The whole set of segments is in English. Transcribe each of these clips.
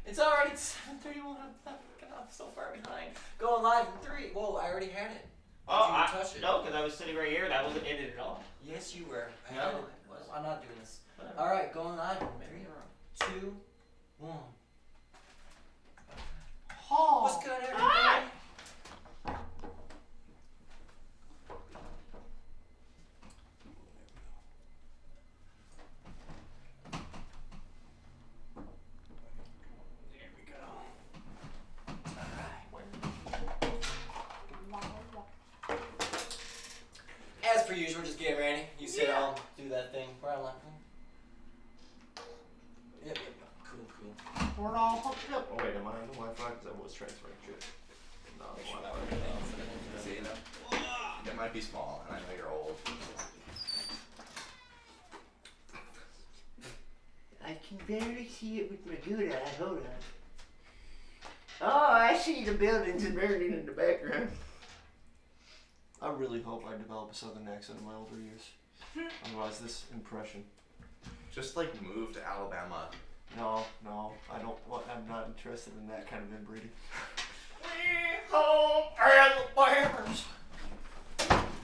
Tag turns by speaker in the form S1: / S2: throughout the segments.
S1: It's already 7:31. I'm so far behind. Going live in 3. Whoa, I already had it.
S2: Oh, no, because I was sitting right here. That wasn't edited at all.
S1: Yes, you were.
S2: No.
S1: I'm not doing this.
S2: Whatever.
S1: All right, going live in 3, 2, 1.
S2: Oh.
S1: What's good, everybody?
S2: Hi.
S1: There we go. All right. As per usual, just get ready. You sit I'll do that thing. Where I'm like, Yep. Cool.
S2: We're all hooked up.
S3: Oh wait, am I on the Wi-Fi? Because I was transferring shit. No, the Wi-Fi.
S4: See, it might be small, and I know you're old.
S2: I can barely see it with my good eye. Hold on. Oh, I see the buildings and burning in the background.
S3: I really hope I develop a southern accent in my older years. Otherwise, this impression.
S4: Just like move to Alabama.
S3: No, I don't. I'm not interested in that kind of inbreeding.
S2: Home Alabama.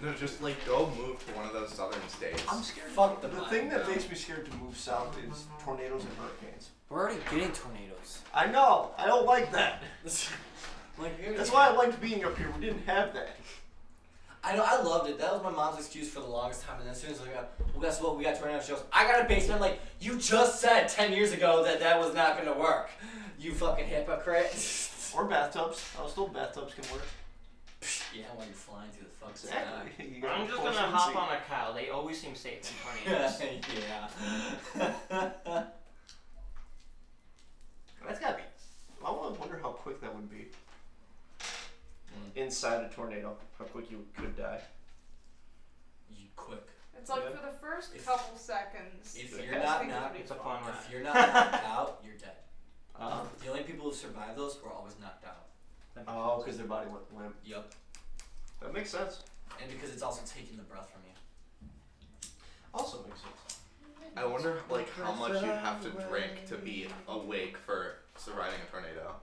S4: No, just like go move to one of those southern states.
S3: I'm scared.
S1: Fuck
S3: The thing that makes me scared to move south is tornadoes and hurricanes.
S1: We're already getting tornadoes.
S3: I know. I don't like that.
S1: Like,
S3: That's why I liked being up here. We didn't have that.
S1: I know, I loved it. That was my mom's excuse for the longest time. And then as soon as guess what? We got tornado shows. I got a basement. Like, you just said 10 years ago that was not going to work. You fucking hypocrite.
S3: Or bathtubs. I was told bathtubs can work.
S1: Yeah, when you're flying through the fucking
S3: Exactly. You
S2: I'm
S3: gotta
S2: just
S3: push
S2: gonna
S3: and
S2: hop
S3: see.
S2: on a cow. They always seem safe in tornadoes.
S1: Yeah.
S3: That's gotta be. I wonder how quick that would be. Inside a tornado, how quick you could die.
S1: You quick.
S5: It's like
S3: Yeah.
S5: for the first
S1: If-
S5: couple seconds.
S1: If
S3: It
S1: you're
S3: has
S1: not
S5: to be
S1: knocked,
S5: pretty
S2: It's a
S5: fun.
S2: fun one.
S1: if you're not knocked out, you're dead.
S3: Uh,
S1: The only people who survive those were always knocked out.
S3: oh, because their body went limp.
S1: Yup.
S3: That makes sense.
S1: And because it's also taking the breath from you.
S3: Also makes sense.
S4: I wonder like how much you'd have to drink to be awake for surviving a tornado.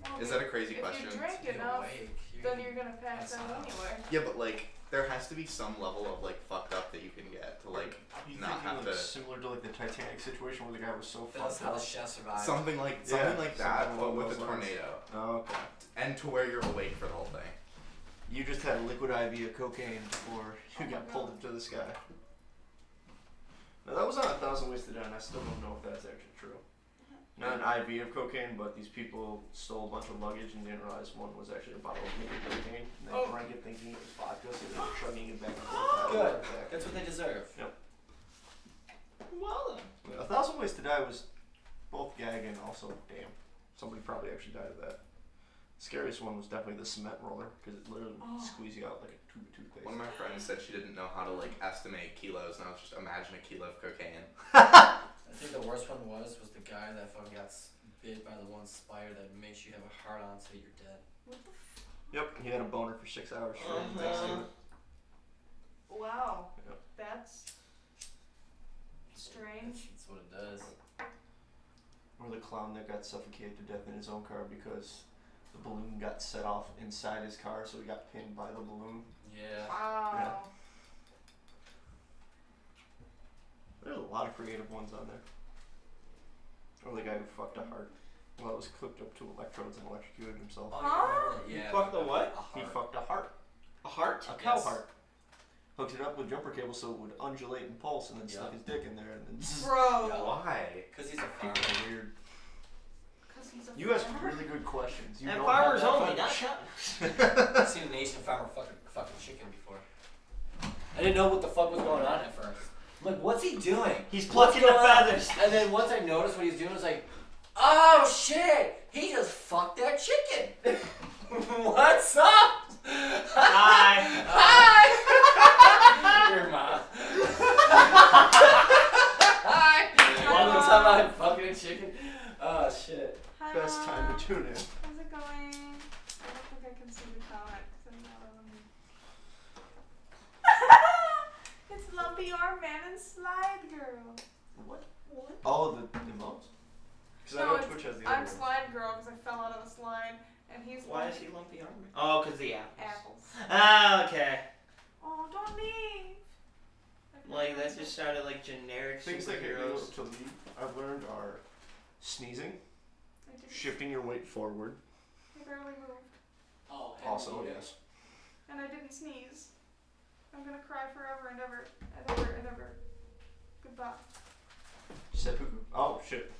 S5: Well,
S4: Is that a crazy question?
S5: If you drink
S1: You're
S5: enough,
S1: awake.
S5: then you're gonna pass
S1: That's
S5: out
S1: not-
S5: anyway.
S4: Yeah, but like there has to be some level of like fucked up that you can get to like
S3: You
S4: not
S3: thinking
S4: have
S3: like
S4: to
S3: similar to like the Titanic situation where the guy was so
S1: That's
S3: fucked
S1: how the
S3: up.
S1: chef survived.
S4: something like
S3: Yeah,
S4: that,
S3: something
S4: but
S3: along
S4: with a
S3: those lines.
S4: tornado,
S3: Oh, okay.
S4: and to where you're awake for the whole thing.
S3: You just had a liquid IV of cocaine before you
S5: Oh
S3: got
S5: my
S3: pulled
S5: God.
S3: into the sky. Now that was on 1,000 Ways to Die, and I still don't know if that's actually true. Not an IV of cocaine, but these people stole a bunch of luggage and didn't realize one was actually a bottle of liquid cocaine. And they drank it thinking it was vodka, so they were chugging it back and forth.
S1: Good. That's what they deserve.
S2: Well then.
S3: 1,000 Ways to Die was both gag and also damn. Somebody probably actually died of that. The scariest one was definitely the cement roller because it literally would squeeze you out like a tube of toothpaste.
S4: One of my friends said she didn't know how to like estimate kilos, and I was just imagine a kilo of cocaine.
S1: I think the worst one was the guy that fucking got bit by the one spider that makes you have a heart on till you're dead.
S5: What the f-
S3: Yep, he had a boner for 6 hours straight. Thanks to it.
S5: Wow.
S3: Yep.
S5: That's strange.
S1: That's what it does.
S3: Or the clown that got suffocated to death in his own car because the balloon got set off inside his car, so he got pinned by the balloon.
S1: Yeah.
S5: Wow.
S3: There's a lot of creative ones on there. Or the guy who fucked a heart. Well, it was hooked up to electrodes and electrocuted himself.
S1: Oh,
S5: Huh?
S1: yeah.
S2: Fuck the what?
S1: A
S3: He
S1: heart.
S3: fucked a heart.
S2: A heart?
S3: A cow
S1: Yes.
S3: heart. Hooked it up with jumper cable so it would undulate and pulse, and then stuck his dick in there, and then
S5: Bro.
S1: Yeah.
S4: Why?
S1: Because he's a farmer.
S3: people are weird.
S5: Because he's a
S3: You ask
S5: farmer.
S3: really good questions. You
S2: And
S3: don't
S2: farmers
S3: have that
S2: only, not
S3: fucking-
S2: cows.
S1: I've seen an Asian farmer fucking chicken before. I didn't know what the fuck was going on at first. I'm like, what's he doing?
S2: He's
S1: What's
S2: plucking the
S1: going on?
S2: feathers.
S1: And then once I noticed what he was doing, I was like, oh shit! He just fucked that chicken. What's up?
S2: Hi.
S1: Hi. Your mom. Hi. One more time I'm fucking a chicken. Oh shit.
S5: Hi,
S3: Best
S5: Mom.
S3: time to tune in.
S5: How's it going? I don't think I can see the comment because I'm not on It's Lumpy Arm Man and Slide Girl.
S3: What?
S5: What?
S3: Oh, the emotes? Because I
S5: No,
S3: know
S5: it's-
S3: Twitch the
S5: I'm
S3: other one.
S5: slide girl because I fell out of the slide, and he's
S2: Why is
S5: lumpy
S2: he lumpy army? Oh, because the apples.
S5: apples.
S2: Oh, okay.
S5: Oh, don't leave.
S2: Like, that just sounded like generic
S3: Things that get you
S2: superheroes.
S3: to leave, I've learned, are sneezing,
S5: I didn't-
S3: shifting your weight forward.
S5: I barely moved,
S1: Oh,
S3: Also, yes.
S5: and I didn't sneeze. I'm gonna cry forever and ever and ever and ever. Goodbye.
S3: Seppuku. Oh, shit.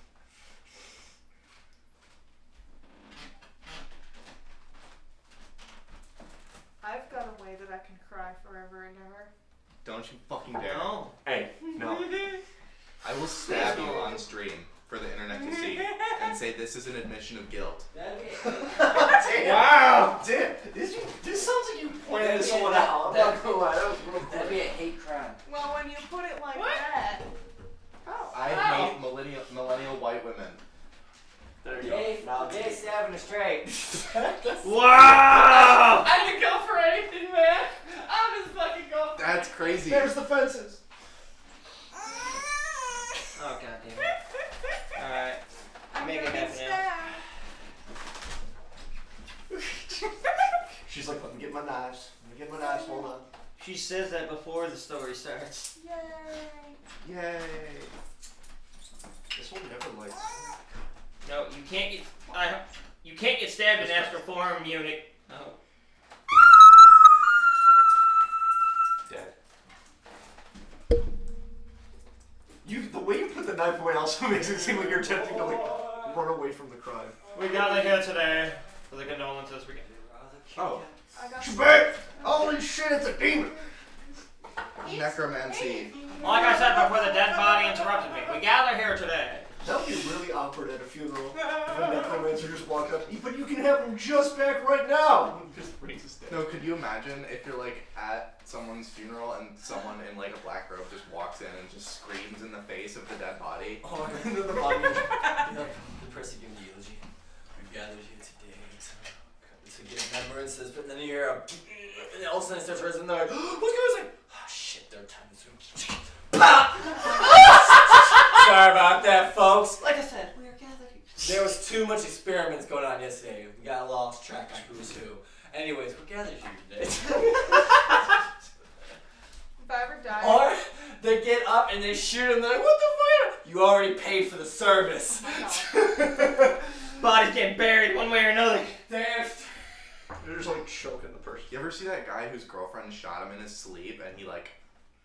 S5: I've got a way that I can cry forever and ever.
S4: Don't you fucking dare.
S2: No.
S3: Hey, no.
S4: I will stab you on stream for the internet to see and say this is an admission of guilt.
S1: That'd be
S3: Damn.
S2: Wow!
S3: Damn. This sounds like you planned
S1: That'd
S3: this
S1: be a-
S3: one out. I'm
S1: that'd-
S3: not gonna lie. That was real
S1: that'd be
S3: quick.
S1: a hate crime.
S5: Well, when you put it like that. Oh.
S4: I hate millennial white women.
S3: There you
S1: Gay,
S3: go. Now
S1: gay stabbing a straight.
S2: Wow!
S1: I can go for anything, man. I'm just fucking going for
S4: That's crazy.
S3: there's the fences.
S2: Oh, goddamn it. Alright.
S5: I'm
S2: Make
S5: gonna
S2: it
S5: get
S2: happen
S5: stabbed.
S3: She's like, let me get my knives. Let me get my knives. Hold on.
S2: She says that before the story starts.
S5: Yay.
S3: Yay. This one never lights.
S2: No, you can't get. You can't get stabbed in astral form, eunuch. No.
S3: Dead. The way you put the knife away also makes it seem like you're attempting to like run away from the crime.
S2: We gathered here today for the condolences. We
S4: Oh,
S5: I got
S3: Shabbat! Holy shit, it's a demon!
S4: necromancy.
S2: Like I said before, the dead body interrupted me. We gather here today.
S3: That would be really awkward at a funeral. If a necromancer just walked up, but you can have him just back right now! Just brings us down.
S4: No, could you imagine if you're like at someone's funeral and someone in like a black robe just walks in and just screams in the face of the dead body?
S1: Oh, and then the body, the person giving the eulogy. We've gathered here today to give remembrances, but then you hear a, and all of a sudden it starts rising. They're like, what's going on? It's like, oh shit, third time this room. Sorry about that, folks.
S2: Like I said, we are gathered here.
S1: There was too much experiments going on yesterday. We got lost track on who's who. Anyways, we're gathered here today.
S5: If I ever die.
S1: Or they get up and they shoot him. They're like, what the fuck? You already paid for the service.
S2: Body's getting buried one way or another.
S1: Damn.
S3: They're just like choking the person.
S4: You ever see that guy whose girlfriend shot him in his sleep and he like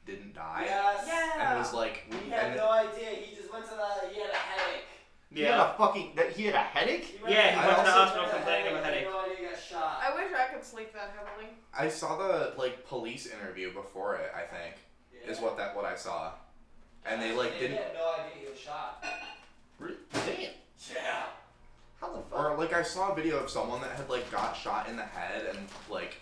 S4: didn't die?
S1: Yes.
S5: Yeah.
S4: And was like,
S1: He had no idea. He just went to the. He had a headache.
S3: He had a fucking. He had a headache?
S2: Yeah, he
S4: I
S2: went to the
S4: also-
S2: hospital complaining of a headache.
S1: He had no idea he got shot.
S5: I wish I could sleep that heavily.
S4: I saw the like police interview before it. I think is what I saw, and they like
S1: He
S4: didn't.
S1: had no idea he was shot.
S3: Really? Damn.
S1: Yeah.
S3: How the fuck?
S4: Or like I saw a video of someone that had like got shot in the head and like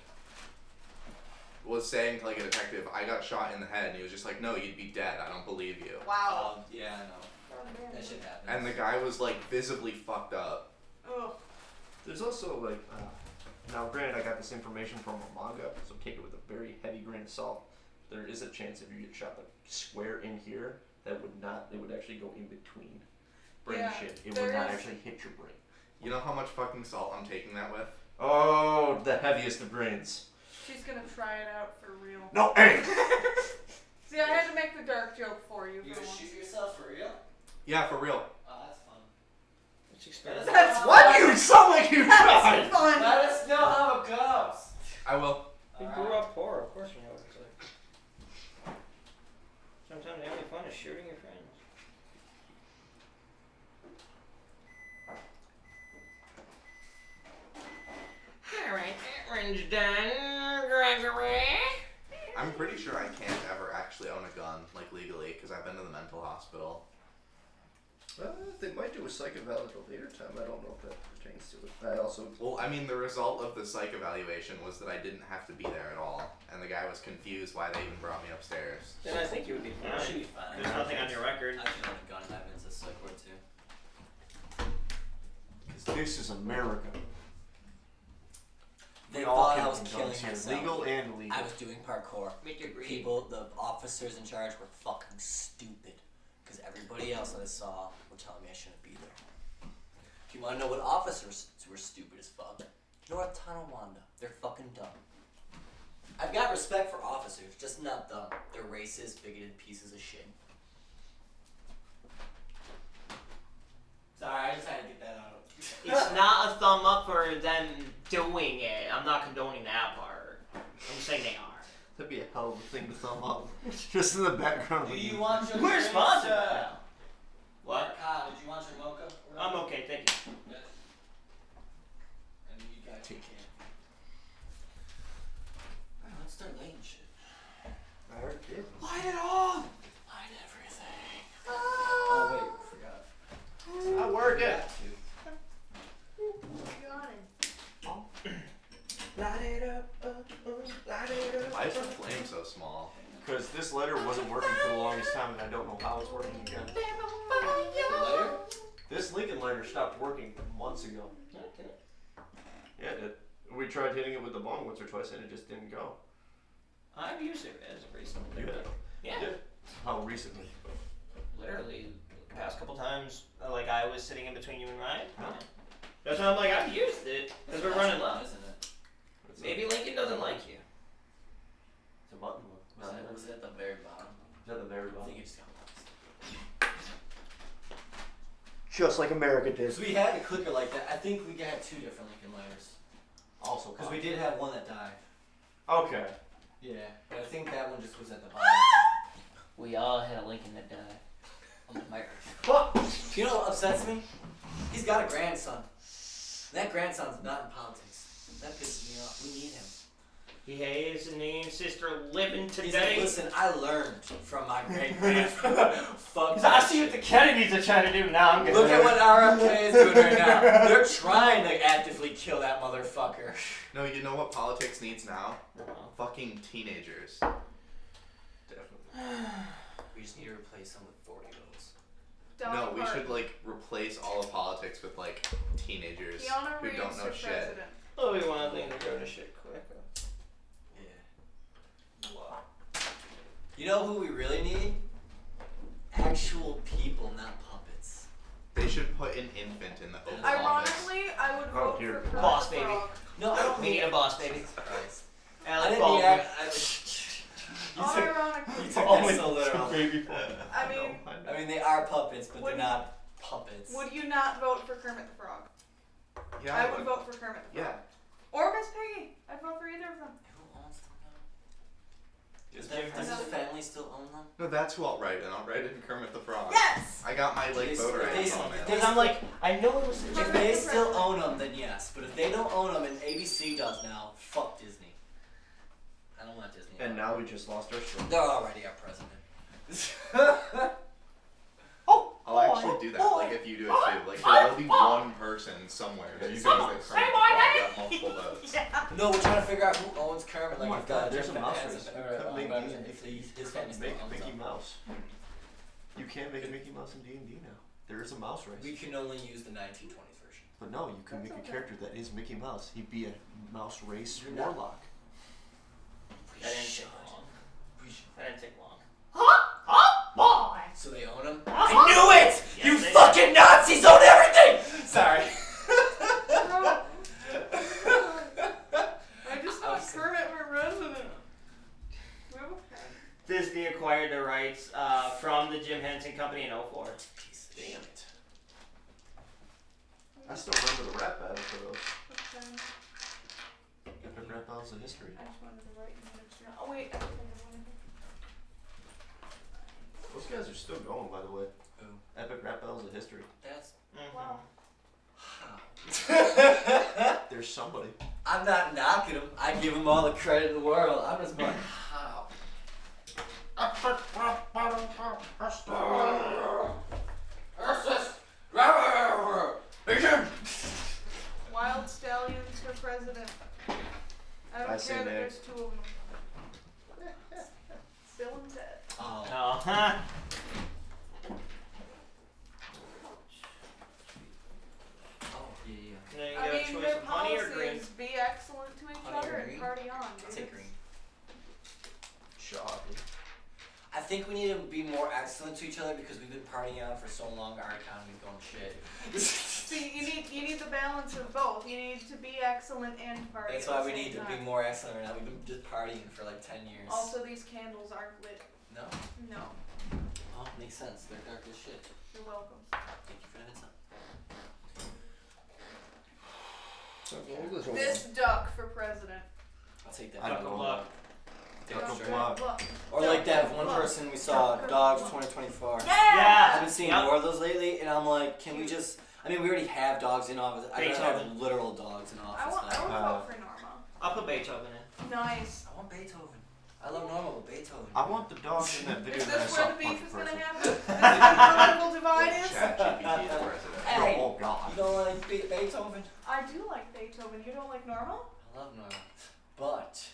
S4: was saying to like a detective, I got shot in the head, and he was just like, no, you'd be dead. I don't believe you.
S5: Wow.
S1: Yeah, I know.
S5: Oh, man.
S1: That shit happens.
S4: And the guy was like visibly fucked up.
S5: Ugh.
S3: There's also like, now granted I got this information from a manga, so take it with a very heavy grain of salt. There is a chance if you get shot like square in here, that would not, it would actually go in between brain
S5: Yeah,
S3: shit. It
S5: there
S3: would not
S5: is-
S3: actually hit your brain.
S4: You know how much fucking salt I'm taking that with?
S3: Oh, the heaviest of grains.
S5: She's gonna try it out for real.
S3: No, hey!
S5: See, I had to make the dark joke for you.
S1: You
S5: For
S1: just
S5: once.
S1: shoot yourself for real?
S4: Yeah, for real.
S1: Oh, that's fun.
S2: It's expensive.
S5: That's
S3: What? You sound like you tried!
S5: fun.
S1: Let us know how it goes.
S4: I will.
S2: We grew up poor, of course we know what it's like. Sometimes the only fun is shooting your friends. Alright, that one's done, Gregory.
S4: I'm pretty sure I can't ever actually own a gun like legally because I've been to the mental hospital.
S3: They might do a psych eval at a later time. I don't know if that pertains to it. I also.
S4: Well, I mean, the result of the psych evaluation was that I didn't have to be there at all, and the guy was confused why they even brought me upstairs.
S2: Then I think you would be
S1: That should
S2: fine.
S1: be fine.
S2: There's nothing on your record.
S1: I should have a gun in that means a psych ward too.
S3: Because this is America.
S1: They
S3: We all
S1: thought
S3: can
S1: I was
S3: own
S1: killing
S3: guns here,
S1: myself.
S3: legal and illegal.
S1: I was doing parkour. People, the officers in charge were fucking stupid. Because everybody else that I saw were telling me I shouldn't be there. wanna know what officers were stupid as fuck? North Tonawanda. They're fucking dumb. I've got respect for officers, just not dumb. They're racist, bigoted pieces of shit. Sorry, I just had to get that out.
S2: It's not a thumb up for them doing it. I'm not condoning that part. I'm just saying they are.
S3: That'd be a hell of a thing to thumb up. Just in the background.
S1: Do you want your
S2: We're
S1: drinks,
S2: sponsored now. What?
S1: Kyle, did you want your mocha?
S2: I'm okay, thank you.
S1: And you got your can. Alright, let's start laying shit.
S3: I already did.
S1: Light it on! Light everything. Oh wait, I forgot.
S3: I work it.
S2: Light it up, light it up.
S4: Why is the flame so small?
S3: Because this lighter wasn't working for the longest time, and I don't know how it's working again.
S1: Lighter?
S3: This Lincoln lighter stopped working months ago. Yeah, it did. We tried hitting it with the bong once or twice, and it just didn't go.
S2: I've used it as of recently.
S3: You have?
S2: Yeah.
S3: How recently?
S2: Literally, the past couple times, like I was sitting in between you and Ryan. Huh? That's why I'm like, I've used it, because we're running low.
S1: Isn't it?
S2: Maybe Lincoln doesn't like you.
S3: It's a button one.
S1: Was it at the very bottom?
S3: Is that the very
S1: I
S3: bottom?
S1: think it just got lost.
S3: Just like America did.
S1: So we had a clicker like that. I think we had two different Lincoln lighters.
S3: Also,
S1: Because we did have one that died.
S3: Okay.
S1: Yeah, but I think that one just was at the bottom.
S2: We all had a Lincoln that died.
S1: On the mic. You know what upsets me? He's got a grandson. That grandson's not in politics. That pisses me off. We need him.
S2: He has a name sister living
S1: He's like,
S2: today.
S1: listen, I learned from my great-grandfather. Fuck
S2: Because I see what the Kennedys are trying to do now. I'm gonna
S1: Look at what RFK is doing right now. They're trying to actively kill that motherfucker.
S4: No, you know what politics needs now?
S2: Uh-oh.
S4: Fucking teenagers.
S3: Definitely.
S1: We just need to replace them with 40-year-olds.
S4: No, we should like replace all of politics with like teenagers
S5: Keanu
S4: who
S5: Reeves
S4: don't know
S5: for
S4: shit.
S5: president.
S2: Oh, we want things to go to shit quick.
S1: Yeah. You know who we really need? Actual people, not puppets.
S4: They should put an infant in the Oval Office.
S5: Ironically, I would vote
S3: dear
S5: for
S3: God.
S2: Boss
S5: Kermit the
S2: baby.
S5: Frog.
S1: No, I don't
S2: We need a boss, baby.
S1: Christ. I
S2: Alex
S1: didn't
S2: Baldwin.
S1: mean you took
S5: Unironically,
S1: that so literal.
S5: I mean,
S1: I mean, they are puppets, but they're
S5: Would-
S1: not puppets.
S5: would you not vote for Kermit the Frog?
S4: Yeah,
S5: I would vote for Kermit the Frog.
S4: Yeah.
S5: Or Miss Piggy. I'd vote for either of them.
S1: Who owns them now?
S3: Just
S1: Does his family still own them?
S4: No, that's who I'll write in. I'll write in Kermit the Frog.
S5: Yes!
S4: I got my like
S1: They-
S4: voter
S1: they-
S4: ID on it.
S1: they-
S2: Because I'm like, I know it was the
S1: If they still own them, then yes. But if they don't own them and ABC does now, fuck Disney. I don't want Disney.
S3: And now we just lost our show.
S1: They're already our president.
S4: I'll actually do that. Like if you do it too. Like there will be one person somewhere that you guys that Kermit the Frog got multiple votes.
S1: No, we're trying to figure out who owns Kermit. Like
S3: Oh my
S1: if
S3: God, there's
S1: Jim
S3: a mouse
S1: has
S3: race.
S1: or,
S3: You couldn't make
S1: if his family still
S3: Make
S1: owns
S3: Mickey
S1: them.
S3: Mouse. You can't make Mickey Mouse in D&D now. There is a mouse race.
S1: We can only use the 1920s version.
S3: But no, you can make a character that is Mickey Mouse. He'd be a mouse race
S1: You're not-
S3: warlock.
S2: That didn't take long.
S1: We should.
S2: That didn't take long.
S1: So they own them?
S2: Uh-huh.
S1: I knew it!
S2: Yes,
S1: You
S2: they
S1: fucking Nazis own everything! Sorry.
S5: I just want Kermit for president.
S2: Disney acquired the rights from the Jim Henson Company in 04.
S1: Piece of
S3: Damn
S1: shit.
S3: it. I still remember the rap battle for those. Epic rap battles in history.
S5: I just wanted to write minutes now. Oh wait, I don't think I wanted to.
S3: Those guys are still going, by the way.
S1: Who?
S3: Epic rap battles of history.
S1: That's
S5: Wow.
S1: how.
S3: There's somebody.
S1: I'm not knocking them. I give them all the credit in the world. I'm just going, how?
S5: Wild Stallions for president. I don't
S3: I say
S5: care that
S3: nay.
S5: there's two of them. Bill and Ted.
S1: Oh.
S2: Oh, huh?
S1: Oh, yeah.
S2: Now you
S5: I
S2: got a
S5: mean,
S2: choice
S5: their
S2: of honey or green.
S5: policies be excellent to each
S1: Honey or
S5: other and
S1: green?
S5: party on,
S1: I'll
S5: dude.
S1: take green.
S3: Shocking.
S1: I think we need to be more excellent to each other because we've been partying out for so long. Our economy's going shit.
S5: See, you balance of both. You need to be excellent and party.
S1: That's
S5: at
S1: why
S5: the
S1: we
S5: same
S1: need to
S5: time.
S1: be more excellent right now. We've been just partying for like 10 years.
S5: Also, these candles aren't lit.
S1: No?
S5: No.
S1: Oh, makes sense. They're dark as shit.
S5: You're welcome.
S1: Thank you for the heads up.
S5: This duck for president.
S1: I'll take that.
S3: I
S1: Duck
S3: don't
S1: of
S3: know.
S1: luck. Take
S3: Duck
S1: it
S3: of
S1: straight.
S3: luck.
S5: Look.
S1: Or like that one person we saw, Dogs 2024.
S5: Yeah!
S1: I've been seeing more of those lately, and I'm like, can we just? I mean, we already have dogs in office. I don't have
S6: Beethoven.
S1: literal dogs in office.
S5: I want to vote for Norma.
S6: I'll put Beethoven in.
S5: Nice.
S1: I want Beethoven. I love Norma, but Beethoven.
S3: I want the dog in that video
S5: Is
S3: that I
S5: this
S3: saw.
S5: where the beef is
S3: Punch
S5: going to
S3: person.
S5: happen? This is where the political divide is?
S4: ChatGPT is president.
S1: Hey,
S3: Oh God.
S1: you don't like Beethoven?
S5: I do like Beethoven. You don't like Norma?
S1: I love Norma, but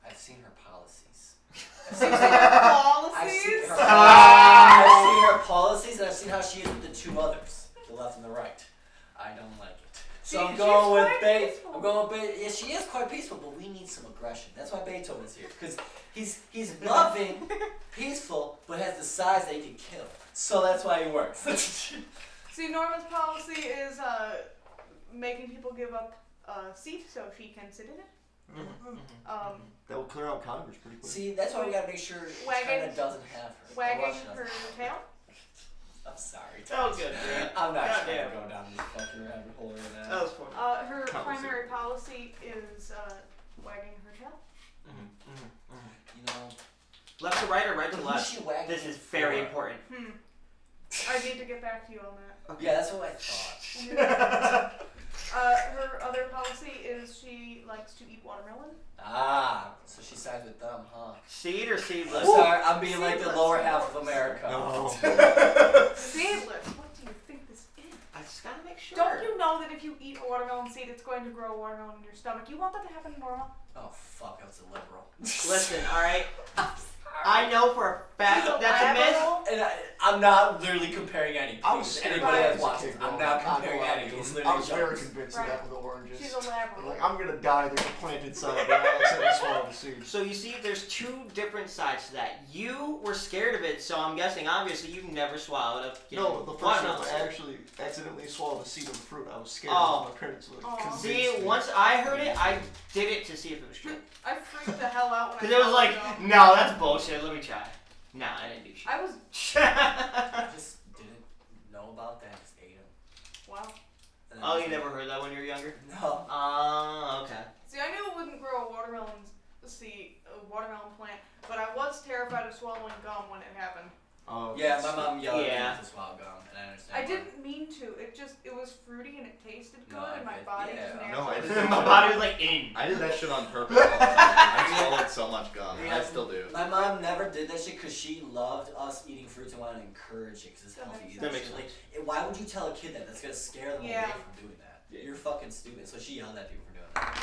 S1: I've seen her policies.
S5: You've seen her policies?
S1: I've seen her policies, and I've seen how she is with the two others, the left and the right. I don't like it. So I'm going with Beethoven. I'm going with Beethoven. Yeah, she is quite peaceful, but we need some aggression. That's why Beethoven's here, because he's loving, peaceful, but has the size that he can kill. So that's why he works.
S5: See, Norma's policy is making people give up a seat so she can sit in it.
S3: That will clear out Congress pretty quick.
S1: See, that's why we gotta make sure China doesn't have her.
S5: Wagging
S1: Russia doesn't.
S5: her tail.
S1: I'm sorry.
S6: That was good, man.
S1: I'm not
S6: God
S1: trying
S6: damn.
S1: to go down this fucking rabbit hole right
S6: That
S1: now.
S6: was fun.
S5: Her
S3: Policy.
S5: primary policy is wagging her tail.
S1: You know,
S6: Left to right or right to
S1: who's
S6: left?
S1: she wagging
S6: This is
S1: for?
S6: very important.
S5: I need to get back to you on that.
S1: Yeah, that's what I thought.
S5: Her other policy is she likes to eat watermelon.
S1: So she sides with them, huh?
S6: Seed or
S1: I'm
S6: seedless?
S1: sorry, I'm being like the
S5: Seedless,
S1: lower
S5: of
S1: half of
S5: course.
S1: America.
S3: No.
S5: Seedless. What do you think this is?
S6: I just gotta make sure.
S5: Don't you know that if you eat a watermelon seed, it's going to grow a watermelon in your stomach? You want that to happen, Norma?
S1: Oh fuck, I was a liberal.
S6: Listen, alright? I know for a fact
S5: She's a
S6: that's a myth.
S5: liberal.
S1: And I'm not literally comparing any.
S3: I was
S1: Please,
S3: scared
S1: anybody
S5: Right.
S1: that's watching, I'm not comparing any. It's literally
S3: I was very
S1: jokes.
S3: convinced
S5: Right.
S3: of that with the oranges.
S5: She's a liberal.
S3: Like, I'm gonna die, there's a plant inside, but I accidentally swallowed the seed.
S6: So you see, there's two different sides to that. You were scared of it, so I'm guessing, obviously, you've never swallowed a
S3: No, the first time
S6: watermelon.
S3: I actually accidentally swallowed the seed of the fruit, I was scared
S6: Oh.
S3: because my parents were
S5: Oh.
S3: convinced
S6: See,
S3: me.
S6: once I heard it, I did it to see if it was true.
S5: I freaked the hell out when
S6: Because
S5: I
S6: it was like,
S5: found out.
S6: no, that's bullshit, let me try. Nah, I didn't do shit.
S5: I was
S1: I just didn't know about that. Just ate them.
S5: wow.
S1: And then
S6: Oh,
S1: I
S6: you
S1: was
S6: never heard that when you were younger?
S1: like, No.
S6: Okay.
S5: See, I knew it wouldn't grow a watermelon plant, but I was terrified of swallowing gum when it happened.
S3: Oh,
S1: Yeah, my mom yelled at
S6: Yeah.
S1: me to swallow gum, and I understand.
S5: I
S1: why.
S5: didn't mean to. It was fruity and it tasted good,
S1: No,
S5: and my
S1: it-
S5: body
S1: yeah.
S5: just
S4: No, I
S5: naturally.
S4: didn't.
S6: My body was like, in.
S4: I did that shit on purpose all the time. I swallowed so much gum. and I still do.
S1: My mom never did that shit because she loved us eating fruits and wanted to encourage it because it's
S5: That
S1: healthy.
S5: makes
S1: Eating
S6: sense.
S1: shit. Like, why would you tell a kid that? That's gonna scare them
S5: Yeah.
S1: away from doing that. You're fucking stupid. So she yelled at people for doing that.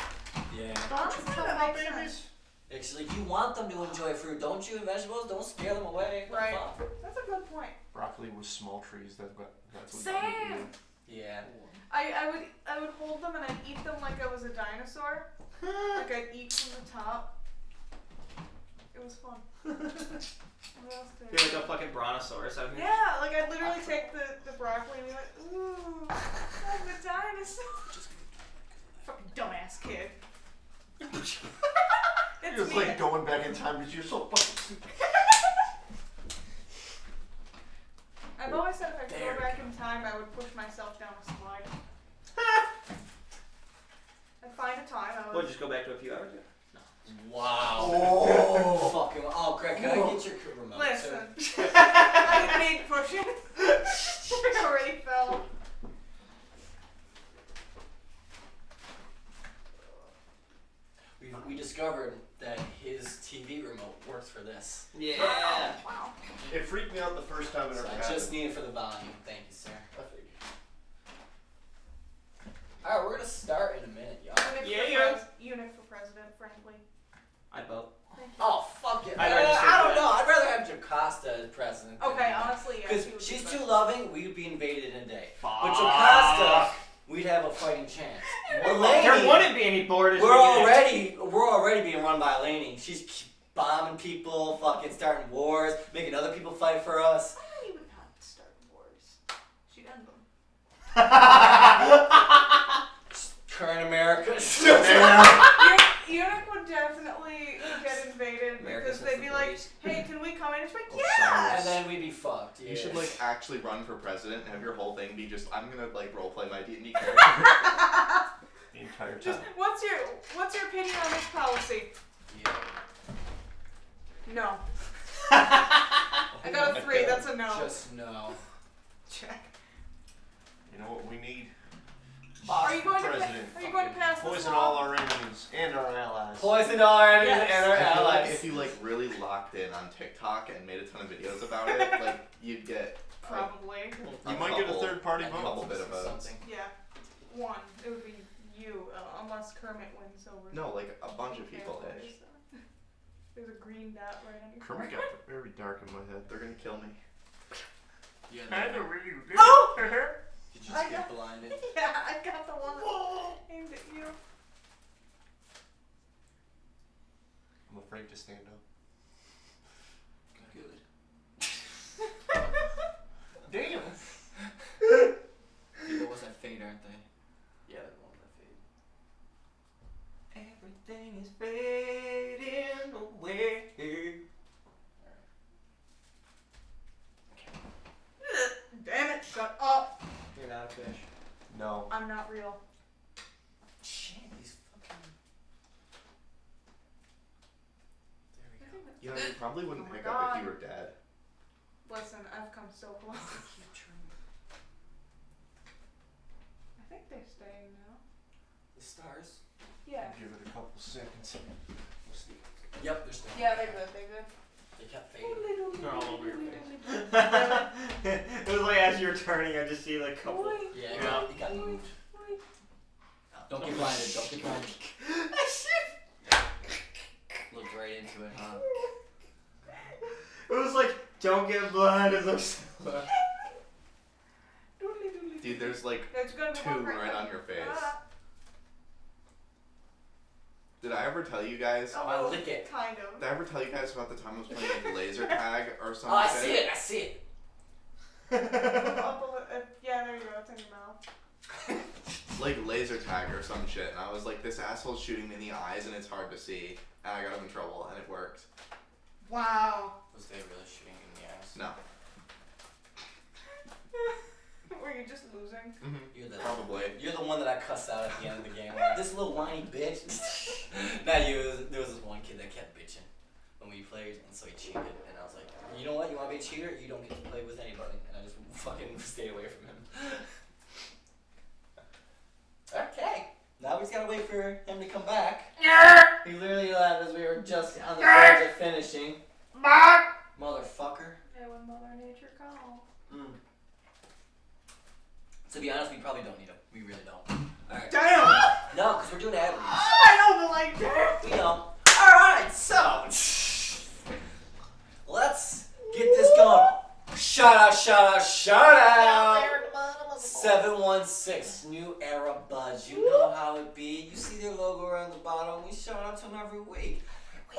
S1: Yeah.
S5: Honestly, that makes sense.
S1: Actually, if you want them to enjoy fruit, don't you? And vegetables, don't scare them away. What the
S5: Right.
S1: fuck?
S5: That's a good point.
S3: broccoli was small trees, that's what
S5: Same.
S1: Yeah.
S5: I would hold them and I'd eat them like I was a dinosaur. Like I'd eat from the top. It was fun. What else did I
S6: You're
S5: do?
S6: like a fucking brontosaurus out here.
S5: Yeah, like I'd literally take the broccoli and be like, ooh, I'm a dinosaur. Fucking dumbass kid.
S3: You're
S5: It's
S3: just
S5: me.
S3: like going back in time because you're so fucking stupid.
S5: I've always said if I could
S1: There
S5: go back in time, I would push myself down a slide. I'd find a time. I
S6: We'll
S5: would.
S6: just go back to a few hours ago.
S1: Wow.
S3: Oh.
S1: Fucking. Oh, Greg, can I get your remote?
S5: Listen, I didn't need pushing. I already fell.
S1: We discovered that his TV remote works for this.
S6: Yeah.
S5: Wow.
S3: It freaked me out the first time it
S1: So
S3: ever
S1: I
S3: happened.
S1: just need it for the volume. Thank you, sir.
S3: I figured.
S1: Alright, we're gonna start in a minute, y'all.
S5: Unit for president, frankly.
S6: I'd vote.
S5: Thank you.
S1: Oh, fuck it.
S6: I'd
S1: I
S6: rather
S1: don't
S6: say
S1: know. I'd rather have Jocasta as president.
S5: Okay, honestly, yes.
S1: Because
S5: he would be
S1: she's too
S5: president.
S1: loving, we'd be invaded in a day. But
S6: Fuck.
S1: Jocasta, we'd have a fighting chance.
S6: There
S1: Elaine,
S6: wouldn't be any borders.
S1: we're already being run by Elaine. She's bombing people, fucking starting wars, making other people fight for us.
S5: I would not start wars. She'd end them.
S4: actually run for president and have your whole thing be just, I'm gonna like roleplay my D&D character.
S3: The entire time.
S5: Just what's your opinion on this policy?
S1: Yeah.
S5: No. I got a 3. That's a no.
S1: Just no.
S5: Check.
S3: You know what we need?
S5: Are you going
S3: President.
S5: to? Are you going to pass this
S3: Poison
S5: law?
S3: all our enemies and our allies.
S1: Poison our enemies
S5: Yes.
S1: and our
S4: I feel like
S1: allies.
S4: if you like really locked in on TikTok and made a ton of videos about it, like you'd get
S5: Probably.
S3: You might get a third-party
S1: a
S3: vote.
S1: couple
S4: bit of votes.
S1: something.
S5: Yeah. 1. It would be you, unless Kermit wins over.
S4: No, like a bunch of people did.
S5: There's a green dot right on your
S3: Kermit
S5: forehead.
S3: got very dark in my head.
S4: They're gonna kill me.
S1: Yeah,
S3: I know where you did.
S5: Oh!
S1: Did you just
S5: I
S1: get
S5: got-
S1: blinded?
S5: Yeah, I got the one that aimed at you.
S3: I'm afraid to stand up.
S1: Good.
S3: Damn.
S1: People was that fade, aren't they? Yeah, they're the ones that fade.
S6: Everything is fading away.
S5: Damn it! Shut up!
S6: You're not a fish.
S3: No.
S5: I'm not real.
S1: Shit, these fucking. There we go.
S4: You know, you probably wouldn't
S5: Oh my
S4: pick up if
S5: God.
S4: you were dead.
S5: Listen, I've come so close.
S1: Keep trying.
S5: I think they're staying now.
S1: The stars.
S5: Yeah.
S3: Give it a couple seconds. We'll see.
S1: Yep, they're stars.
S5: Yeah, they're good. They're good.
S1: They kept fading.
S6: They're all over your face. It was like as you were turning, I just see like a couple.
S1: Yeah,
S6: Yeah.
S1: it got moved. Don't get blinded. Don't get blinded. Looked right into it, huh?
S6: It was like, don't get blinded. Looks.
S4: Dude, there's like
S5: There's gonna be
S4: 2
S5: one
S4: right
S5: now.
S4: on your face.
S5: Ah.
S4: Did I ever tell you guys?
S5: Oh,
S1: I lick it.
S5: Kind of.
S4: Did I ever tell you guys about the time I was playing like laser tag or something?
S1: Oh, I see it. I see it.
S5: Up a yeah, there you go. It's in your mouth.
S4: Like laser tag or some shit, and I was like, this asshole's shooting me in the eyes and it's hard to see, and I got him in trouble, and it worked.
S5: Wow.
S1: Was they really shooting in the eyes?
S4: No.
S5: Were you just losing?
S1: You're the
S4: Probably.
S1: You're the one that I cussed out at the end of the game. Like, this little whiny bitch. Not you. There was this one kid that kept bitching when we played, and so he cheated. And I was like, you know what? You want to be a cheater? You don't get to play with anybody. And I just fucking stayed away from him. Okay. Now we just gotta wait for him to come back. He literally left as we were just on the verge of finishing. Motherfucker.
S5: Yeah, when Mother Nature calls.
S1: To be honest, we probably don't need him. We really don't. Alright.
S5: Damn!
S1: No, because we're doing ad reads.
S5: I know, but like, damn!
S1: We know. Alright, so let's get this going. Shout out, shout out, shout out! 716 New Era Buds. You know how it be. You see their logo around the bottom. We shout out to them every week.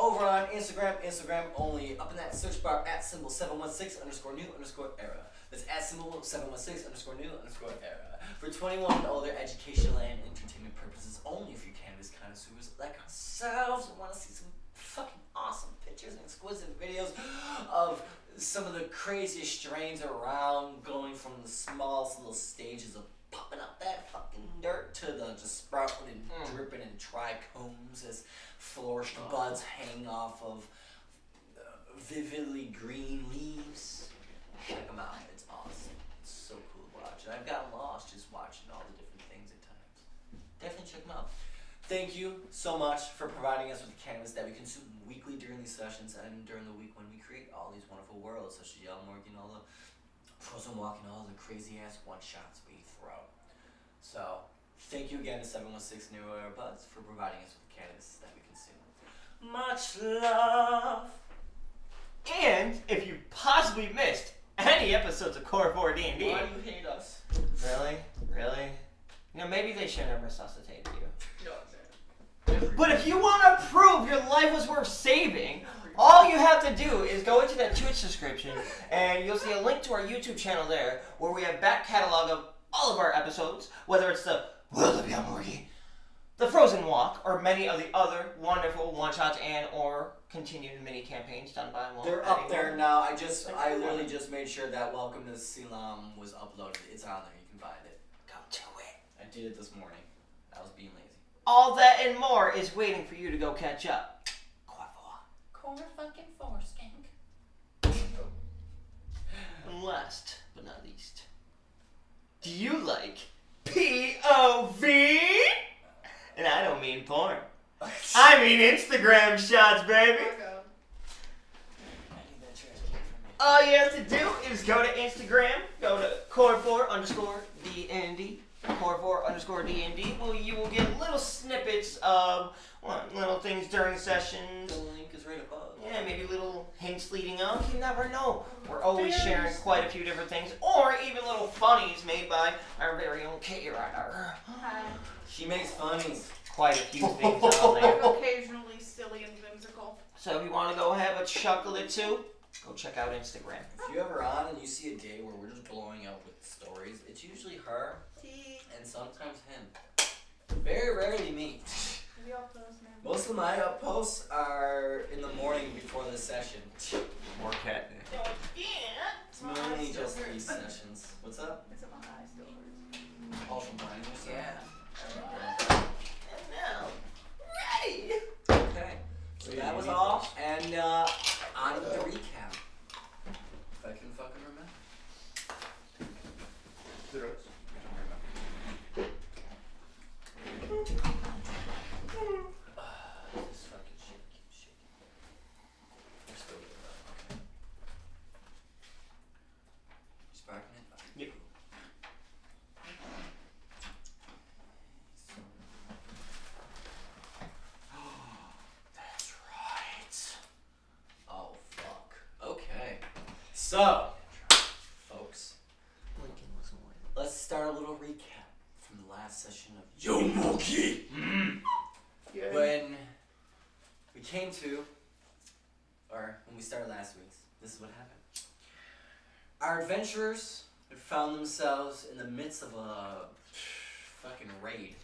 S1: Over on Instagram only. Up in that search bar at symbol 716_new_era. That's at symbol 716_new_era. For 21 and older, educational and entertainment purposes only. If you're cannabis connoisseurs like ourselves and want to see some fucking awesome pictures and exquisite videos of some of the craziest strains around, going from the smallest little stages of popping up that fucking dirt to the just sprouting and dripping in trichomes as flourished buds hang off of vividly green leaves. Check them out. It's awesome. It's so cool to watch. And I've gotten lost just watching all the different things at times. Definitely check them out. Thank you so much for providing us with the cannabis that we consume weekly during these sessions and during the week when we create all these wonderful worlds, such as Yellow Morgan, all the Frozen Walk, and all the crazy ass one shots we throw. So, thank you again to 716 New Era Buds for providing us with the cannabis that we consume. Much love.
S6: And if you possibly missed any episodes of Core 4 D&D,
S1: Why do you hate us?
S6: really, you know, maybe they shouldn't have resuscitated you.
S1: No,
S6: But if you want to prove your life was worth saving, all you have to do is go into that Twitch description and you'll see a link to our YouTube channel there where we have back catalog of all of our episodes, whether it's the Will There Be a Morgie, the Frozen Walk, or many of the other wonderful one-shots and or continued mini campaigns done by Walt.
S1: They're up there now. I literally just made sure that Welcome to Selam was uploaded. It's on there. You can find it.
S6: Go to it.
S1: I did it this morning. I was being lazy.
S6: All that and more is waiting for you to go catch up.
S5: Corner fucking four, skank.
S6: And last but not least, do you like POV? And I don't mean porn. I mean Instagram shots, baby.
S1: I need that trash can from me.
S6: All you have to do is go to Instagram, go to core4_DND, core4_DND. Well, you will get little snippets of little things during sessions.
S1: The link is right above.
S6: Yeah, maybe little hints leading up. You never know. We're always sharing quite a few different things, or even little funnies made by our very own K-Rider.
S5: Hi.
S1: She makes funnies.
S6: Quite a few things on there.
S5: I'm occasionally silly and whimsical.
S6: So if you want to go have a chuckle or two, go check out Instagram.
S1: If you ever on and you see a day where we're just blowing up with stories, it's usually her and sometimes him. Very rarely me.
S5: We all close now.
S1: Most of my posts are in the morning before the session.
S3: More cat.
S1: It's mainly just these sessions. What's up?
S5: Is it my eye still hurts?
S1: All from mine or something?
S5: Yeah.
S6: And now, ready.
S1: Okay. So that was all, and on with the recap. If I can fucking remember. I don't remember. This fucking shit keeps shaking. We're still good though. Okay. You sparking it?
S6: Yep.
S1: That's right. Oh fuck. Okay. So, folks, let's start a little recap from the last session of Yomoki. When we came to, or when we started last week's, this is what happened. Our adventurers had found themselves in the midst of a fucking raid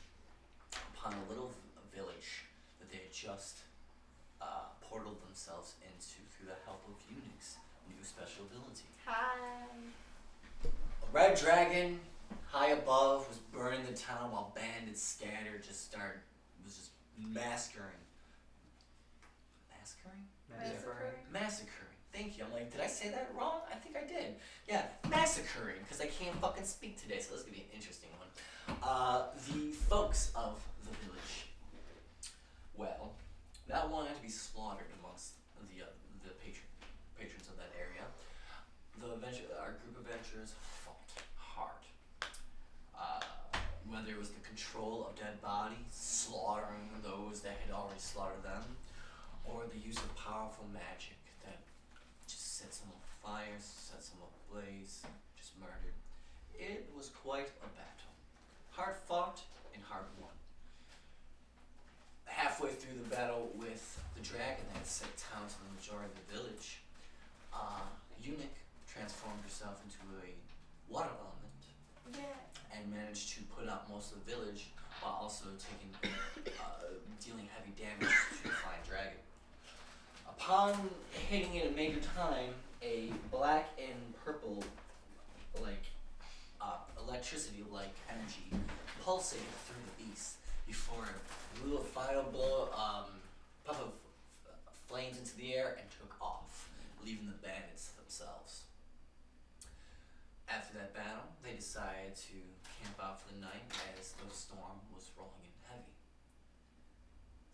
S1: upon a little village that they had just portaled themselves into through the help of Unix's new special ability.
S5: Hi.
S1: A red dragon high above was burning the town while bandits scattered was just massacring. Massacring. Thank you. I'm like, did I say that wrong? I think I did. Yeah, massacring, because I can't fucking speak today, so this is going to be an interesting one. The folks of the village, well, not wanting to be slaughtered amongst the patrons of that area, our group of adventurers fought hard. Whether it was the control of dead bodies, slaughtering those that had already slaughtered them, or the use of powerful magic that just sets them on fire, sets them ablaze, just murdered. It was quite a battle. Hard fought and hard won. Halfway through the battle with the dragon that had set town to the majority of the village, Eunuch transformed herself into a water element.
S5: Yeah.
S1: And managed to put out most of the village while also dealing heavy damage to the flying dragon. Upon hitting it a major time, a black and purple electricity-like energy pulsated through the beast before a little final blow, puff of flames into the air and took off, leaving the bandits to themselves. After that battle, they decided to camp out for the night as the storm was rolling in heavy.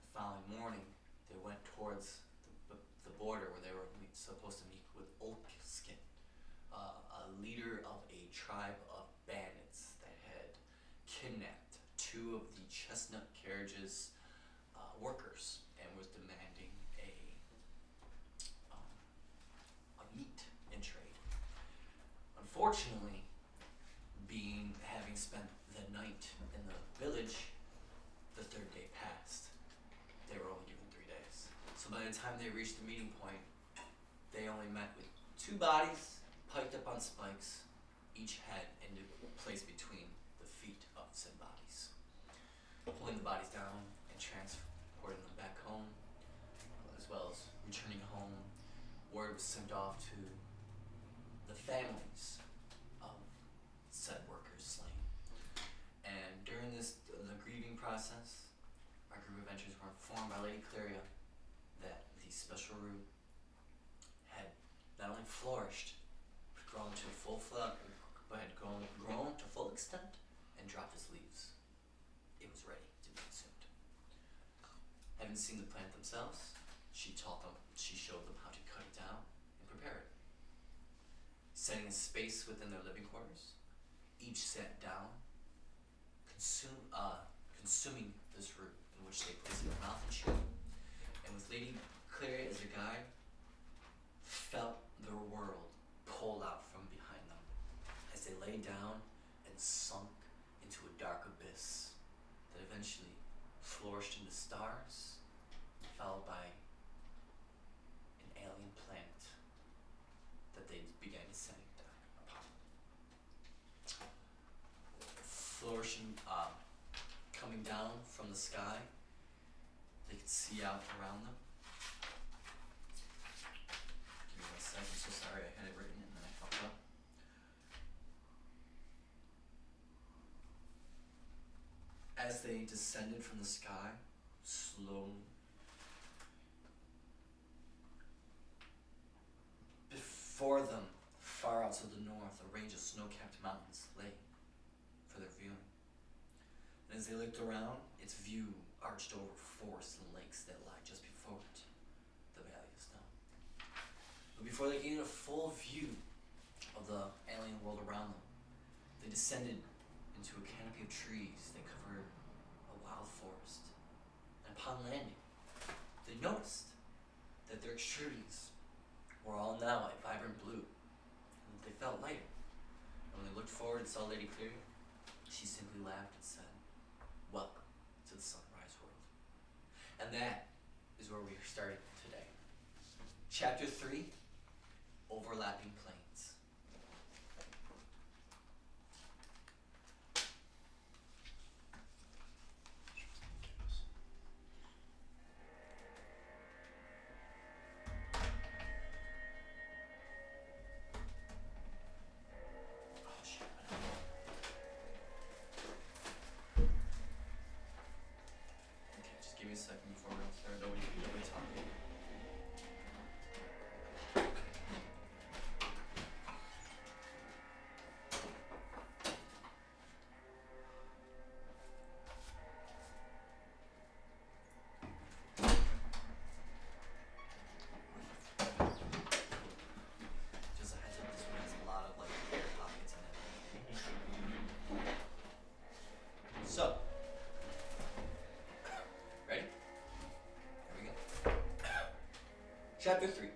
S1: The following morning, they went towards the border where they were supposed to meet with Olkskin, a leader of a tribe of bandits that had kidnapped two of the Chestnut Carriage's workers and was demanding a meat in trade. Unfortunately, having spent the night in the village, the third day passed. They were only given 3 days. So by the time they reached the meeting point, they only met with 2 bodies piked up on spikes, each head into place between the feet of said bodies. Pulling the bodies down, transporting them back home, as well as returning home. Word was sent off to the families of said workers slain. And during the grieving process, our group of adventurers were informed by Lady Clearia that the special root had not only flourished, but grown to full extent and dropped its leaves. It was ready to be consumed. Having seen the plant themselves, she showed them how to cut it down and prepare it. Setting a space within their living quarters, each sat down, consuming this root, in which they placed in their mouth and chew. And with Lady Clearia as a guide, felt their world pulled out from behind them as they lay down and sunk into a dark abyss that eventually flourished into stars, followed by an alien planet that they began descending upon. Flourishing, coming down from the sky, they could see out around them. Give me 1 second, I'm so sorry, I had it written and then I fucked up. As they descended from the sky, slowly, before them, far out to the north, a range of snow-capped mountains lay for their viewing. And as they looked around, its view arched over forests and lakes that lie just before it, the Valley of Snow. But before they gained a full view of the alien world around them, they descended into a canopy of trees that covered a wild forest. And upon landing, they noticed that their extremities were all now a vibrant blue, and that they felt lighter. And when they looked forward and saw Lady Clearia, she simply laughed and said, "Welcome to the Sunrise World." And that is where we are starting today. Chapter 3, Overlapping Plains. Give me a second before we start. Nobody talking. Just a heads up, this one has a lot of air pockets in it. So, ready? Here we go. Chapter 3.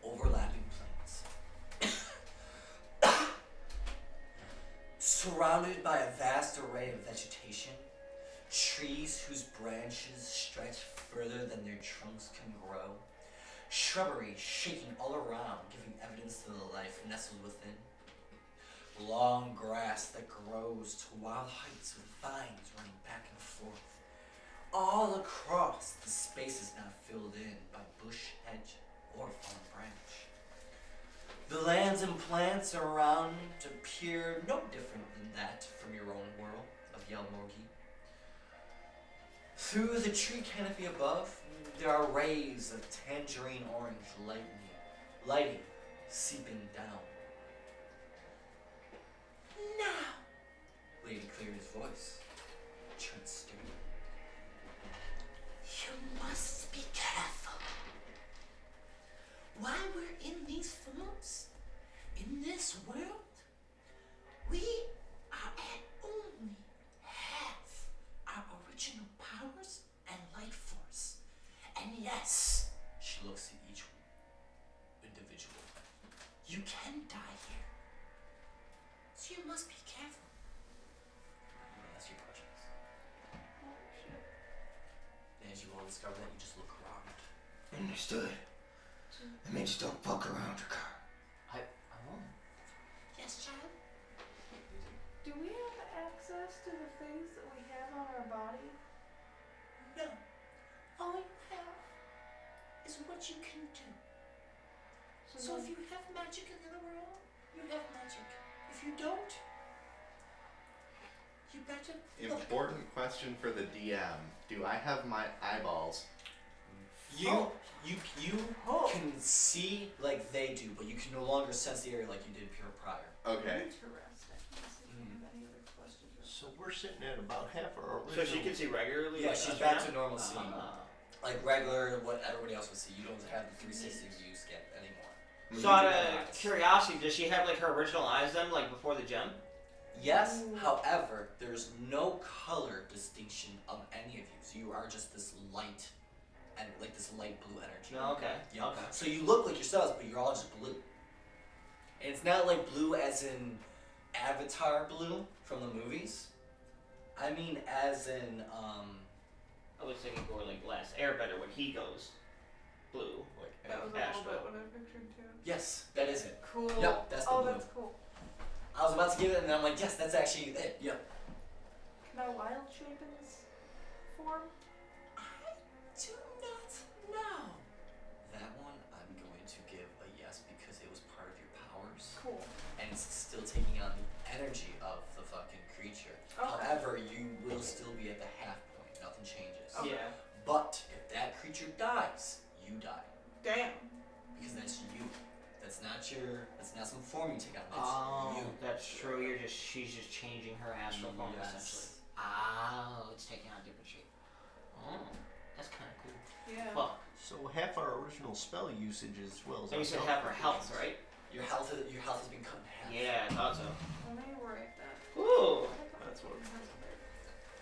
S1: Overlapping plains. Surrounded by a vast array of vegetation, trees whose branches stretch further than their trunks can grow, shrubbery shaking all around, giving evidence to the life nestled within, long grass that grows to wild heights with vines running back and forth. All across, the space is now filled in by bush, hedge, or fallen branch. The lands and plants around appear no different than that from your own world of Yelmorgi. Through the tree canopy above, there are rays of tangerine orange lighting, seeping down. Now, Lady Clearia's voice turned stern. You must be careful. While we're in these forms, in this world, we are at only half our original powers and life force. And yes, she looks at each individual. You can die here. So you must be careful. I'm gonna ask you questions.
S5: Oh, shit.
S1: And as you all discover that, you just look around.
S6: Understood. That means don't fuck around your car.
S1: I won't. Yes, child?
S5: Do we have access to the things that we have on our body?
S2: No. All you have is what you can do. So if you have magic in the world, you have magic. If you don't, you better look.
S4: Important question for the DM. Do I have my eyeballs?
S1: You
S2: Oh.
S1: can see like they do, but you can no longer sense the area like you did pure prior.
S4: Okay.
S5: Interesting. Let's see if I have any other questions.
S3: So we're sitting at about half our
S6: So
S3: original.
S6: she can see regularly?
S1: Yeah,
S6: like
S1: she's
S6: us
S1: back
S6: right
S1: to
S6: now?
S1: normalcy. Like regular, what everybody else would see. You don't have the 360 view scan anymore.
S6: So out of curiosity, does she have like her original eyes then, like before the gem?
S1: Yes,
S5: Ooh.
S1: however, there's no color distinction of any of you. So you are just this light, and like this light blue energy.
S6: No, okay.
S1: Yep.
S6: Okay.
S1: So you look like yourselves, but you're all just blue. And it's not like blue as in Avatar blue from the movies. I mean as in
S6: I was thinking more like Last Airbender when he goes blue. Like
S5: That was a
S6: Astro.
S5: little bit what I pictured too.
S1: yes, that is it.
S5: Cool.
S1: Yep, that's the
S5: oh,
S1: blue.
S5: that's cool.
S1: I was about to give it, and then I'm like, yes, that's actually it. Yep.
S5: Can I wild shape in this form?
S1: I do not know. That one, I'm going to give a yes because it was part of your powers,
S5: Cool.
S1: and it's still taking on the energy of the fucking creature.
S5: Okay.
S1: However, you will still be at the half point. Nothing changes.
S5: Okay.
S6: Yeah.
S1: But if that creature dies, you die
S5: Damn.
S1: because that's you. That's not some form you take on. That's
S6: Oh,
S1: you.
S6: that's true. She's just changing her astral form essentially. Oh, it's taking on a different shape. Oh, that's kind of cool.
S5: Yeah.
S6: Fuck.
S3: So half our original spell usage as well as.
S6: And you said half her health, right?
S1: Your health has been cut in half.
S6: Yeah, I thought so.
S5: Let me write that.
S6: Ooh.
S3: That's what.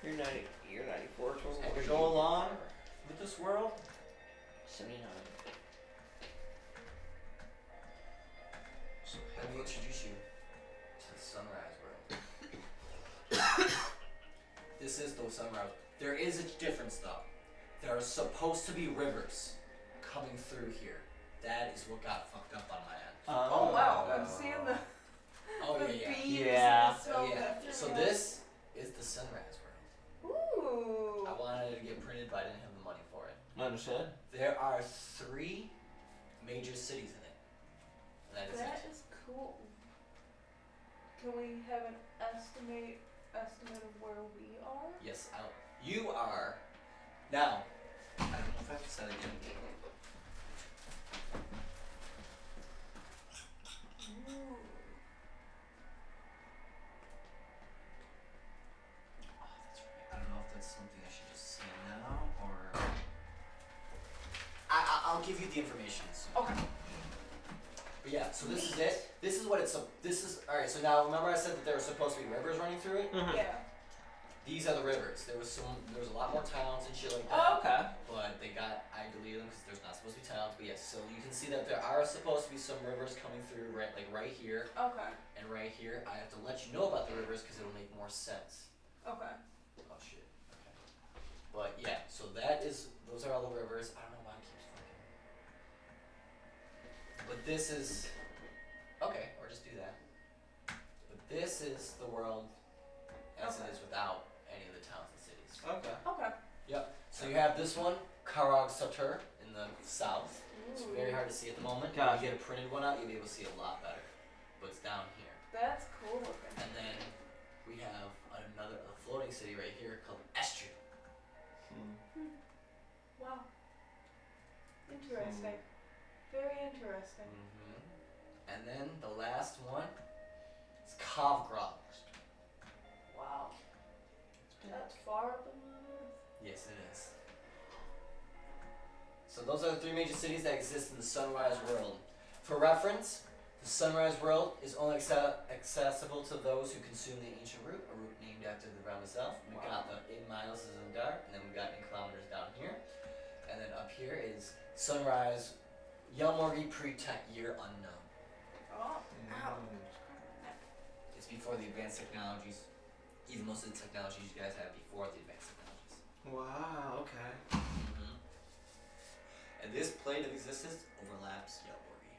S6: You're 90. You're 94 total.
S1: And to go along with this world,
S6: 79.
S1: so let me introduce you to the sunrise world. This is the sunrise. There is a difference though. There are supposed to be rivers coming through here. That is what got fucked up on my end.
S5: Oh wow. I'm seeing the
S1: Oh
S5: the
S1: yeah, yeah.
S5: beams
S6: Yeah.
S5: and the smoke.
S1: Oh yeah.
S5: That's
S1: So
S5: really
S1: this is the sunrise world.
S5: Ooh.
S1: I wanted it to get printed, but I didn't have the money for it.
S6: Understood.
S1: There are 3 major cities in it. And that is
S5: That
S1: it.
S5: is cool. Can we have an estimate of where we are?
S1: Yes, you are. Now, I don't know if I have to say it again.
S5: Ooh.
S1: Oh, that's right. I don't know if that's something I should just say now or. I'll give you the information.
S5: Okay.
S1: But yeah, so this is it. This is what it's. This is alright. So now remember I said that there were supposed to be rivers running through it.
S6: Mm-hmm.
S5: Yeah.
S1: These are the rivers. There was a lot more towns and shit like that.
S5: Oh,
S6: Okay.
S1: But I deleted them because there's not supposed to be towns. But yes, so you can see that there are supposed to be some rivers coming through right here
S5: Okay.
S1: and right here. I have to let you know about the rivers because it'll make more sense.
S5: Okay.
S1: Oh shit. Okay. But yeah, so those are all the rivers. I don't know why it keeps fucking. But this is okay, or just do that. But this is the world as it is without any of the towns and cities.
S6: Okay.
S5: Okay.
S1: Yep. So you have this one, Karag Satur, in the south. It's very hard to see at the moment.
S6: Gotcha.
S1: If you get a printed one out, you'll be able to see a lot better. But it's down here.
S5: That's cool looking.
S1: And then we have a floating city right here called Estria.
S5: Wow. Interesting. Very interesting.
S1: And then the last one is Kavgrad.
S5: Wow. That's far up in the north.
S1: Yes, it is. So those are the 3 major cities that exist in the Sunrise world. For reference, the Sunrise world is only accessible to those who consume the ancient root, a root named after the realm itself. We got the 8 miles is in the dark, and then we got in kilometers down here. And then up here is Sunrise, Yelmorgi pre-tech year unknown.
S5: Oh. Ow.
S1: It's before the advanced technologies, even most of the technologies you guys have before the advanced technologies.
S6: Wow. Okay.
S1: And this plane of existence overlaps Yelmorgi.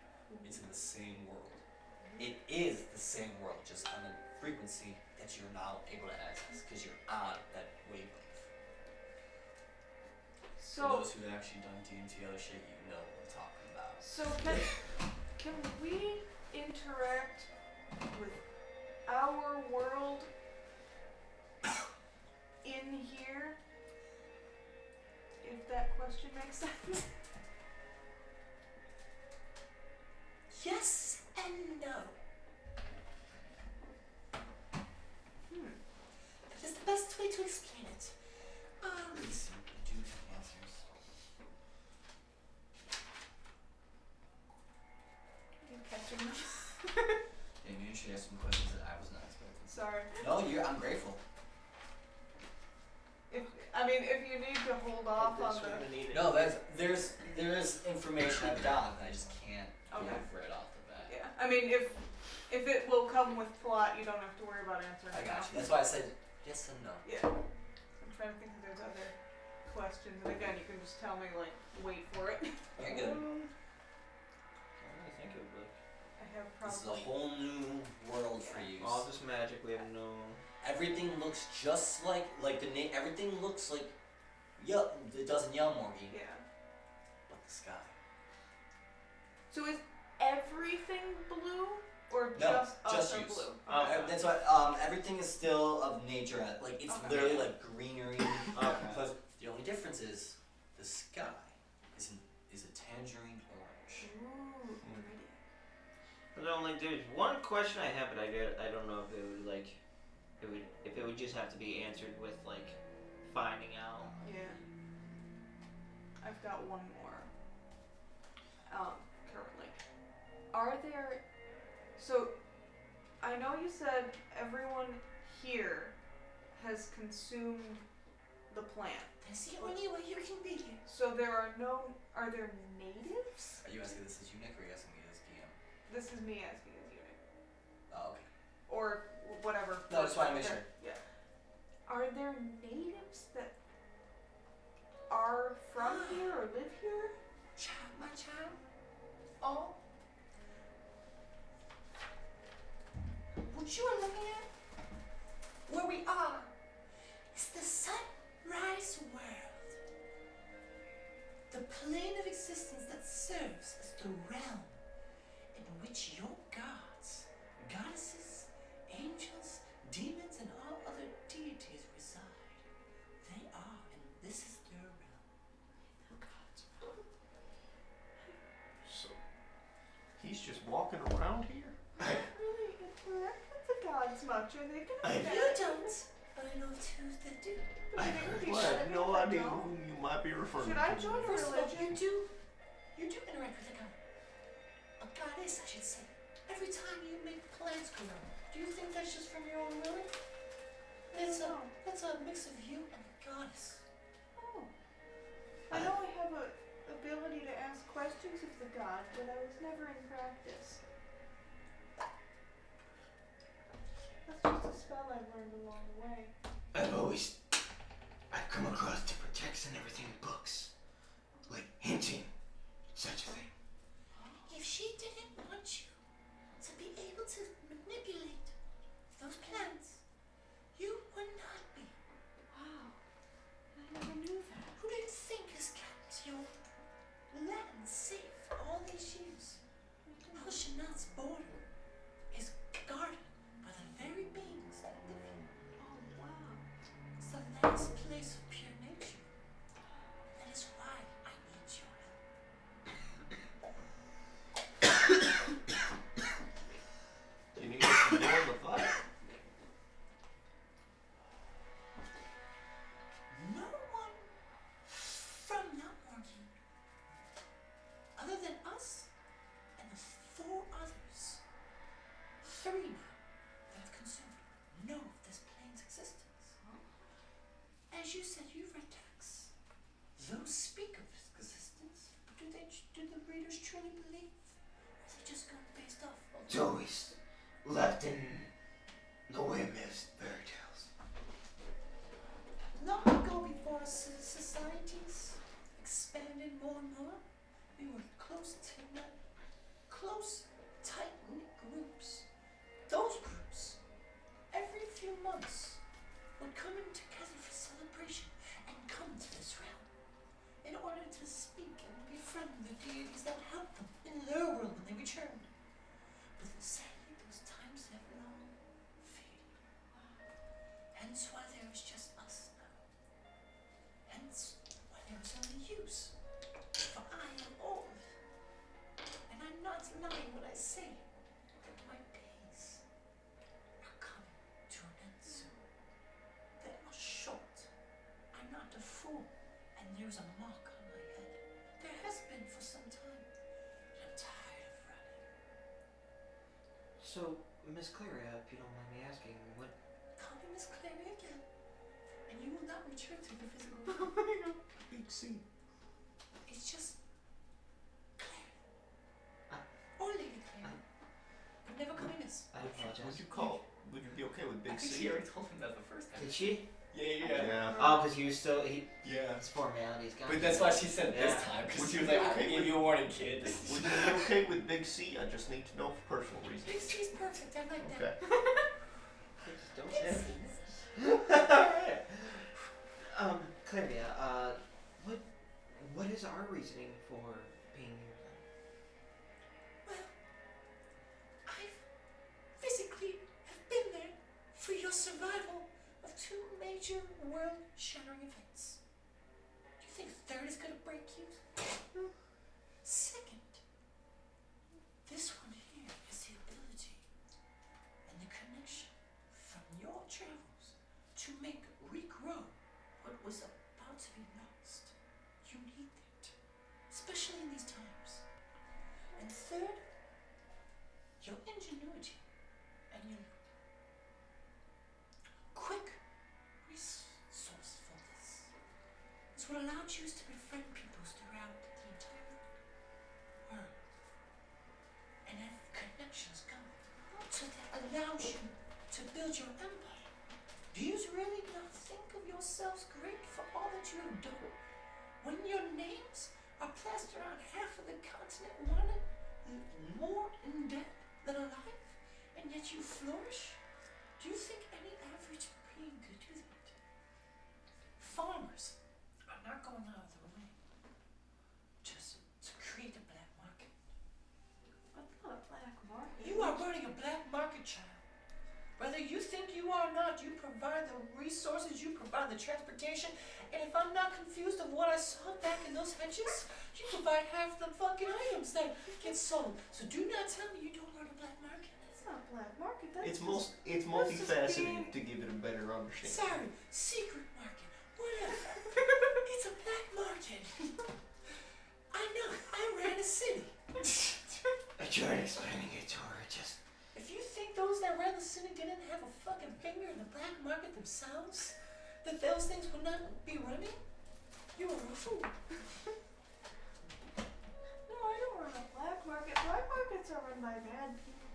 S1: It's in the same world. It is the same world, just on a frequency that you're now able to access because you're on that wavelength. For
S5: So,
S1: those who have actually done DMT other shit, you know what we're talking about.
S5: so can we interact with our world in here? If that question makes sense.
S2: Yes and no. That is the best way to explain it.
S1: Please, do have answers.
S5: You catching them?
S1: Yeah, you should ask some questions that I was not expecting.
S5: Sorry.
S1: No, I'm grateful.
S5: If you need to hold off on the.
S1: No, there's information I've gotten that I just can't
S5: Okay.
S1: give right off the bat.
S5: Yeah. I mean, if it will come with plot, you don't have to worry about answering.
S1: I
S5: it
S1: got
S5: now.
S1: you. That's why I said yes and no.
S5: Yeah. I'm trying to think if there's other questions, and again, you can just tell me like, wait for it.
S1: You're good.
S6: I think it would be.
S5: I have
S1: This is a
S5: probably.
S1: whole new world for you.
S6: All this magic, we have no.
S1: Everything looks just like everything looks like it does in Yelmorgy,
S5: Yeah.
S1: but the sky.
S5: So is everything blue or
S1: No,
S5: just
S1: just
S5: us are
S1: use.
S5: blue?
S6: Okay.
S1: That's why everything is still of nature. Like it's
S5: Okay.
S1: literally like greenery.
S6: Okay.
S1: Plus, the only difference is the sky is a tangerine orange.
S5: Ooh, pretty.
S6: But only there's one question I have, but I don't know if it would like, if it would just have to be answered with like, finding out.
S5: Yeah. I've got one more. Currently. Are there. So, I know you said everyone here has consumed the plant.
S2: That's the only way you can be here.
S5: So are there natives?
S1: Are you asking this as Unique or are you asking me as DM?
S5: This is me asking as unit.
S1: Oh, okay.
S5: Or whatever.
S1: No, just wanna make sure.
S5: Yeah. Are there natives that are from here or live here?
S2: Child, my child. All. What you are looking at, where we are, is the sunrise world. The plane of existence that serves as the realm in which your gods, goddesses, angels, demons, and all other deities reside. They are, and this is their realm. The gods.
S3: So, he's just walking around here?
S5: I don't really interact with the gods much. Are they gonna be
S2: You
S5: mad?
S2: don't, but I know of two that do.
S3: I have no idea whom you might be referring
S5: Should
S3: to.
S5: I join a
S2: First of all,
S5: religion?
S2: you do interact with a god. A goddess, I should say. Every time you make plants grow, do you think that's just from your own willing? That's a mix of you and the goddess.
S5: Oh. I know I have a ability to ask questions of the god, but I was never in practice. That's just a spell I learned along the way.
S6: I've come across different texts and everything in books, like hinting such a thing.
S2: If she didn't want you to be able to manipulate those plants, you would not be.
S5: Wow. I never knew that.
S2: Who do you think has kept your land safe all these years? Al-Shanat's border is guarded by the very beings that live here.
S5: Oh, wow.
S2: It's the last place of pure nature. That is why I need your help.
S3: You need us to join the fight?
S2: No one from Yelmorgy, other than us and the 4 others, 3 now that have consumed, know of this plane's existence. As you said, you've read texts. Those speak of its existence, but do the readers truly believe? Or are they just going based off of
S6: It's always left in the whimsical fairy tales.
S2: long ago, before our societies expanded more and more, we were close, tight-knit groups. Those groups, every few months, would come in together for celebration and come to this realm. in order to speak and befriend the deities that help them in their world when they return. But sadly, those times have long faded. Hence why there is just us now. Hence why there is only use. For I am old. And I'm not lying when I say that my days are coming to an end soon. They are short. I'm not a fool. And there's a mark on my head. There has been for some time. And I'm tired of running.
S6: So, Miss Clearia, if you don't mind me asking, what?
S2: Call me Miss Clearia again. And you will not return to the physical
S3: Oh
S2: world.
S3: my god. Big C.
S2: It's just Clearia. Or Lady Clearia. But never call me Miss.
S6: I apologize.
S3: Would you be okay with
S1: I
S3: Big
S1: think
S3: C?
S1: she already told him that the first time.
S6: Did she?
S1: Yeah.
S6: Oh, because he was
S1: Yeah.
S6: it's formalities.
S1: But that's why she said this
S6: Yeah.
S1: time, because
S3: Would
S1: she
S3: you
S1: was
S3: be
S1: like,
S3: okay
S1: I gave
S3: with-
S1: you a warning, kid.
S3: Would you be okay with Big C? I just need to know for personal reasons.
S2: Big C's perfect. I like that.
S3: Okay.
S6: Don't
S2: Big
S6: say
S2: C's.
S6: Alright. Clearia, what is our reasoning for being here then?
S2: Well, I physically have been there for your survival of two major world-shattering events. Do you think a third is gonna break you? Second, this one here is the ability and the connection from your travels to regrow what was about to be lost. You need that, especially in these times. And third, your ingenuity and your quick resourcefulness is what allowed you to befriend peoples throughout the entire world. And have connections come, so that allows you to build your empire. Do you really not think of yourselves great for all that you have done? When your names are plastered on half of the continent, wanted more in debt than alive, and yet you flourish? Do you think any average being could do that? Farmers are not going out of their way just to create a black market.
S5: What's not a black market?
S2: You are running a black market, child. Whether you think you are or not, you provide the resources, you provide the transportation, and if I'm not confused of what I saw back in those hedges, you provide half the fucking items that get sold. So do not tell me you don't run a black market.
S5: It's not a black market. That's
S3: It's
S5: just,
S3: it's
S5: that's just
S3: multifaceted
S5: being-
S3: to give it a better understanding.
S2: Sorry, secret market, whatever. It's a black market. I know, I ran a city.
S6: I tried explaining it to her, just...
S2: If you think those that ran the city didn't have a fucking finger in the black market themselves, that those things would not be running, you are a fool.
S5: No, I don't run a black market. Black markets are run by bad people.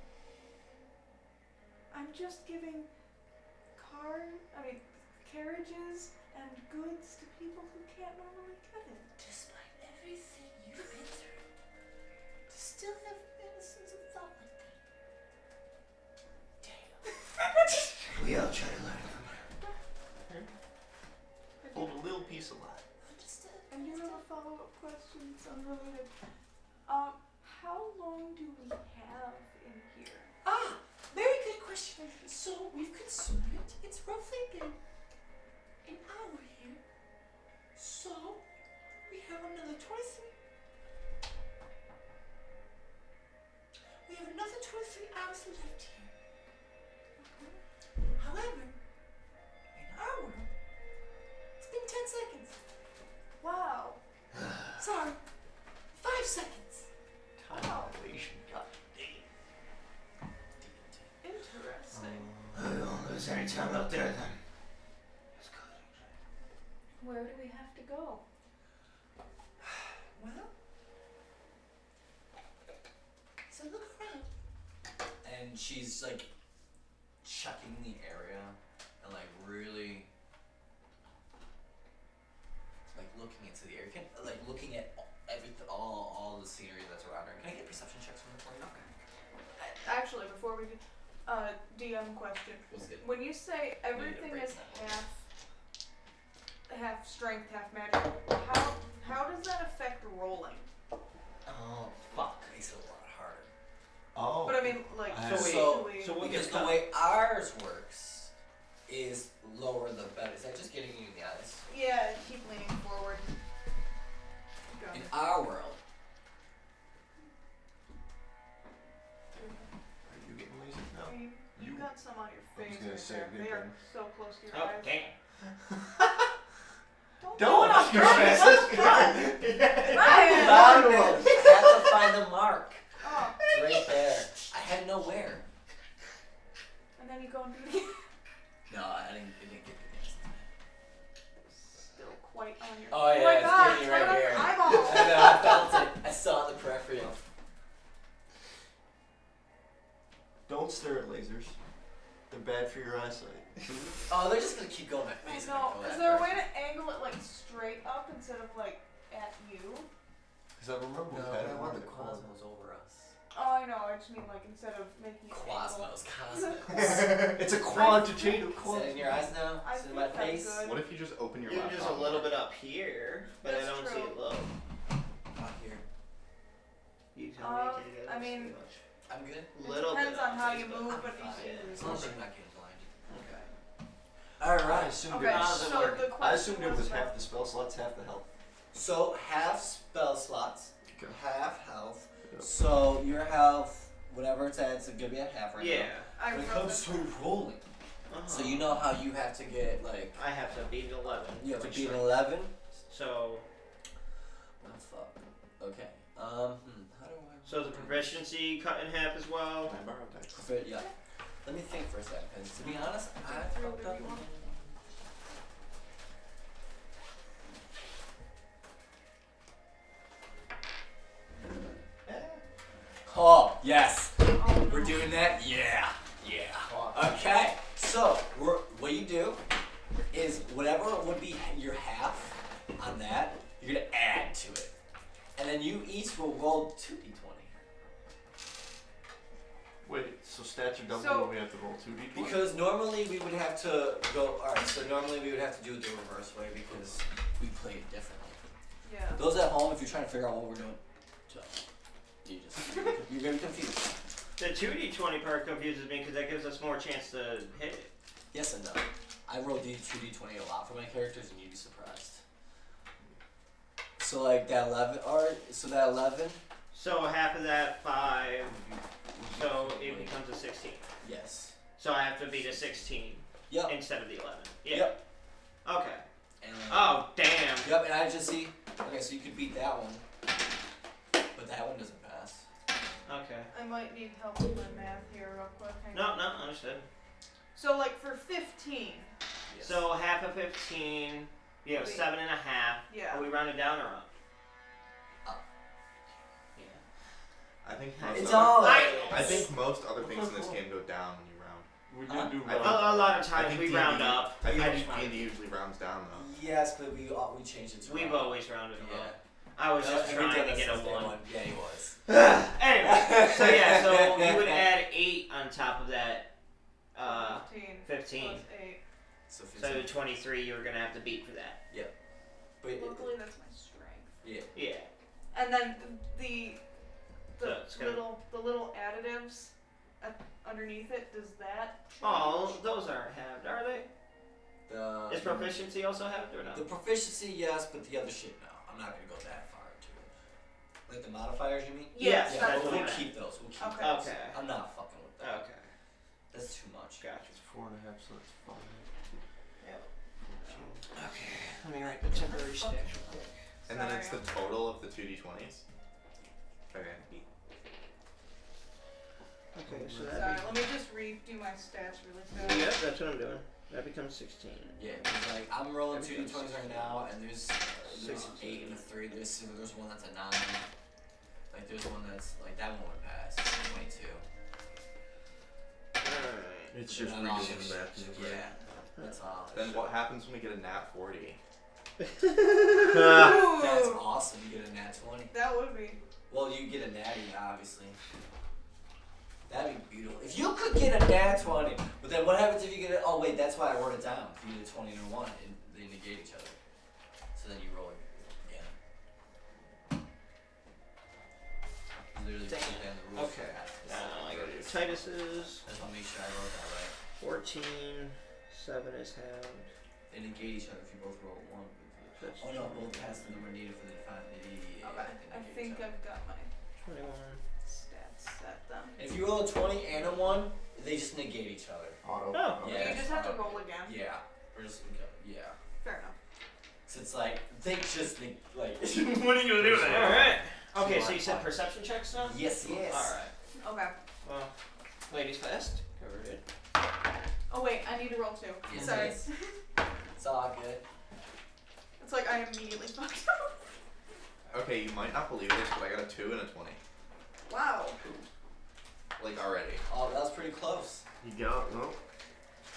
S5: I'm just giving carriages and goods to people who can't normally get it.
S2: Despite everything you've been through, to still have innocence of thought like that. Damn.
S6: We all try to learn from her.
S3: Hold a little piece of light.
S2: Understood.
S5: I do have a follow-up question. It's unrelated. How long do we have in here?
S2: Ah, very good question. So we've consumed it. It's roughly been an hour here. So we have another 23. We have another 23 hours left here. However, in our world, it's been 10 seconds.
S5: Wow.
S2: Sorry, 5 seconds.
S3: Time dilation. God damn.
S5: Interesting.
S6: We won't lose any time out there then. That's good.
S5: Where do we have to go?
S2: Well, so look around.
S1: And she's like checking the area and like really like looking into the area, like looking at everything, all the scenery that's around her. Can I get perception checks from her for you?
S5: Actually, before we do, DM question.
S1: What's good?
S5: When you say everything
S1: break
S5: is
S1: that.
S5: half strength, half magic, how mean, like,
S1: So
S6: what
S1: because
S6: gets
S1: the
S6: cut?
S1: way ours works is lower the better. Is that just getting you in the eyes?
S5: yeah, keep leaning forward. Go.
S1: In our world,
S3: Are you getting lazy? No.
S5: You got some on your
S3: I was
S5: face
S3: gonna
S5: right
S3: say,
S5: there.
S3: good
S5: They are
S3: thing.
S5: so close to your
S6: Oh,
S5: eyes.
S6: damn.
S3: Don't!
S5: I'm trying to cut. Ryan!
S1: found it. I had to find the mark.
S5: Oh,
S1: It's right there. I had nowhere.
S5: and then you go and do it again.
S1: No, I didn't. It didn't get the next time.
S5: Still quite on your.
S1: Oh yeah,
S5: my
S1: it's
S5: God!
S1: getting
S5: It's
S1: right
S5: right on
S1: here.
S5: your
S1: I
S5: eyeball.
S1: know. I felt it. I saw the periphery.
S3: Don't stare at lasers. They're bad for your eyesight.
S1: Oh, they're just gonna keep going in my
S5: I
S1: face.
S5: know. Is there a way to angle it like straight up instead of like at you?
S3: Because I remember we
S1: No,
S3: had
S1: I
S3: it
S1: want
S3: on
S1: the
S3: the call.
S1: cosmos over us.
S5: Oh, I know. I just mean like instead of making it
S1: Cosmos.
S3: It's a quantitative
S1: Is that
S3: quantity.
S1: in your eyes now?
S5: I
S1: Is it in
S5: think
S1: my
S5: that's
S1: face?
S5: good.
S4: What if you just open your
S6: You
S4: laptop?
S6: just a little bit up here, but
S5: That's
S6: I don't see
S5: true.
S6: it low.
S1: Not here.
S6: You tell me. Katie,
S5: I
S6: that's
S5: mean-
S6: too much.
S1: I'm good.
S6: Little
S5: Depends
S6: bit
S5: on
S6: up,
S5: how you
S6: but
S5: move,
S6: I'm
S5: but
S6: fine.
S1: As long as I'm not getting blinded.
S6: Okay.
S1: All
S3: I
S1: right.
S3: assumed
S5: Okay,
S3: it
S6: How's
S3: was,
S6: it
S5: so
S6: working?
S5: the
S3: I
S5: question
S3: assumed it was
S5: about-
S3: half the spell slots, half the health.
S1: So half spell slots,
S3: Okay.
S1: half health.
S3: Yep.
S1: So your health, whatever it's at, it's gonna be at half right
S6: Yeah.
S1: now.
S5: I
S1: When it
S5: wrote
S1: comes
S5: this
S1: to rolling, so you know how you have to get like
S6: I have to beat 11.
S1: you have to
S6: for
S1: beat an
S6: strength.
S1: 11.
S6: So,
S1: Oh fuck. Okay. How do I?
S6: so the proficiency cut in half as well.
S4: Can I borrow text?
S1: Yeah. Let me think for a second, because to be honest, I
S5: Through
S1: fucked
S5: the
S1: up.
S5: remote.
S1: Oh yes,
S5: Oh,
S1: we're
S5: no.
S1: doing that. Yeah, yeah. Okay. So what you do is whatever would be your half on that, you're gonna add to it, and then you each will roll 2d20.
S3: Wait, so stats are double
S5: So-
S3: and we have to roll 2d20?
S1: Because normally we would have to go. All right. So normally we would have to do it the reverse way because we played it differently.
S5: Yeah.
S1: Those at home, if you're trying to figure out what we're doing, so you're gonna be confused.
S6: The 2d20 part confuses me because that gives us more chance to hit it.
S1: Yes and no. I roll 2d20 a lot for my characters, and you'd be surprised. So like that 11, or so that 11.
S6: So half of that 5, so it becomes a 16.
S1: Yes.
S6: So I have to beat a 16
S1: Yep.
S6: instead of the 11. Yeah.
S1: Yep.
S6: Okay.
S1: And,
S6: Oh damn.
S1: Yep. And I just see. Okay, so you could beat that one, but that one doesn't pass.
S6: Okay.
S5: I might need help with my math here real quick. Hang
S6: No,
S5: on.
S6: no, understood.
S5: So like for 15.
S1: Yes.
S6: So half of 15, you have
S5: Wait.
S6: 7.5.
S5: Yeah.
S6: Are we rounded down or up?
S1: Up.
S6: Yeah.
S4: I think
S1: It's
S4: most
S1: all.
S4: I think most other things in this game go down when you round.
S3: We did do
S4: I
S3: round.
S4: think-
S6: A lot of
S4: I
S6: times
S4: think
S6: we
S4: D&D
S6: round up.
S4: I think
S1: I-
S4: D&D usually rounds down though.
S1: Yes, but we changed it to.
S6: We've
S1: round.
S6: always rounded
S1: Yeah.
S6: up. I was just
S1: And we
S6: trying
S1: did
S6: to
S1: this
S6: get a
S1: since day
S6: 1.
S1: Yeah, he was.
S6: Anyway, so yeah, so you would add 8 on top of that
S5: 15.
S6: 15.
S5: Plus 8.
S1: So 15.
S6: So 23 you were going to have to beat for that.
S1: But
S5: Luckily, that's my strength.
S1: yeah.
S6: Yeah.
S5: And then the
S6: So it's gonna-
S5: little additives underneath it. Does that? change?
S6: Oh, those aren't halved, are they? Is
S1: The
S6: proficiency also halved or no?
S1: the proficiency, yes, but the other shit, no. I'm not gonna go that far into it. Like the modifiers, you mean?
S5: Yes,
S6: Yeah,
S5: that's
S6: that's
S1: we'll,
S6: what I
S1: we'll
S6: meant.
S1: keep those. We'll keep
S5: Okay.
S1: those.
S6: Okay.
S1: I'm not fucking with that.
S6: Okay.
S1: That's too much.
S6: Gotcha.
S3: It's 4.5, so that's 5.
S6: Okay. Let me write the temporary stats real quick.
S4: And then it's the
S5: Sorry.
S4: total of the 2d20s. Okay.
S6: Okay, so
S5: Sorry,
S6: that
S5: let me just redo my stats really
S6: be-
S5: fast.
S6: Yep, that's what I'm doing. That becomes 16.
S1: Yeah, 'cause, like I'm rolling
S6: That
S1: 2d20s
S6: becomes
S1: right now, and there's
S6: 16.
S1: 8 and a 3. There's one that's a 9. Like there's one that's like that one would pass. 22.
S6: Alright.
S3: It's just
S1: And all
S3: redoing
S1: this
S3: the math.
S1: shit. Yeah, that's all.
S4: Then what happens when we get a nat 40?
S1: That's
S5: Ooh,
S1: awesome. You get a nat 20.
S5: that would be.
S1: Well, you get a natty, obviously. That'd be beautiful. If you could get a nat 20, but then what happens if you get it? Oh, wait, that's why I wrote it down. If you get a 20 and a 1, and they negate each other. So then you roll it again. Literally put down the rules.
S6: Okay.
S1: for that.
S6: Now I gotta do Titus's.
S1: I just want to make sure I wrote that right.
S6: 14. 7 is Hound.
S1: They negate each other if you both roll 1.
S6: That's
S1: Oh no, both pass the number needed for the defined.
S5: Okay. I think I've got my
S6: 21.
S5: stats set then.
S1: If you roll a 20 and a 1, they just negate each other.
S3: Auto.
S6: Oh.
S1: Yeah.
S5: You just have to roll again.
S1: Yeah. Or just yeah.
S5: Fair enough.
S1: So it's like they just like.
S6: What are you gonna do with it? Alright. Okay,
S1: So
S6: so you said perception checks now?
S1: Yes.
S6: Alright.
S5: Okay.
S6: Well, ladies first. Covered it.
S5: Oh wait, I need to roll 2.
S1: Yes,
S5: Sorry.
S1: yes. It's all good.
S5: It's like I immediately fucked up.
S4: Okay, you might not believe this, but I got a 2 and a 20.
S5: Wow.
S4: Like already.
S1: Oh, that was pretty close.
S3: You got no.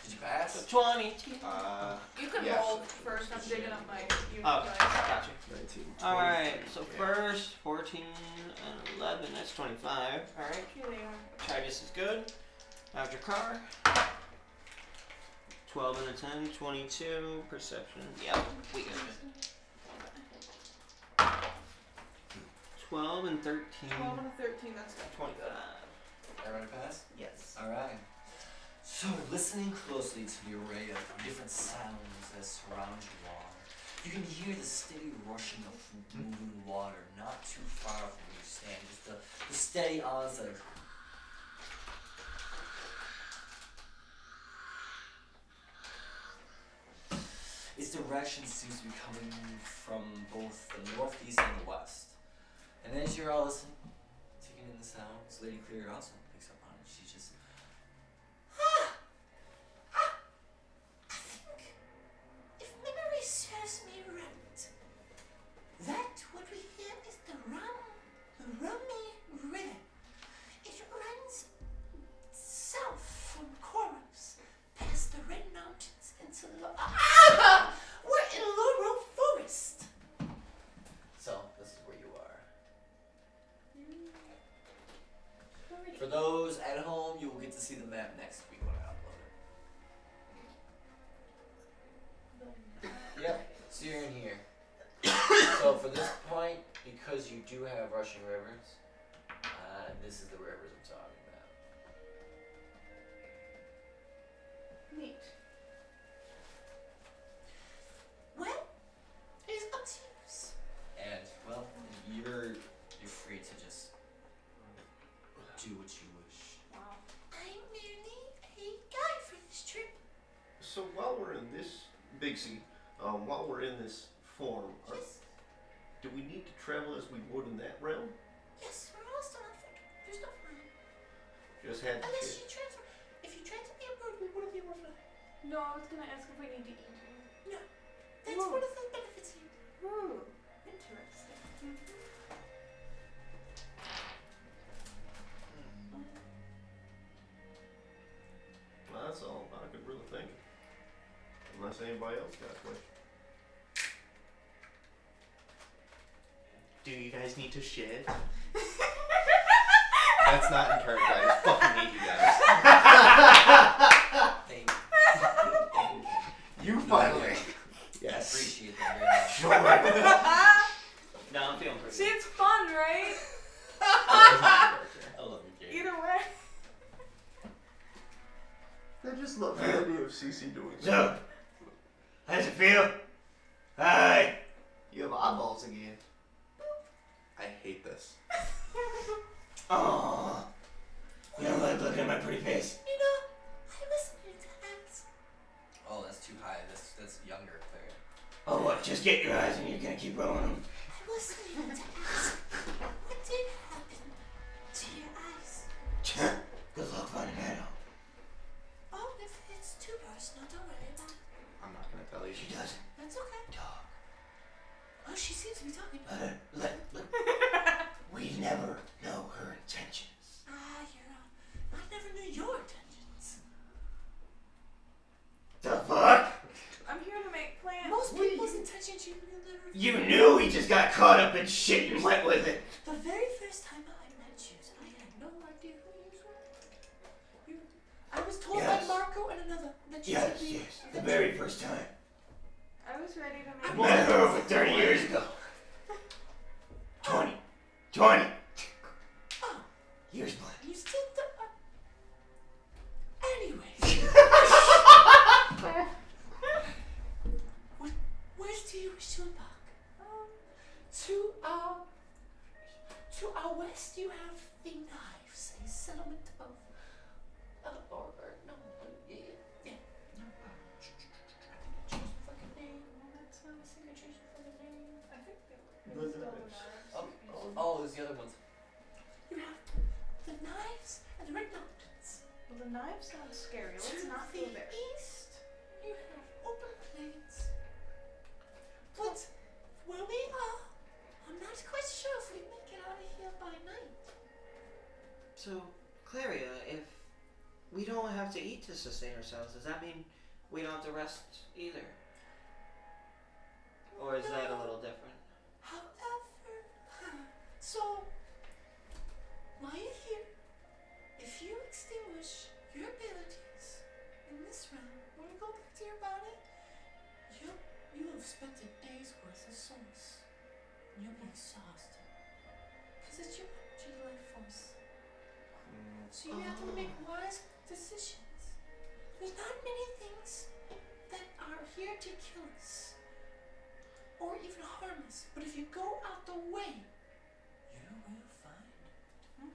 S1: Did you pass?
S6: 22.
S5: You can
S4: Yeah.
S5: roll first. I'm digging up my unit
S6: Oh,
S5: dice.
S6: gotcha.
S3: 19.
S6: Alright, so first, 14 and 11, that's 25. Alright,
S5: Here they are.
S6: Titus is good. After car. 12 and a 10, 22. Perception. Yep, we got it. 12 and 13.
S5: 12 and a 13. That's good.
S6: 25.
S1: Everybody pass?
S6: Yes.
S1: Alright. So, listening closely to the array of different sounds that surround you all, you can hear the steady rushing of moving water not too far from where you stand. Just the steady onset of. Its direction seems to be coming from both the northeast and the west. And as you're all listening, taking in the sounds, Lady Clearia also picks up on it. She's just.
S2: I think, if memory serves me right, that what we hear is the Rummy River. It runs south from Coros, past the Red Mountains into we're in Laurel Forest.
S1: So, this is where you are. For those at home, you will get to see the map next week when I upload it. Yep, so you're in here. So for this point, because you do have rushing rivers, this is the rivers I'm talking about.
S5: Neat.
S2: Well, it is up to you.
S1: And, well, you're free to just do what you wish.
S5: Wow.
S2: I'm merely a guide for this trip.
S3: So while we're in this Big C, while we're in this form,
S2: Yes,
S3: do we need to travel as we would in that realm?
S2: yes, we're all still on foot. There's no flying.
S3: Just had to
S2: Unless
S3: check.
S2: you transfer. If you transfer me a bird, we wouldn't be able to fly.
S5: No, I was gonna ask if we need to eat.
S2: That's
S5: Whoa.
S2: one of the benefits here.
S5: Ooh, interesting.
S3: Well, that's all I could really think. Unless anybody else got a question.
S4: Do you guys need to shit? That's not encouraged. I just fucking hate you guys.
S1: Thank you.
S4: You finally.
S1: I appreciate that very much.
S6: No, I'm feeling pretty
S5: See,
S6: good.
S5: it's fun, right?
S6: I love you, Jake.
S5: Either way.
S3: I just love the idea of CC doing that.
S6: So, how does it feel? Hi.
S3: You have eyeballs again.
S4: I hate this.
S6: Oh. You don't like looking at my pretty face.
S2: You know, I was here to ask.
S1: Oh, that's too high. That's younger, Claire.
S6: Oh, what? Just get your eyes and you're gonna keep rolling them.
S2: I was here to ask. What did happen to your eyes?
S6: Good luck finding that out.
S2: Oh, if it's too personal, don't worry about it.
S4: I'm not gonna tell you.
S6: She doesn't
S2: That's okay.
S6: talk.
S2: Oh, she seems to be talking.
S6: Let we never know her intentions.
S2: Ah, you're on. I never knew your intentions.
S6: The fuck?
S5: I'm here to make plans.
S2: Most people's intentions you never.
S6: You knew he just got caught up in shit and went with it.
S2: The very first time I met you, I had no idea who you were. I was told
S6: Yes.
S2: by Marco and another that you
S6: Yes,
S2: should be.
S6: yes. The very first time.
S5: I was ready to
S6: I
S5: make
S6: met her over 30 years ago. 20.
S2: Oh,
S6: Years blank.
S2: you still.
S1: the other ones?
S2: You have the knives and the red mountains.
S5: Well, the knife sounds scary. Let's
S2: To
S5: not
S2: the
S5: go there.
S2: east, you have open plains. But where we are, I'm not quite sure if we make it out of here by night.
S6: So, Clearia, if we don't have to eat to sustain ourselves, does that mean we don't have to rest either? Or is that a little different?
S2: However, so while you're here, if you extinguish your abilities in this round, when we go back to your body, you have spent a day's worth of souls. And you'll be exhausted. Because it's your energy life force. So you have to make wise decisions. There's not many things that are here to kill us. Or even harm us. But if you go out the way, you will find.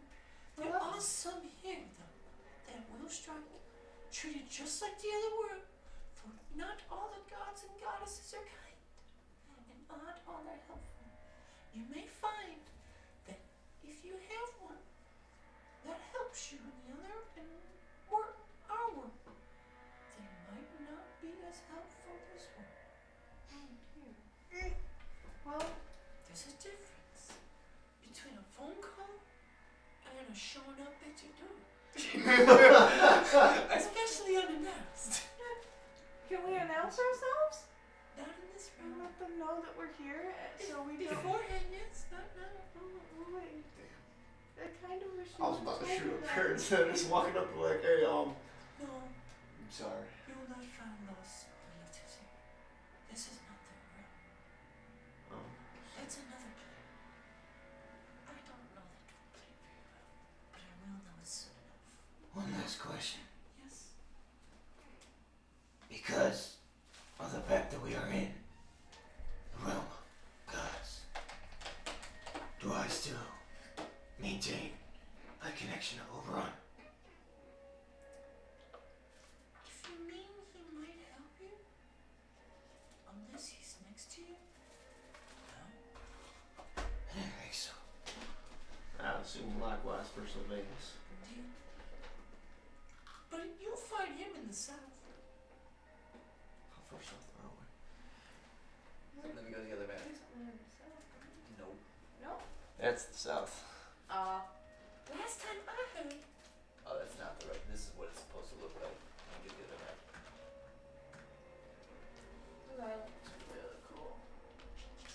S2: There are some here, though, that will strike, treated just like the other world. For not all the gods and goddesses are kind, and not all are helpful. You may find that if you have one, that helps you in the other and our world. They might not be as helpful as one.
S5: Well,
S2: There's a difference between a phone call and a showing up at your door. Especially unannounced.
S5: can we announce ourselves?
S2: Not in this
S5: And
S2: room.
S5: let them know that we're here, so we don't.
S2: Beforehand, yes, not now.
S5: Oh, wait. I kind of wish you
S3: I was
S5: would
S3: about to
S5: have
S3: shoot
S5: told me
S3: up her
S5: that.
S3: instead of just walking up and like, hey,
S2: No,
S3: I'm sorry.
S2: you will not find lost relatives here. This is not their room.
S3: Oh.
S2: That's another plane. I don't know that one plane very well, but I will know it soon enough.
S6: One last question.
S2: Yes.
S6: Because of the fact that we are in the realm of gods, do I still maintain a connection to Oberon?
S2: If you mean he might help you, unless he's next to you, no.
S6: I didn't think so.
S3: I assume likewise for Sylvanus.
S2: Indeed. But you'll find him in the south.
S3: How far south are we?
S1: Let me go the other way.
S5: There's something in the south, right?
S1: Nope.
S5: No.
S3: That's the south.
S2: Last time I heard,
S1: Oh, that's not the right. This is what it's supposed to look like. Let me get the other way.
S5: That looks really cool.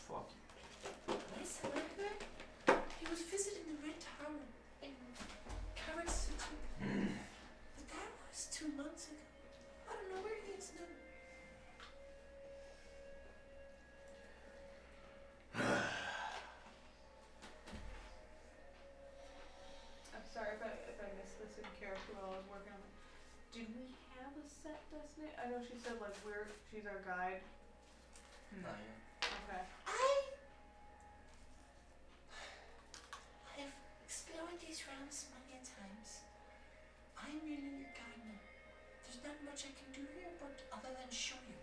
S3: Fuck you.
S2: last time I heard, he was visiting the Red Tower in Guitarist. But that was 2 months ago. I don't know where he is now.
S5: I'm sorry if I missed this in character while I was working on it. Did we have a set destination? I know she said like she's our guide.
S1: Oh, yeah.
S5: Okay.
S2: I've explored these realms many a times. I'm really your guide now. There's not much I can do here, but other than show you.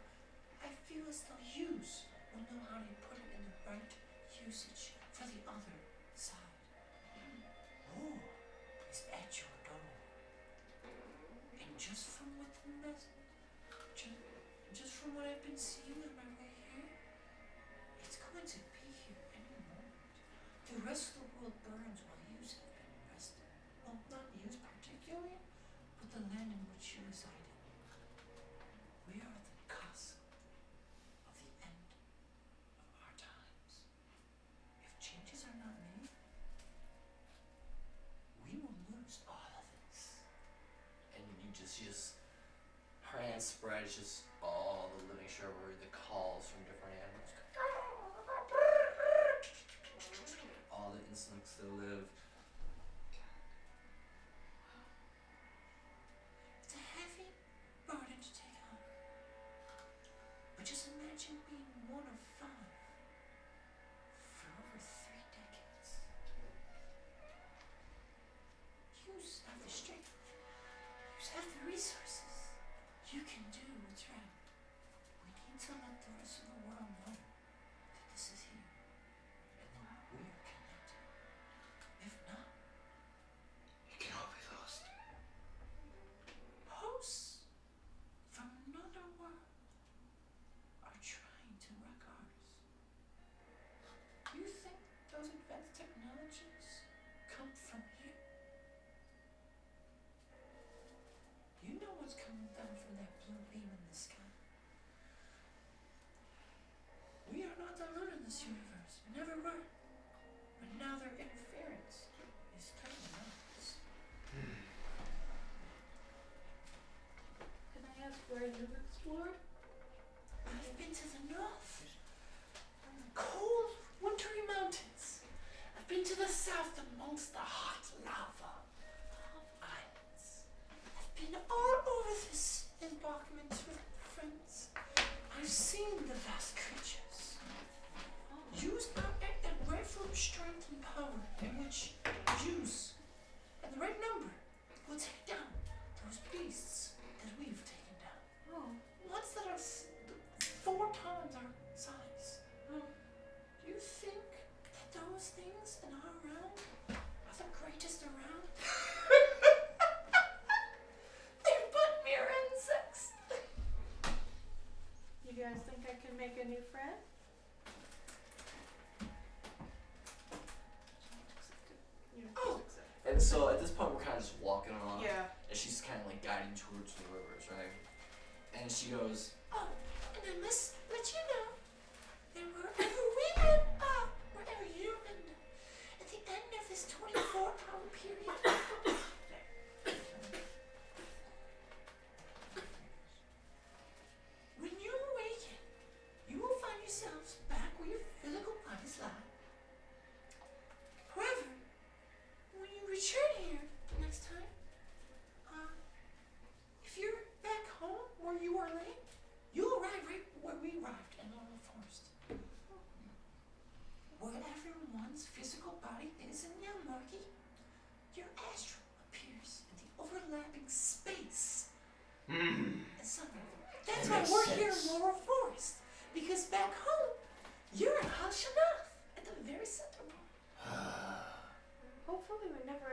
S2: I feel as though yous will know how to put it in the right usage for the other side. War is at your door. And just from within this, just from what I've been seeing on my way here, it's going to be here any moment. The rest of the world burns while yous have been rested. Well, not yous particularly, but the land in which you reside in. We are at the cusp of the end of our times. If changes are not made, we will lose all of this.
S1: And you just, her hands spread, it's just all the living shrubbery, the calls from different animals. All the instincts that live.
S2: It's a heavy burden to take on. But just imagine being one of 5 for over 3 decades. Yous have the strength. Yous have the resources. You can do what's right. We need to let the rest of the world know that this is here. And that we are connected. this universe. Never were. But now their interference is threatening us.
S5: Can I ask where you've explored?
S2: I've been to the north, on the cold, wintry mountains. I've been to the south amongst the hot lava of islands. I've been all over this embarkment with friends. I've seen the vast creatures. Use our rightful strength and power, in which use, at the right number, will take down those beasts that we've taken down.
S5: Oh.
S2: Ones that are 4 times our size.
S5: Oh.
S2: Do you think that those things in our realm are the greatest around? They're but mere insects.
S5: You guys think I can make a new friend?
S2: Oh.
S1: And so at this point, we're kind of just walking along.
S5: Yeah.
S1: And she's kind of like guiding towards the rivers, right? And she goes,
S2: Oh, and I must let you know that wherever we end up, wherever you end up, at the end of this 24-hour period, when you awaken, you will find yourselves back where your physical bodies lie. However, when you return here the next time, if you're back home where you are laying, you'll arrive right where we arrived in Laurel Forest. Wherever one's physical body is in the Unlucky, your astral appears in the overlapping space. And so, that's why
S6: Makes
S2: we're here in
S6: sense.
S2: Laurel Forest. Because back home, you're in Halshanath, at the very center.
S5: Hopefully we never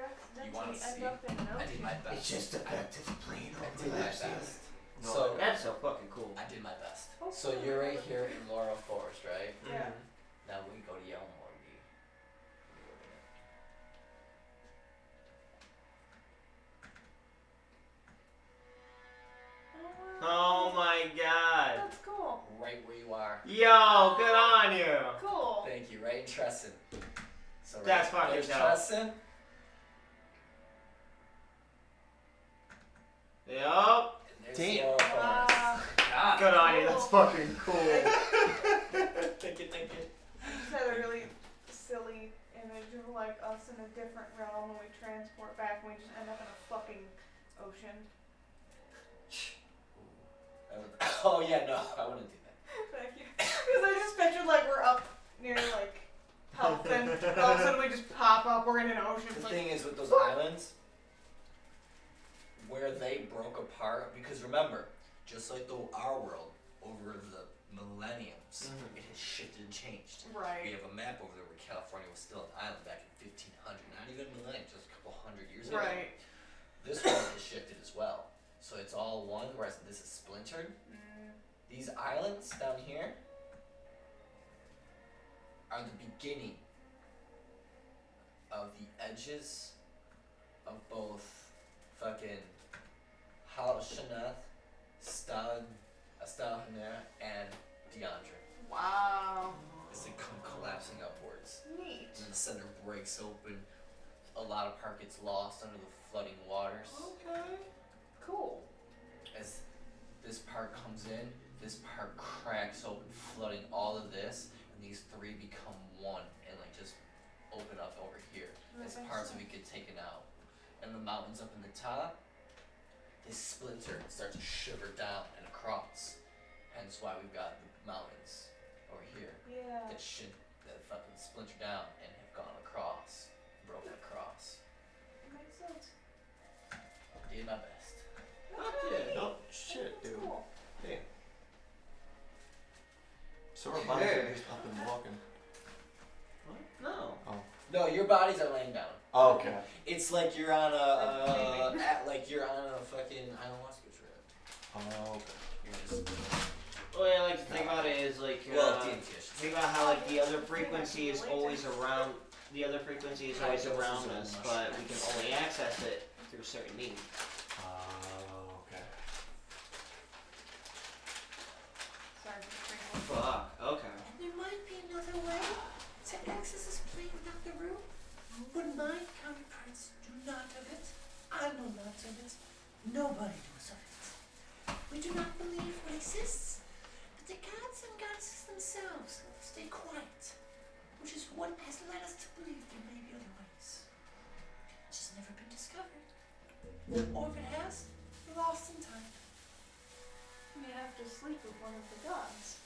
S1: wanna
S5: accidentally end
S1: see?
S5: up in an
S1: I did
S5: ocean.
S1: my best.
S6: It's just the fact it's plain
S1: I
S6: old
S1: did my
S6: glass.
S1: best.
S3: No,
S1: So
S6: That's so fucking cool.
S1: I did my best. So
S5: Hopefully
S1: you're
S5: we
S1: right
S5: never
S1: here
S5: do.
S1: in Laurel Forest, right?
S5: Yeah.
S1: Now we go to Yelmorgy.
S6: Oh my god.
S5: That's cool.
S1: Right where you are.
S6: Yo, good on you.
S5: Cool.
S1: Thank you. Right in Tresson. So right,
S6: That's fucking
S1: there's
S6: dope.
S1: Tresson.
S6: Yup.
S1: And there's
S6: Damn.
S1: Laurel Forest.
S5: Wow.
S1: God.
S6: Good on you. That's fucking cool.
S1: Thank you. Thank you.
S5: I just had a really silly image of like us in a different realm and we transport back and we just end up in a fucking ocean.
S1: Oh yeah, no, I wouldn't do that.
S5: Thank you. Because I just pictured like we're up near like health and all of a sudden we just pop up, we're in an ocean.
S1: The
S5: It's like,
S1: thing is with those islands, where they broke apart, because remember, just like our world, over the millenniums, it has shifted and changed. We
S5: right.
S1: have a map over there where California was still an island back in 1500, not even millennium, just a couple hundred years ago.
S5: Right.
S1: This one has shifted as well. So it's all one, whereas this is splintered. These islands down here are the beginning of the edges of both fucking Halshanath, Astalhaner, and Deandra.
S5: Wow.
S1: It's like collapsing upwards.
S5: Neat.
S1: And then the center breaks open. A lot of part gets lost under the flooding waters.
S5: Okay. Cool.
S1: As this part comes in, this part cracks open, flooding all of this, and these three become one and like just open up over here
S5: That
S1: as
S5: makes
S1: parts of
S5: sense.
S1: it get taken out. And the mountains up in the top, they splinter and start to shiver down and across. Hence why we've got the mountains over here
S5: Yeah.
S1: that fucking splinter down and have gone across, broken across.
S5: Makes sense.
S1: Did my best.
S5: That's really neat.
S3: No shit,
S5: That's
S3: dude.
S5: cool.
S3: Damn. So our bodies are just up and walking.
S6: No.
S1: No, your bodies are laying down.
S3: Oh, okay.
S1: It's like you're on like you're on a fucking ayahuasca trip.
S3: Oh, okay.
S1: You're just
S6: The way I like to think about it is like,
S1: well, DMT, I should say.
S6: think about how like the other frequency is always around. The other frequency is always around us, but we can only access it through certain means.
S3: Oh, okay.
S5: Sorry for the sprinkle.
S6: Fuck. Okay.
S2: And there might be another way. thoughts of it. Nobody knows of it. We do not believe what exists, but the gods and goddesses themselves stay quiet, which is what has led us to believe there may be other ways. It's just never been discovered. Or if it has, lost in time.
S5: You have to sleep with one of the gods.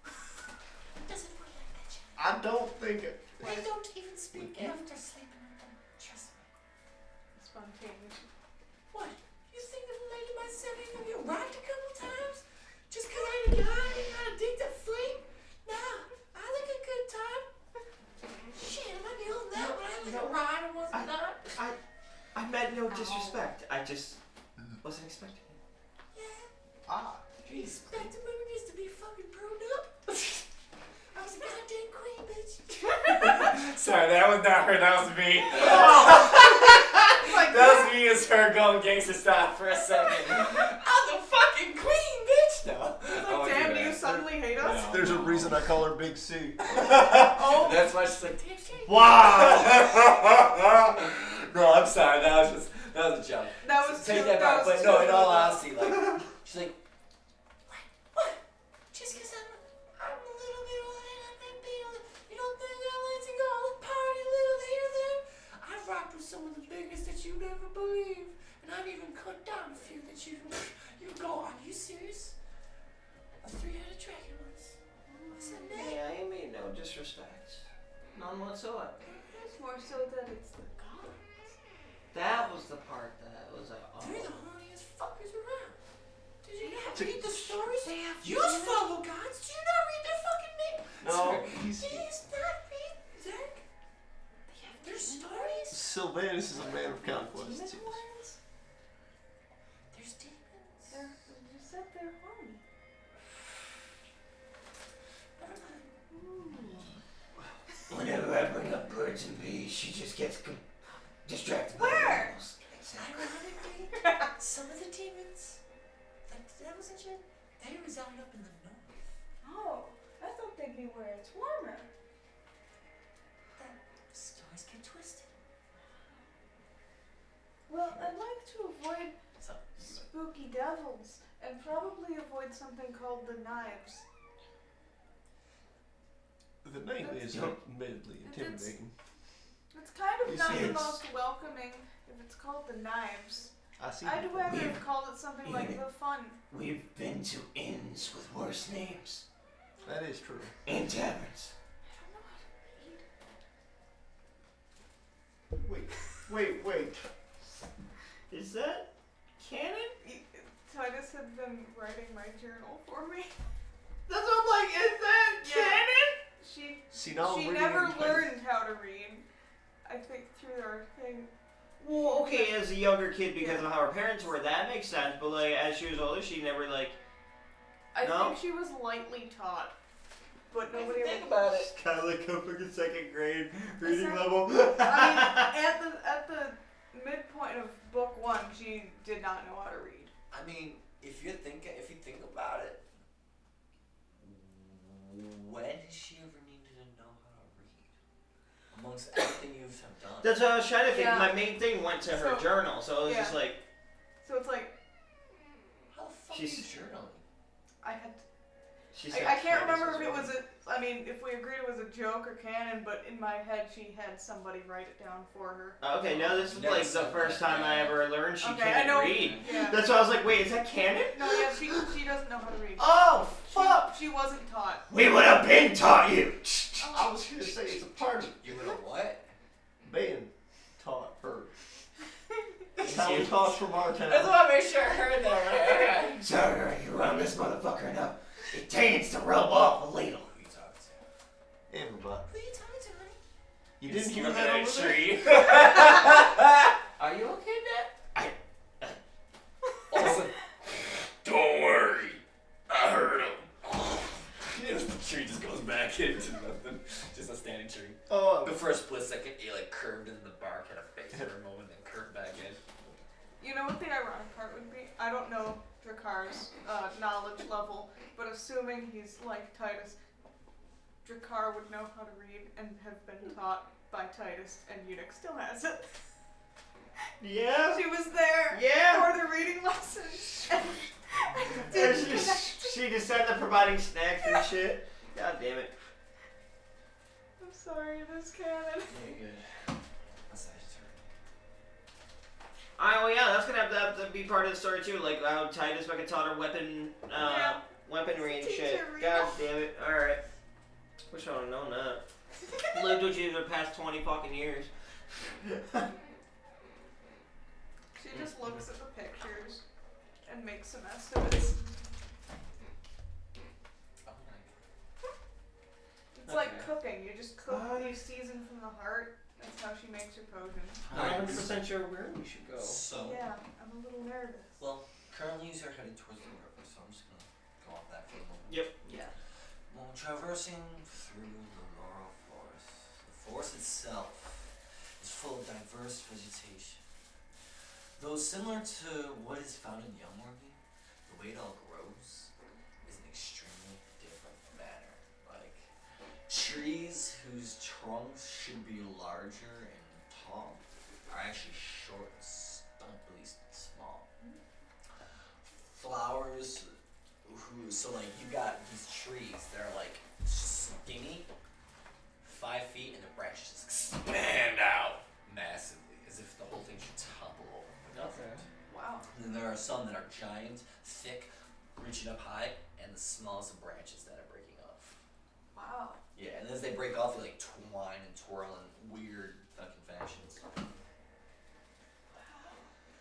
S2: It doesn't work like that, Johnny.
S3: I don't think it.
S2: I don't even speak after sleeping with them. Trust me.
S5: Spontaneous.
S2: What? You think the lady might send me to get rocked a couple times? Just 'cause I ain't a guy and not addicted to fling? Nah, I like a good time. Shit, I might be old now, but I like a ride and wasn't not.
S6: I meant no disrespect. I just wasn't expecting it.
S2: Yeah,
S3: Ah.
S2: you expected women used to be fucking pruned up? I was a goddamn queen, bitch.
S1: Sorry, that was not her. That was me.
S5: Like
S1: That was me as her going gangster style for a second. I'm the fucking queen, bitch. No.
S5: Like, damn, do you suddenly hate us?
S1: No.
S3: There's a reason I call her Big C.
S5: Oh.
S1: That's why she's like, damn shit.
S6: Wow!
S1: No, I'm sorry. That was a joke.
S5: That was
S1: Take
S5: too-
S1: that back.
S5: was
S1: But no,
S5: too
S1: in all
S5: good.
S1: honesty, like, she's like,
S2: What? Just 'cause I'm a little bit older and I might be older, you don't think I like to go all party a little here or there? I've rocked with some of the biggest that you'd ever believe, and I've even cut down a few that you go, are you serious? A 3-headed dragon once. I said, nah.
S6: Yeah, I mean no disrespect. None whatsoever.
S5: It's more so that it's the gods.
S6: That was the part that was like, oh.
S2: They're the horniest fuckers around. Did you not read the stories? You follow gods. Do you not read their fucking name?
S3: No,
S2: Do
S3: he's.
S2: you not read their stories?
S3: Sylvanus is a man of conquest.
S2: Demon ones? There's demons.
S5: You said they're horny.
S2: Never mind.
S6: Whenever I bring up birds and bees, she just gets distracted.
S5: Where?
S6: Exactly.
S2: Ironically, some of the demons, like the devils and shit, they reside up in the north.
S5: Oh, I thought they'd be where it's warmer.
S2: That stories get twisted.
S5: Well, I'd like to avoid
S1: what's up?
S5: spooky devils and probably avoid something called the knives.
S3: The name is admittedly intimidating.
S5: It's kind of
S3: You
S5: not
S3: see,
S5: the
S3: it's-
S5: most welcoming if it's called the knives.
S3: I see.
S5: I'd
S3: people.
S5: rather have called it something like the fun.
S6: We've been to inns with worse names.
S3: That is true.
S6: And taverns.
S5: I don't know how to read.
S3: Wait.
S6: Is that canon?
S5: Titus had been writing my journal for me.
S6: That's what I'm like, is that
S5: Yeah.
S6: canon?
S3: See, now I'm
S5: She
S3: reading
S5: never
S3: in place.
S5: learned how to read. I think through our thing.
S6: Well, okay, as a younger kid because of how her parents were, that makes sense, but like, as she was older, she never like...
S5: I
S6: No?
S5: think she was lightly taught, but nobody
S1: Think
S5: ever.
S1: about it.
S6: Kind of like a fucking second grade
S5: reading
S6: level.
S5: I mean, at the midpoint of book 1, she did not know how to read.
S1: I mean, if you think about it, when has she ever needed to know how to read? Amongst everything you have done.
S6: That's what I was trying to think.
S5: Yeah.
S6: My main thing went to her
S5: So-
S6: journal, so it was
S5: yeah.
S6: just like,
S5: So it's like
S1: How the fuck
S6: She's-
S1: are you journaling?
S5: I had.
S6: she
S5: I can't remember if it was I mean, if we agreed it was a joke or canon, but in my head she had somebody write it down for her.
S6: Okay, no, this is
S1: Never
S6: like the
S1: said
S6: first
S1: that,
S6: time I
S1: yeah.
S6: ever learned she
S5: Okay,
S6: can't
S5: I know.
S6: read.
S5: Yeah.
S6: That's why I was like, wait, is that canon?
S5: No, yeah, she doesn't know how to read.
S6: Oh, fuck!
S5: She wasn't taught.
S6: We would have been taught you!
S3: I was going to say it's a part of
S1: You know what?
S3: being taught her. That's how we taught from our
S1: I just
S3: town.
S1: want to make sure I heard that right.
S6: Sir, you run this motherfucker enough. It taints to rub off a ladle.
S1: Who you talking to?
S3: Everybody.
S2: Who are you talking to, honey?
S3: You didn't hear
S1: Look
S3: that
S1: at
S3: over there?
S1: tree. Are you okay, Dad? Also, don't worry. I heard him. The tree just goes back into nothing. Just a standing tree.
S3: Oh,
S1: The first split second, it like curved into the bark, had a face for a moment, then curved back in.
S5: You know what the ironic part would be? I don't know Dracar's knowledge level, but assuming he's like Titus, Dracar would know how to read and have been taught by Titus, and Eunuch still has it.
S6: Yeah.
S5: She was there
S6: Yeah.
S5: for the reading lessons. And
S6: And
S5: didn't connect.
S6: she just started providing snacks and shit. God damn it.
S5: I'm sorry, it is canon.
S1: Yeah, good. That's nice.
S6: Alright, well, yeah, that's gonna have to be part of the story too. Like how Titus fucking taught her weaponry and
S5: Teach
S6: shit.
S5: her real.
S6: God damn it. Alright. Wish I would have known that. Lived with you for the past 20 fucking years.
S5: She just looks at the pictures and makes some estimates.
S1: Oh my
S5: It's like
S6: Okay.
S5: cooking. You just cook, you season from the heart. That's how she makes her potion.
S6: I'm 100% sure where we should go.
S1: god. So,
S5: Yeah, I'm a little nervous.
S1: well, currently you are heading towards the river, so I'm just gonna go off that for a moment.
S6: Yep.
S5: Yeah.
S1: Well, traversing through the laurel forest, the forest itself is full of diverse vegetation. Though similar to what is found in Youngworthy, the way it all grows is an extremely different manner. Like, trees whose trunks should be larger and tall are actually short and stumpily small. Flowers so like you got these trees that are like skinny, 5 feet, and the branches just expand out massively, as if the whole thing should topple over.
S6: Okay.
S5: Wow.
S1: And then there are some that are giant, thick, reaching up high, and the smallest of branches that are breaking off.
S5: Wow.
S1: Yeah, and as they break off, they like twine and twirl in weird fucking fashions.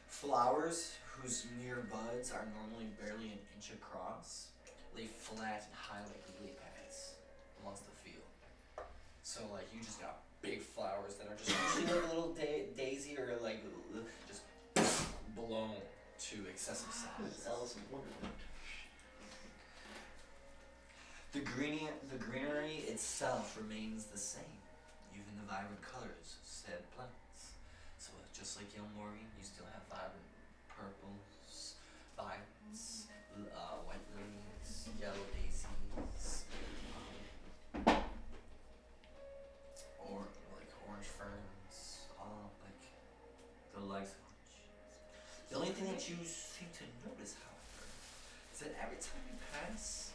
S1: Flowers whose mere buds are normally barely an inch across lay flat and high like lily pads amongst the field. So like you just got big flowers that are just usually like a little daisy or like just blown to excessive size.
S3: Alice in Wonderland.
S1: The greenery itself remains the same, even the vibrant colors of said plants. So just like Young Morgan, you still have vibrant purples, violets, white lilies, yellow daisies, or like orange ferns, all like the likes of which. The only thing that you seem to notice, however, is that every time you pass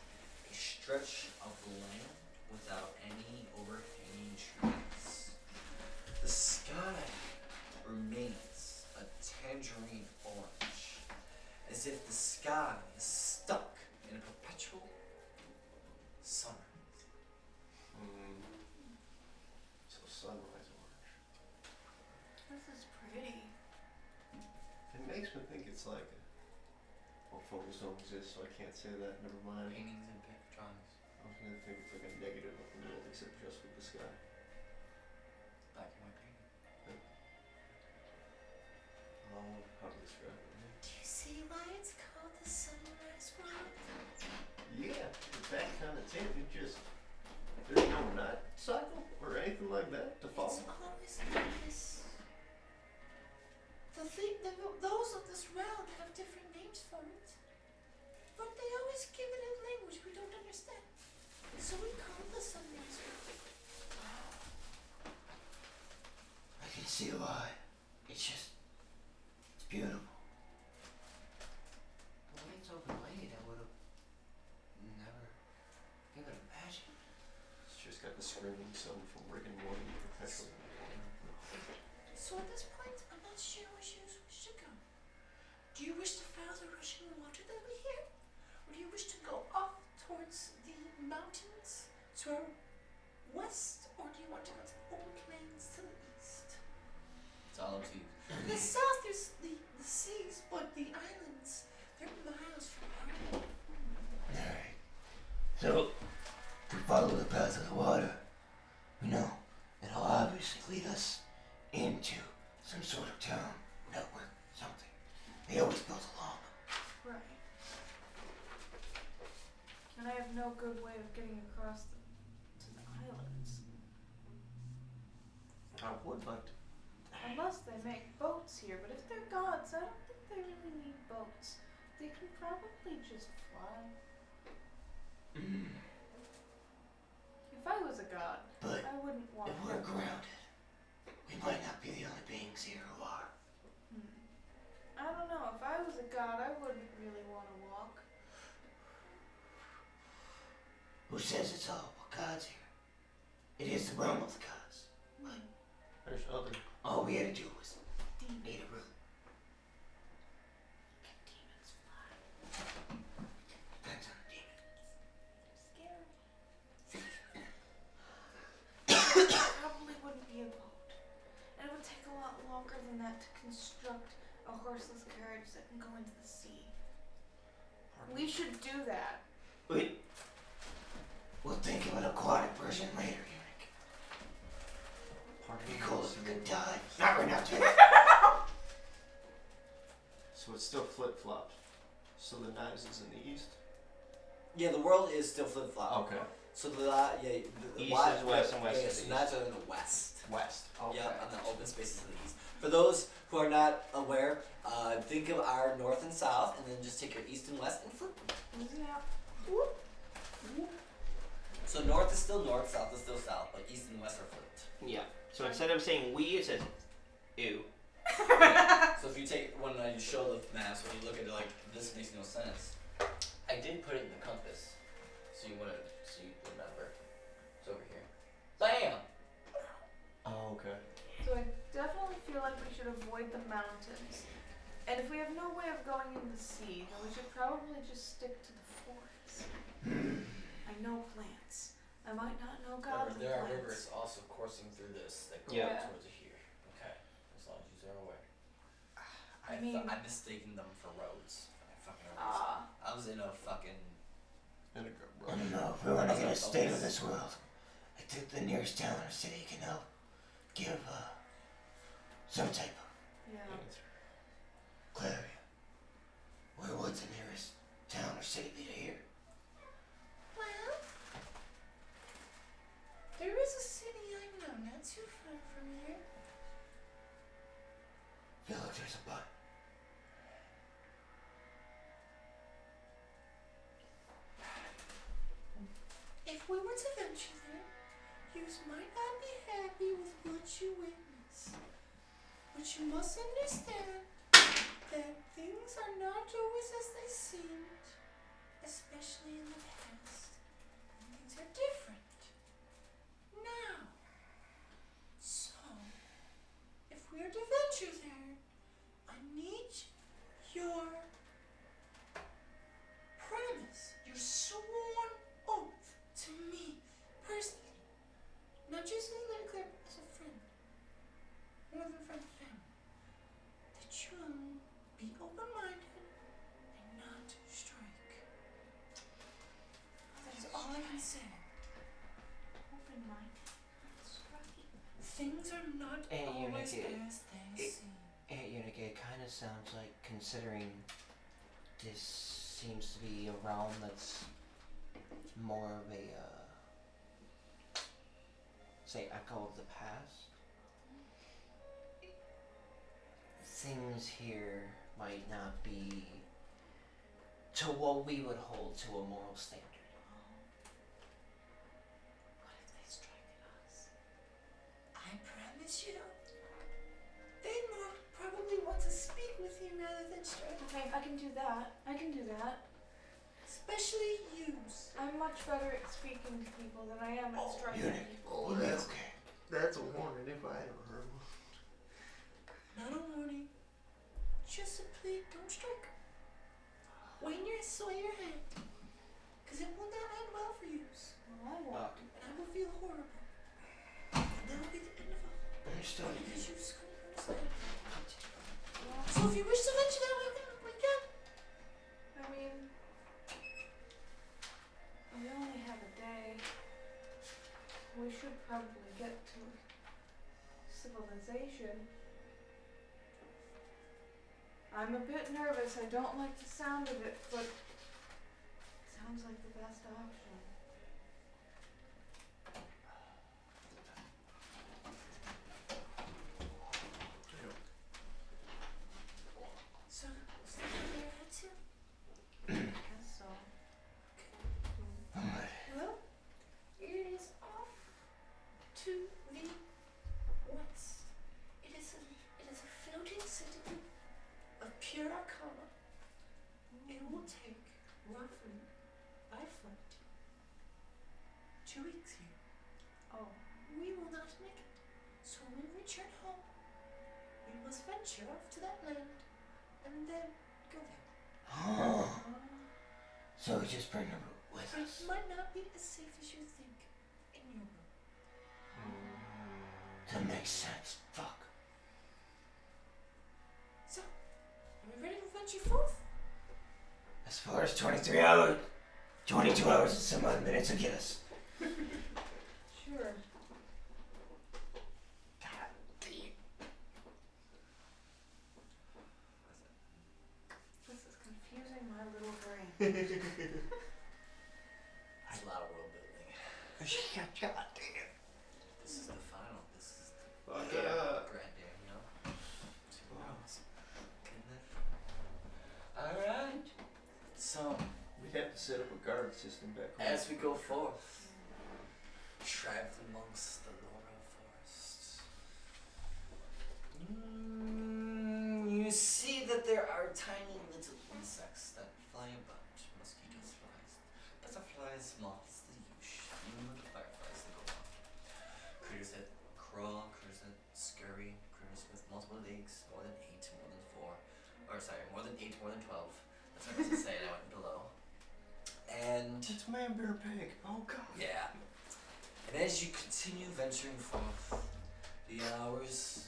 S1: a stretch of land without any overhanging trees, the sky remains a tangerine orange, as if the sky is stuck in a perpetual sunrise.
S3: So sunrise orange.
S5: This is pretty.
S3: It makes me think it's like well, photos don't exist, so I can't say that. Never mind.
S1: Paintings and drawings,
S3: I was gonna think it's like a negative of the world, except just with the sky.
S1: black and white painting.
S3: How to describe it?
S2: Do you see why it's called the sunrise world?
S3: Yeah, it's that kind of tint. It just there's no night cycle or anything like that to follow.
S2: It's always like this. Those of this realm have different names for it, but they always give it a language we don't understand. So we call it the sunrise world.
S6: I can see why. It's beautiful. The way it's overlaid, I would have never even imagined.
S3: It's just got the screaming sun from Rick and Morty perpetually.
S2: So at this point, I'm not sure which you wish to go. Do you wish to follow the rushing water that we hear? Or do you wish to go off towards the mountains to our west? Or do you want to go to the open plains to the east?
S1: It's all up to you.
S2: The south, there's the seas, but the islands, they're miles from home.
S6: Alright. So, if we follow the path of the water, we know it'll obviously lead us into some sort of town, network, something. They always build along them.
S5: Right. And I have no good way of getting across to the islands.
S3: I would like to.
S5: Unless they make boats here, but if they're gods, I don't think they really need boats. They can probably just fly. If I was a god,
S6: But
S5: I wouldn't want
S6: if we're
S5: to.
S6: grounded, we might not be the only beings here who are. Who says it's all about gods here? It is the realm of the gods. But
S3: There's other.
S6: all we had to do was need a room.
S2: Can demons fly?
S6: Depends on the demon.
S2: They're scary.
S5: Probably wouldn't be a boat. And it would take a lot longer than that to construct a horseless carriage that can go into the sea. We should do that.
S6: Wait. We'll think of an aquatic version later, Eunuch.
S3: Pardon
S6: We
S3: me,
S6: call it
S3: so-
S6: a good dive. Not right now, Jay.
S3: So it's still flip flopped. So the knives is in the east.
S1: Yeah, the world is still flip flop.
S3: Okay.
S1: So the
S3: East is west and west
S1: yeah,
S3: is
S1: so
S3: east.
S1: knives are in the west.
S3: West. Okay.
S1: Yeah, and the open spaces in the east. For those who are not aware, think of our north and south, and then just take your east and west and flip them.
S5: Yeah.
S1: So north is still north, south is still south, but east and west are flipped.
S6: Yeah. So instead of saying we, it says ew.
S1: So if you take when you show the maps, when you look at it like this makes no sense. I did put it in the compass, so you remember. It's over here. Bam.
S3: Oh, okay.
S5: So I definitely feel like we should avoid the mountains. And if we have no way of going in the sea, then we should probably just stick to the forest. I know plants. I might not know godly
S1: There are
S5: plants.
S1: rivers also coursing through this that go
S6: Yeah.
S1: up towards here. Okay, as long as you are aware.
S5: I mean-
S1: I'm mistaking them for roads. I fucking know. I was in a fucking.
S3: And a
S6: I don't know if we want to get a state of this world. I think the nearest town or city can help give some type of
S5: Yeah.
S6: clarity. Where would the nearest town or city be to here?
S2: Well, there is a city I know not too far from here.
S6: Feel like there's a but.
S2: If we were to venture there, you might not be happy with what you witness. But you must understand that things are not always as they seemed, especially in the past. And things are different now. So, if we are to venture there, I need your promise, your sworn oath to me personally. Not just as Lady Clearia, as a friend. More than a friend, family. That you will be open-minded and not strike. That is all I can say.
S5: Open-minded.
S2: Things are not
S6: Hey,
S2: always
S6: Eunuch,
S2: as they seem.
S6: Hey, Eunuch, it kind of sounds like, considering this seems to be a realm that's more of a, say, echo of the past. Things here might not be to what we would hold to a moral standard.
S2: What if they strike at us? I promise you, they more probably want to speak with you rather than strike.
S5: Okay, I can do that. I can do that.
S2: Especially yous.
S5: I'm much better at speaking to people than I am at striking
S6: Eunuch,
S5: people.
S6: you'll be okay.
S3: That's a warning if I ever heard one.
S2: Not a warning. Just a plea, don't strike. Sway your hand. Because it will not end well for yous.
S5: Well, I won't.
S2: And I will feel horrible. And that will be the end of all.
S6: Understood.
S2: Because yous couldn't understand. So if you wish to venture that way, we can.
S5: I mean, we only have a day. We should probably get to civilization. I'm a bit nervous. I don't like the sound of it, but it sounds like the best option.
S2: So, is that what you're head to?
S5: I guess so.
S2: Well, it is off to the west. It is a floating city of pure arcana. It will take roughly by flight 2 weeks here.
S5: Oh.
S2: We will not make it. So when we return home, we must venture off to that land and then go there.
S6: Oh. So we just bring her with
S2: It
S6: us.
S2: might not be as safe as you think in your room.
S6: That makes sense. Fuck.
S2: So, are we ready to venture forth?
S6: As far as 23 hours, 22 hours and some odd minutes will get us.
S5: Sure.
S6: God damn.
S5: This is confusing my little brain.
S1: There's a lot of world building.
S6: God damn.
S1: This is the final. This is the
S3: Fuck
S1: grand
S3: yeah.
S1: day, you know? 2 hours. Alright. So,
S3: We'd have to set up a guard system back home.
S1: as we go forth, trapped amongst the Laura forest, you see that there are tiny little insects that fly about. Mosquitoes, flies, butterflies, moths, the usual, the fireflies that go on. Critters that crawl, critters that scurry, critters with multiple legs, more than 8, more than 4, or sorry, more than 8, more than 12. That's what I was to say, and I went below. And
S3: It's man, bear, pig. Oh god.
S1: yeah. And as you continue venturing forth, the hours,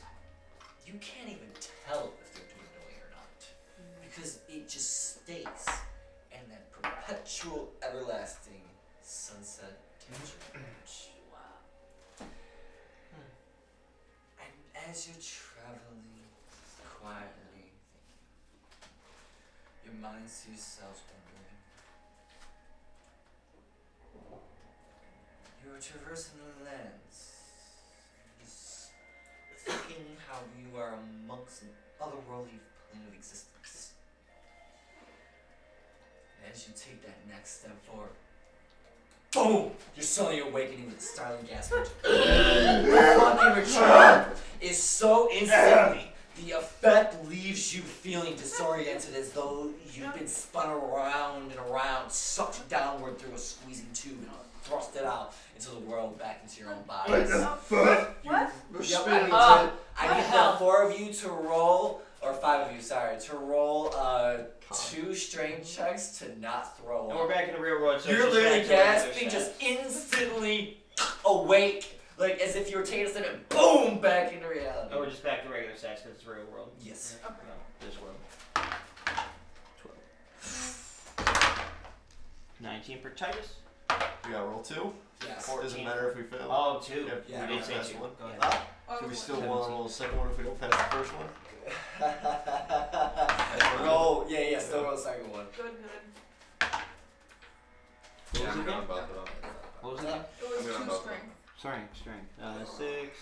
S1: you can't even tell if they're dwindling or not. Because it just stays in that perpetual, everlasting sunset temperature range. Wow. And as you're traveling quietly, your mind sees yourself wondering. You're traversing the lands, just thinking how you are amongst an otherworldly plane of existence. And as you take that next step forward, boom! You're suddenly awakening with a startling gasp. The fucking return is so instantly. The effect leaves you feeling disoriented as though you've been spun around and around, sucked downward through a squeezing tube and thrusted out into the world, back into your own body.
S5: What?
S1: Yep, I need the 4 of you to roll, or 5 of you, sorry, to roll 2 strength checks to not throw
S6: And we're
S1: up.
S6: back in the real world, so
S1: You're
S6: it's
S1: literally
S6: just back to regular
S1: gasping,
S6: stuff.
S1: just instantly awake, like as if you were taking a step and boom, back into reality.
S6: Oh, we're just back to regular sex because it's real world.
S1: Yes.
S6: No, this world. 12. 19 for Titus.
S3: We gotta roll 2.
S1: Yes.
S3: Doesn't matter if we fail.
S6: Oh, 2.
S3: If
S1: Yeah,
S3: we
S6: we
S3: don't
S6: did
S3: pass
S6: say 2.
S3: one.
S6: Go ahead.
S1: Huh?
S3: Do we still want to roll the second one if we don't pass the first one?
S1: Roll, yeah, still roll the second one.
S5: Good.
S4: Yeah, I'm gonna bump it up.
S6: What was that?
S5: It was
S4: I'm gonna
S5: 2
S4: bump it.
S5: strength.
S6: Sorry, strength. 6,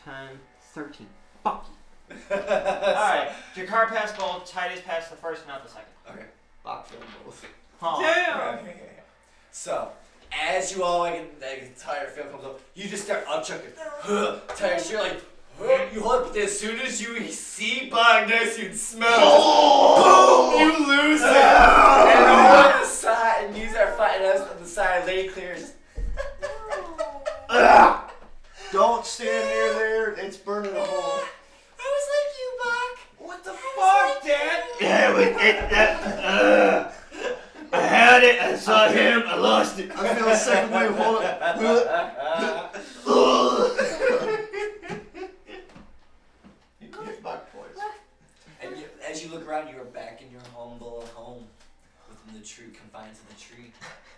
S6: 10, 13. Fuck you.
S1: Alright.
S6: Alright, Jakar passed both, Titus passed the first, not the second.
S1: Okay.
S3: Bach failed both.
S6: Huh.
S5: Damn!
S1: Okay. So, as you all, like, the entire film comes up, you just start upchucking. Tired shit, like, you hold it, but as soon as you see Bog next to you and smell boom, you lose it. And over the side, and you start fighting us on the side, Lady Clearia just,
S3: Don't stand near there. It's burning a hole.
S1: I was like you, Bog.
S6: What the fuck, Dad? Yeah, I had it, I saw him, I lost it.
S3: I'm feeling the second wave. Hold it. You hit Bach twice.
S1: And you, as you look around, you are back in your humble home, within the tree, confined to the tree.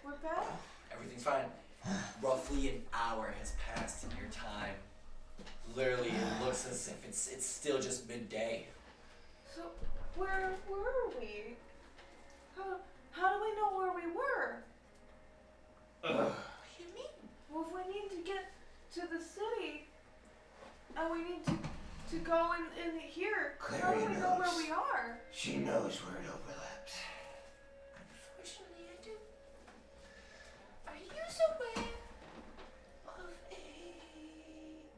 S5: We're back?
S1: Everything's fine. Roughly an hour has passed in your time. Literally, it looks as if it's still just midday.
S5: So, where were we? How do we know where we were?
S2: What do you mean?
S5: Well, if we need to get to the city, and we need to go in here, how do we
S6: Clary
S5: know where
S6: knows.
S5: we are?
S6: She knows where it overlaps.
S2: Unfortunately, I do. Are you aware of a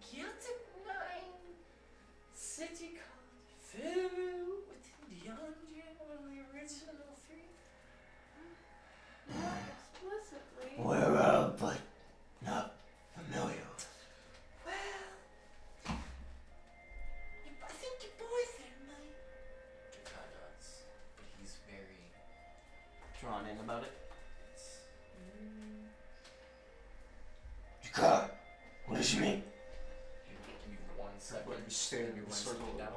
S2: Celtic 9 city called Fernway within the engine of the original 3?
S5: Not explicitly.
S6: We're all but lying about it. Car. What does she mean?
S1: Give me 1 second.
S3: Like, stand in
S1: Give me
S3: the
S1: 1
S3: circle.
S1: second. Now,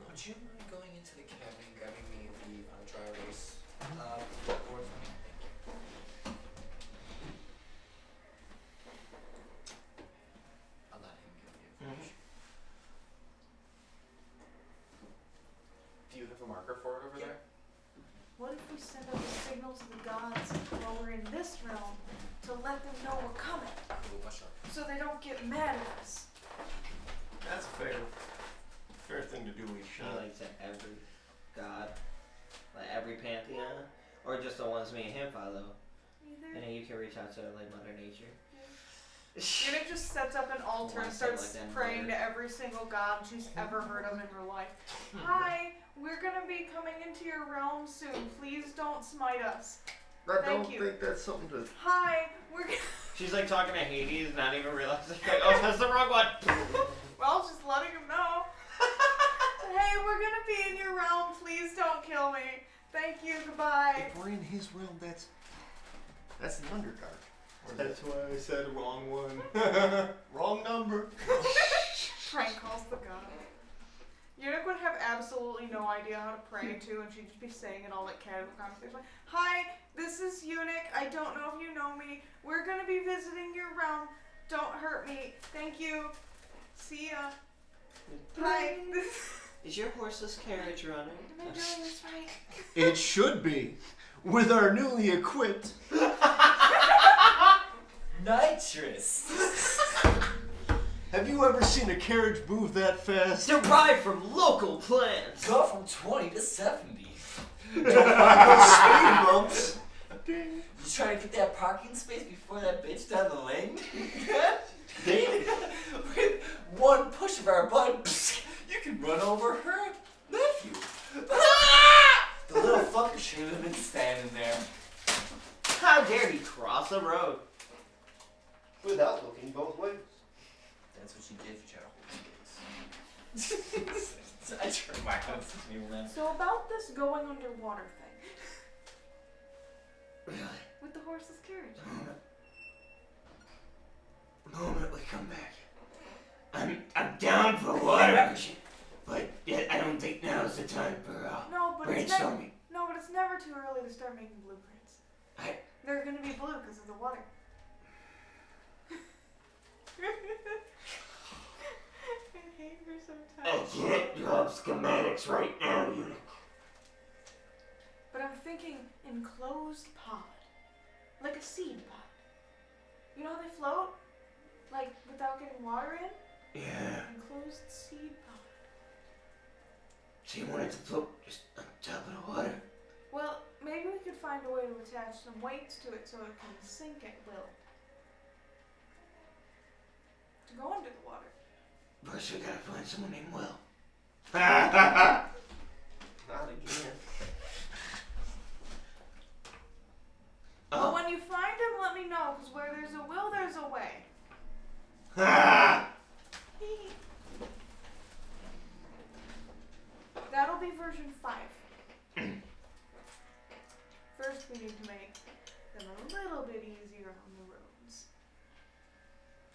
S1: would you mind going into the cabin and grabbing me the dry erase board for me? Thank you. I'll let him give you information.
S7: Do you have a marker for it over there?
S5: What if we send out a signal to the gods while we're in this realm to let them know we're coming,
S1: Cool, my sharp.
S5: so they don't get mad at us?
S3: That's fair thing to do each
S6: She
S3: shot.
S6: like to every god, like every pantheon, or just the ones me and him follow. And
S5: Either.
S6: then you can reach out to like Mother Nature.
S5: Unit just sets up an altar and
S6: One
S5: starts
S6: step like that,
S5: praying
S6: mother.
S5: to every single god she's ever heard of in her life. Hi, we're gonna be coming into your realm soon. Please don't smite us.
S3: I
S5: Thank
S3: don't
S5: you.
S3: think that's something to.
S5: Hi, we're gonna.
S6: She's like talking to Hades, not even realizing like, oh, that's the wrong one.
S5: Well, just letting him know. Hey, we're gonna be in your realm. Please don't kill me. Thank you. Goodbye.
S3: If we're in his realm, that's the underdark.
S6: That's why I said wrong one. Wrong number.
S5: Prank calls the god. Eunuch would have absolutely no idea how to pray to, and she'd just be saying it all like casual conversation. Like, hi, this is Eunuch. I don't know if you know me. We're gonna be visiting your realm. Don't hurt me. Thank you. See ya. Hi.
S6: Is your horseless carriage running?
S5: Am I doing this right?
S3: It should be, with our newly equipped.
S1: Nitrous!
S3: Have you ever seen a carriage move that fast?
S6: Derived from local plants.
S1: Go from 20 to 70.
S3: Don't mind those speed bumps.
S1: You trying to get that parking space before that bitch down the lane? With one push of our button, you can run over her nephew. The little fucker should have been standing there.
S6: How dare he cross the road?
S3: Without looking both ways.
S1: That's what she did if you try to hold space. I turned my house to me once.
S5: So about this going underwater thing
S6: Really?
S5: with the horseless carriage.
S6: The moment we come back, I'm down for water, but yet I don't think now's the time for
S5: No, but it's never.
S6: brainstorming.
S5: No, but it's never too early to start making blueprints. They're gonna be blue because of the water. I hate her sometimes.
S6: I can't drop schematics right now, Eunuch.
S5: But I'm thinking enclosed pod, like a seed pod. You know how they float, like without getting water in?
S6: Yeah.
S5: Enclosed seed pod.
S6: So you want it to float just on top of the water?
S5: Well, maybe we could find a way to attach some weights to it so it can sink at will. To go under the water.
S6: First we gotta find someone named Will.
S3: Not again.
S5: But when you find him, let me know, because where there's a will, there's a way. That'll be version 5. First, we need to make them a little bit easier on the roads.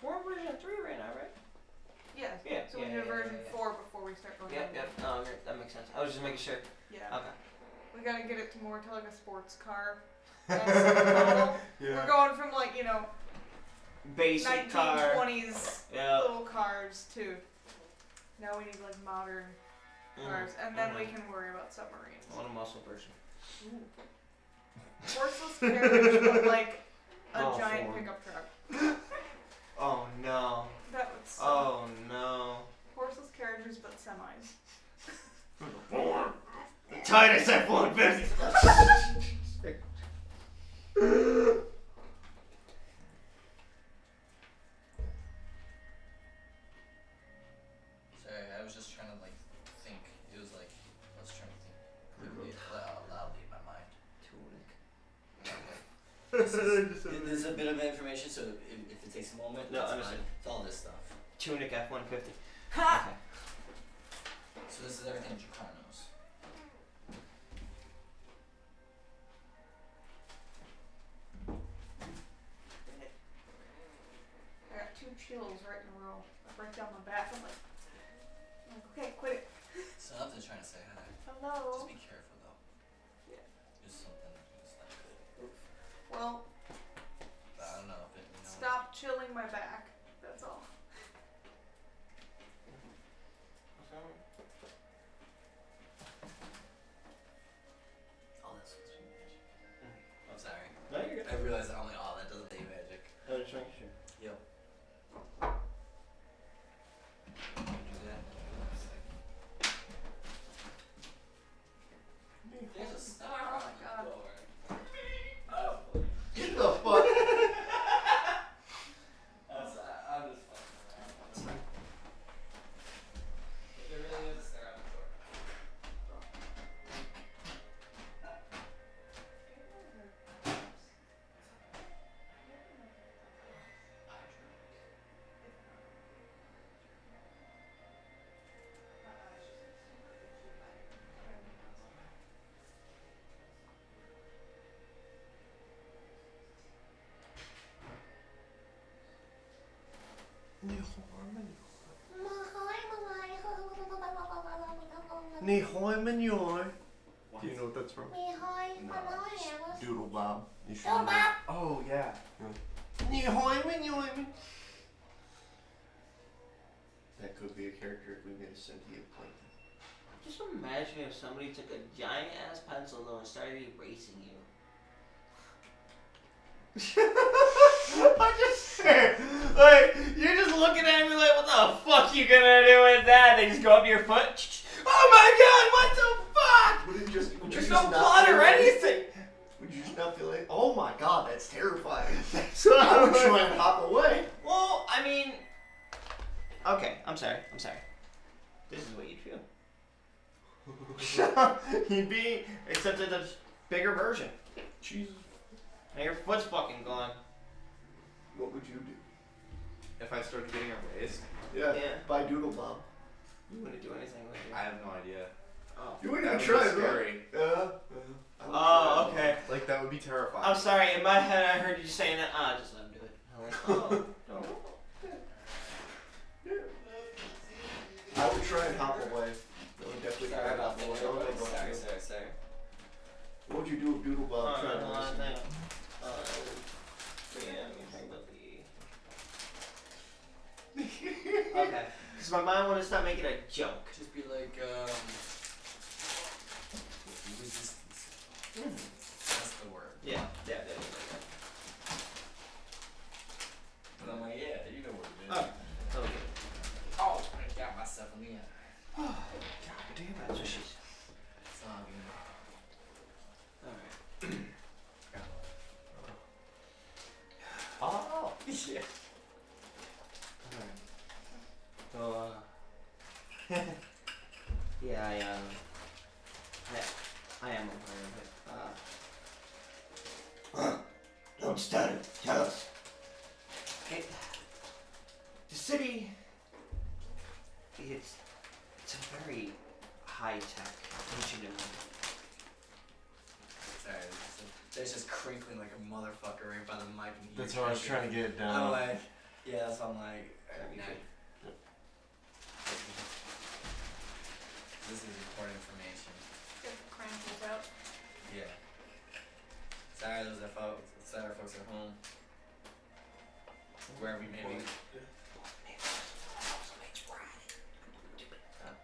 S6: We're on version 3 right now, right?
S5: Yes.
S6: Yeah,
S5: So we
S6: yeah,
S5: need a
S6: yeah,
S5: version
S6: yeah.
S5: 4 before we start going
S6: Yep,
S5: down.
S6: yep. Oh, that makes sense. I was just making sure.
S5: Yeah.
S6: Okay.
S5: We gotta get it to more to like a sports car. Model.
S3: Yeah.
S5: We're going from like, you know,
S6: Basic car.
S5: 1920s
S6: Yeah.
S5: little cars to now we need like modern cars, and then we can worry about submarines.
S6: I want a muscle version.
S5: Ooh. Horseless carriage, but like a
S3: Oh,
S5: giant
S3: Ford.
S5: pickup truck.
S6: Oh no.
S5: That would suck.
S6: Oh no.
S5: Horseless carriages, but semis.
S6: Titus F-150.
S1: Sorry, I was just trying to like think. It was like I was trying to think clearly loudly in my mind. This is a bit of information, so if it takes a moment,
S6: No,
S1: that's
S6: understood.
S1: fine. It's all this stuff.
S6: Tunic F-150.
S5: Ha!
S6: Okay.
S1: So this is everything Jakar knows.
S5: chills right in a row, like right down my back. I'm like, okay, quit it.
S1: Something's trying to say hi.
S5: Hello.
S1: Just be careful though.
S5: Yeah.
S1: Just something just not good.
S5: Well,
S1: But I don't know if it. You know,
S5: stop chilling my back. That's all.
S1: Oh, that's supposed to be magic. I'm sorry.
S6: No, you're good.
S1: I realized that I'm like, oh, that doesn't take magic.
S6: I was just making sure.
S1: Yep. Can you do that? There's a star
S5: Oh
S1: on
S5: my
S1: the
S5: God.
S1: door. Oh.
S3: Get the fuck.
S1: I'm just fucking around. If there really is a star on the door.
S3: Nihoy manure. Do you know what that's from? No. Doodle Bob. You should know.
S7: Oh yeah.
S3: Nihoy manure. That could be a character if we made a sentient plankton.
S6: Just imagine if somebody took a giant ass pencil though and started erasing you. I'm just saying, like, you're just looking at me like, what the fuck you gonna do with that? They just go up to your foot. Oh my god, what the fuck?
S3: Would you
S6: There's
S3: just
S6: no
S3: not
S6: plot
S3: feel
S6: or
S3: like-
S6: anything.
S3: Would you just not feel like, oh my god, that's terrifying?
S6: That's what
S3: I would try and hop away.
S6: Well, I mean, okay, I'm sorry. This is what you'd feel. You'd be, except it's a bigger version.
S3: Jesus.
S6: And your foot's fucking gone.
S3: What would you do?
S7: If I started getting erased,
S3: Yeah.
S6: Yeah.
S3: By Doodle Bob.
S6: You wouldn't do anything with it.
S7: I have no idea.
S6: Oh.
S3: You wouldn't
S7: That
S3: even
S7: would
S3: try
S7: be
S3: it, right?
S7: scary.
S3: I would
S6: Oh,
S3: try it.
S6: okay.
S7: Like that would be terrifying.
S6: I'm sorry, in my head I heard you saying that. Just let him do it. I'm like, oh, no.
S3: I would try and hop away. I would definitely try and hop away. I don't know about you.
S1: Sorry.
S3: What would you do with Doodle Bob trying to listen?
S6: Okay. Because my mind wanted to start making a joke.
S1: Just be like, resistance. That's the word.
S6: Yeah.
S1: But I'm like, yeah, you know what it is.
S6: Oh. Okay.
S1: Oh, I got myself in the end.
S6: God damn, that's what she's.
S1: It's all good.
S6: Alright.
S3: Oh.
S1: Yeah.
S6: So, yeah, I am aware of it. Don't stutter, tell us. The city, it's a very high-tech engineering.
S1: Sorry, there's just crinkling like a motherfucker right by the mic. And
S3: That's what I was trying to get
S1: I'm
S3: down.
S1: like, yeah, so I'm like, nah. This is important information.
S5: Get the cramples out.
S1: Yeah. Sorry, those are folks. Sorry, folks at home. Wherever you may be.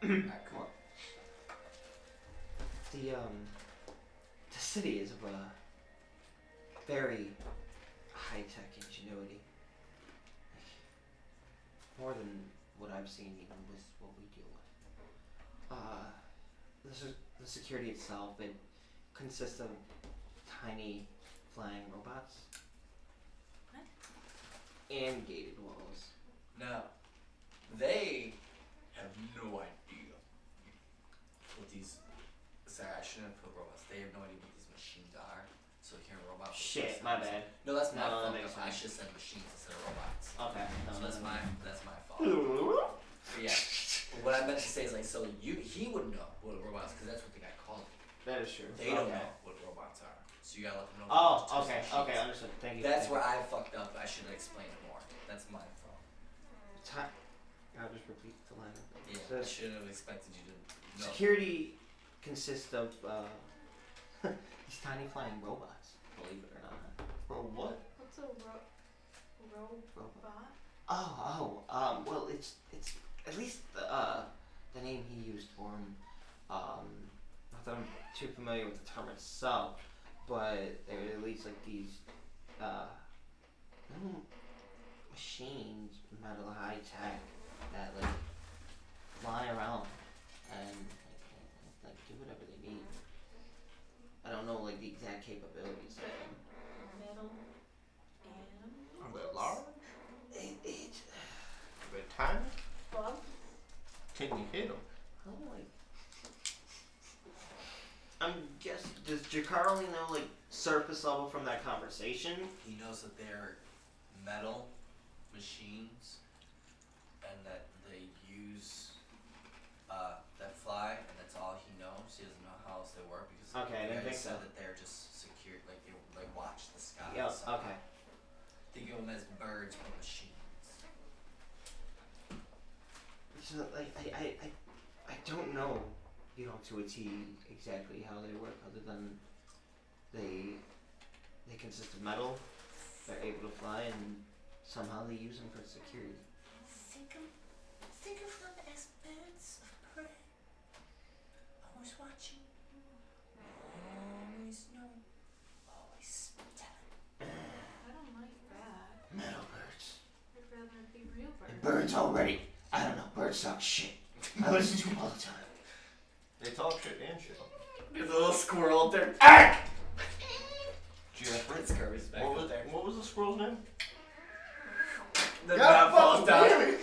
S1: Alright, cool.
S6: The city is of a very high-tech ingenuity. More than what I've seen even with what we deal with. The security itself, it consists of tiny flying robots.
S5: What?
S6: And gated walls.
S1: Now, they have no idea what these. Sorry, I shouldn't have put robots. They have no idea what these machines are. So they can't robots.
S6: Shit, my bad.
S1: No, that's my
S6: No, that
S1: fault.
S6: makes
S1: I
S6: sense.
S1: should have said machines instead of robots.
S6: Okay.
S1: So that's my fault. But yeah. What I meant to say is like, so he would know what robots, because that's what the guy called it.
S6: That is true.
S1: They don't know what robots are, so you gotta let them know.
S6: Oh,
S1: what
S6: okay,
S1: machines.
S6: understood. Thank you.
S1: That's
S6: thank
S1: where I fucked up. I should have explained it more. That's my fault.
S6: I'll just repeat the line.
S1: Yeah,
S6: So
S1: I should have expected you to know.
S6: security consists of these tiny flying robots. Believe it or not.
S3: Bro, what?
S5: What's a robot?
S6: Well, it's at least the name he used for him. Not that I'm too familiar with the term itself, but they're at least like these little machines, metal high tech, that like fly around and like do whatever they need. I don't know like the exact capabilities of them.
S5: Metal
S3: Are
S5: and
S3: they large?
S6: It
S3: Are they tiny?
S5: bug.
S3: Can you hit them?
S6: how like I'm guessing, does Jakar only know like surface level from that conversation?
S1: He knows that they're metal machines and that they use that fly, and that's all he knows. He doesn't know how else they work because
S6: Okay, I didn't
S1: they
S6: think
S1: said
S6: so.
S1: that they're just secure, like they like watch the sky.
S6: Yep,
S1: So
S6: okay.
S1: think of them as birds but machines.
S6: So like I don't know, to a T exactly how they work other than they consist of metal, they're able to fly, and somehow they use them for security.
S2: Think of them as birds of prey. Always watching. Always knowing. Always telling.
S5: I don't like that.
S6: Metal birds.
S5: I'd rather it be real birds.
S6: And birds already. I don't know, birds talk shit. I listen to them all the time.
S3: They talk shit and shit.
S1: There's a little squirrel up there.
S3: Jeffrey.
S1: It's Kirby's back
S3: What
S1: up
S3: was,
S1: there.
S3: what was the squirrel's name?
S1: The
S3: God
S1: knot falls down.
S3: damn it.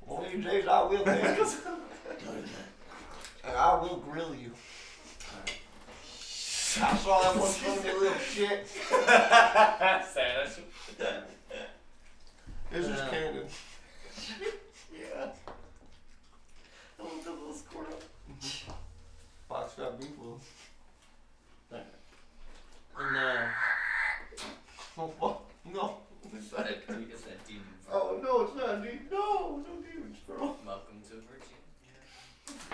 S3: One of these days I will think. And I will grill you. I saw that one funny little shit.
S1: Sad.
S3: This is canon.
S1: Yeah. I love the little squirrel.
S3: Fox got beef with him.
S6: And
S3: Oh, what? No. What's that?
S1: I think it's that demon.
S3: Oh, no, it's not a demon. No, no demons, bro.
S1: Welcome to Virginia.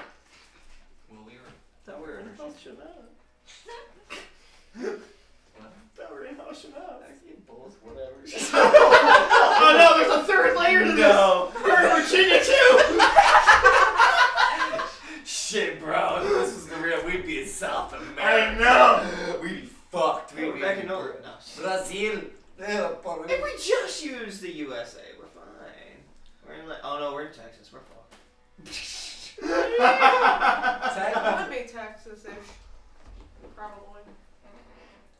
S1: Well, we were.
S3: Thought we were in Hashanah.
S1: What?
S3: Thought we were in Hashanah.
S1: Both, whatever.
S6: oh no, there's a third layer to this.
S1: No.
S6: We're in Virginia too.
S1: Shit, bro. If this was the real, we'd be in South America.
S6: I know.
S1: We'd be fucked. We'd be
S6: Back in
S1: in
S6: Brazil.
S1: Brazil.
S6: If we just use the USA, we're fine. We're in we're in Texas. We're fucked.
S5: That would be Texas-ish. Probably.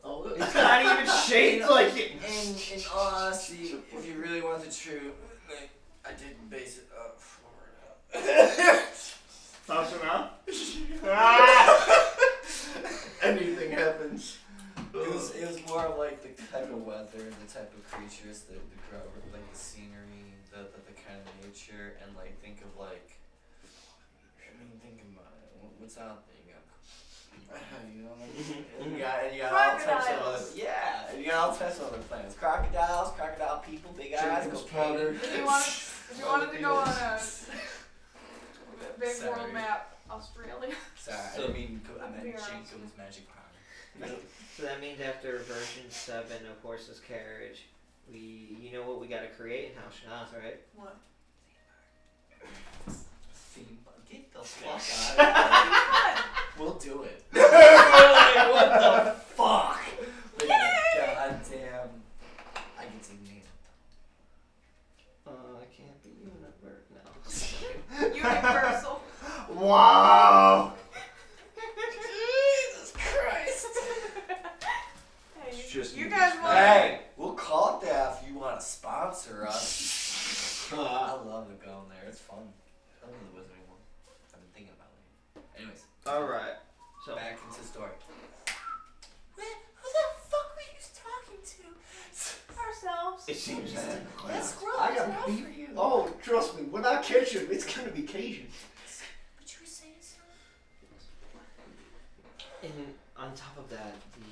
S1: Oh,
S6: It's not even shaped like it.
S1: In all honesty, if you really want the truth, like, I did base it up Florida.
S6: Close enough.
S3: Anything happens.
S1: It was more of like the type of weather, the type of creatures, the grow, like the scenery, the kind of nature, and like think of like, I mean, think about it. What's out there? You know, you got all types of other,
S5: Crocodiles.
S1: yeah, you got all types of other planets. Crocodile people, big eyes,
S3: Jacob's
S1: cocaine.
S3: powder.
S5: If you wanted to go on a big
S1: Sorry.
S5: world map, Australia.
S1: Sorry, I
S6: So-
S1: didn't mean I
S5: That'd
S1: meant
S5: be awesome.
S1: Jacob's magic powder.
S6: So that means after version 7 of Horse's Carriage, you know what we gotta create in House Shanaz, right?
S5: What?
S1: Theme park. Get the fuck out of here. We'll do it. Like, what the fuck? Like, God damn. I get to name it.
S6: I can't be Universal.
S5: Universal.
S6: Wow!
S1: Jesus Christ.
S5: Hey,
S3: It's just
S5: you
S3: you
S5: guys
S3: just-
S5: want
S1: Hey, we'll call it that if you want to sponsor us. I love it going there. It's fun. I don't know the Wizarding one. I've been thinking about it. Anyways,
S6: Alright, so
S1: back into the story.
S2: Who the fuck were you talking to?
S5: ourselves?
S6: it seems that.
S2: That squirrel
S3: I
S2: is
S3: got
S2: out
S3: beef.
S2: for you.
S3: Oh, trust me, when I catch him, it's gonna be Cajun.
S2: But you were saying something?
S6: And on top of that, the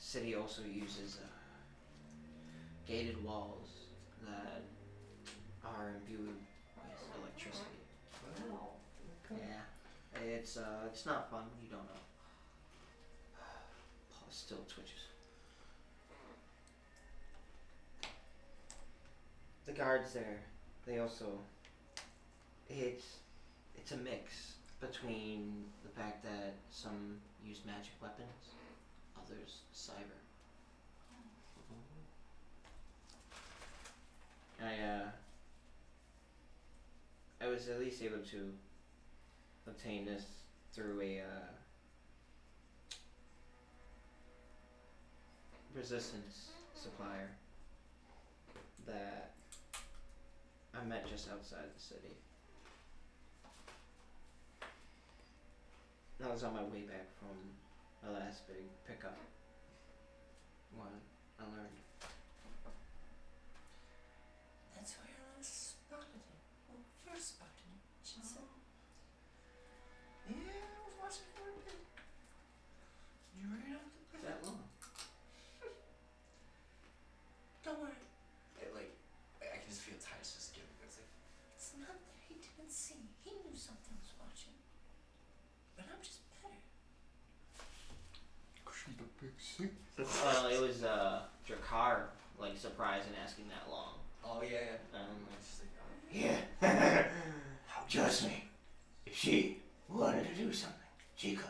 S6: city also uses gated walls that are imbued with electricity. Yeah, it's not fun. You don't know. Paul still twitches. The guards there, they also. It's a mix between the fact that some use magic weapons, others cyber. I was at least able to obtain this through a resistance supplier that I met just outside the city. I was on my way back from my last big pickup when I learned.
S2: That's where I last spotted it. Well, first spotted it, I should say. Yeah, I was watching for a bit. You right off the bat.
S6: That long?
S2: Don't worry.
S1: I can just feel Titus just giving me. It's like,
S2: It's not that he didn't see. He knew something was watching. But I'm just better.
S6: It was Drakar like surprised and asking that long.
S1: oh yeah.
S6: It's
S1: It's just like,
S6: yeah. Trust me. If she wanted to do something, she could.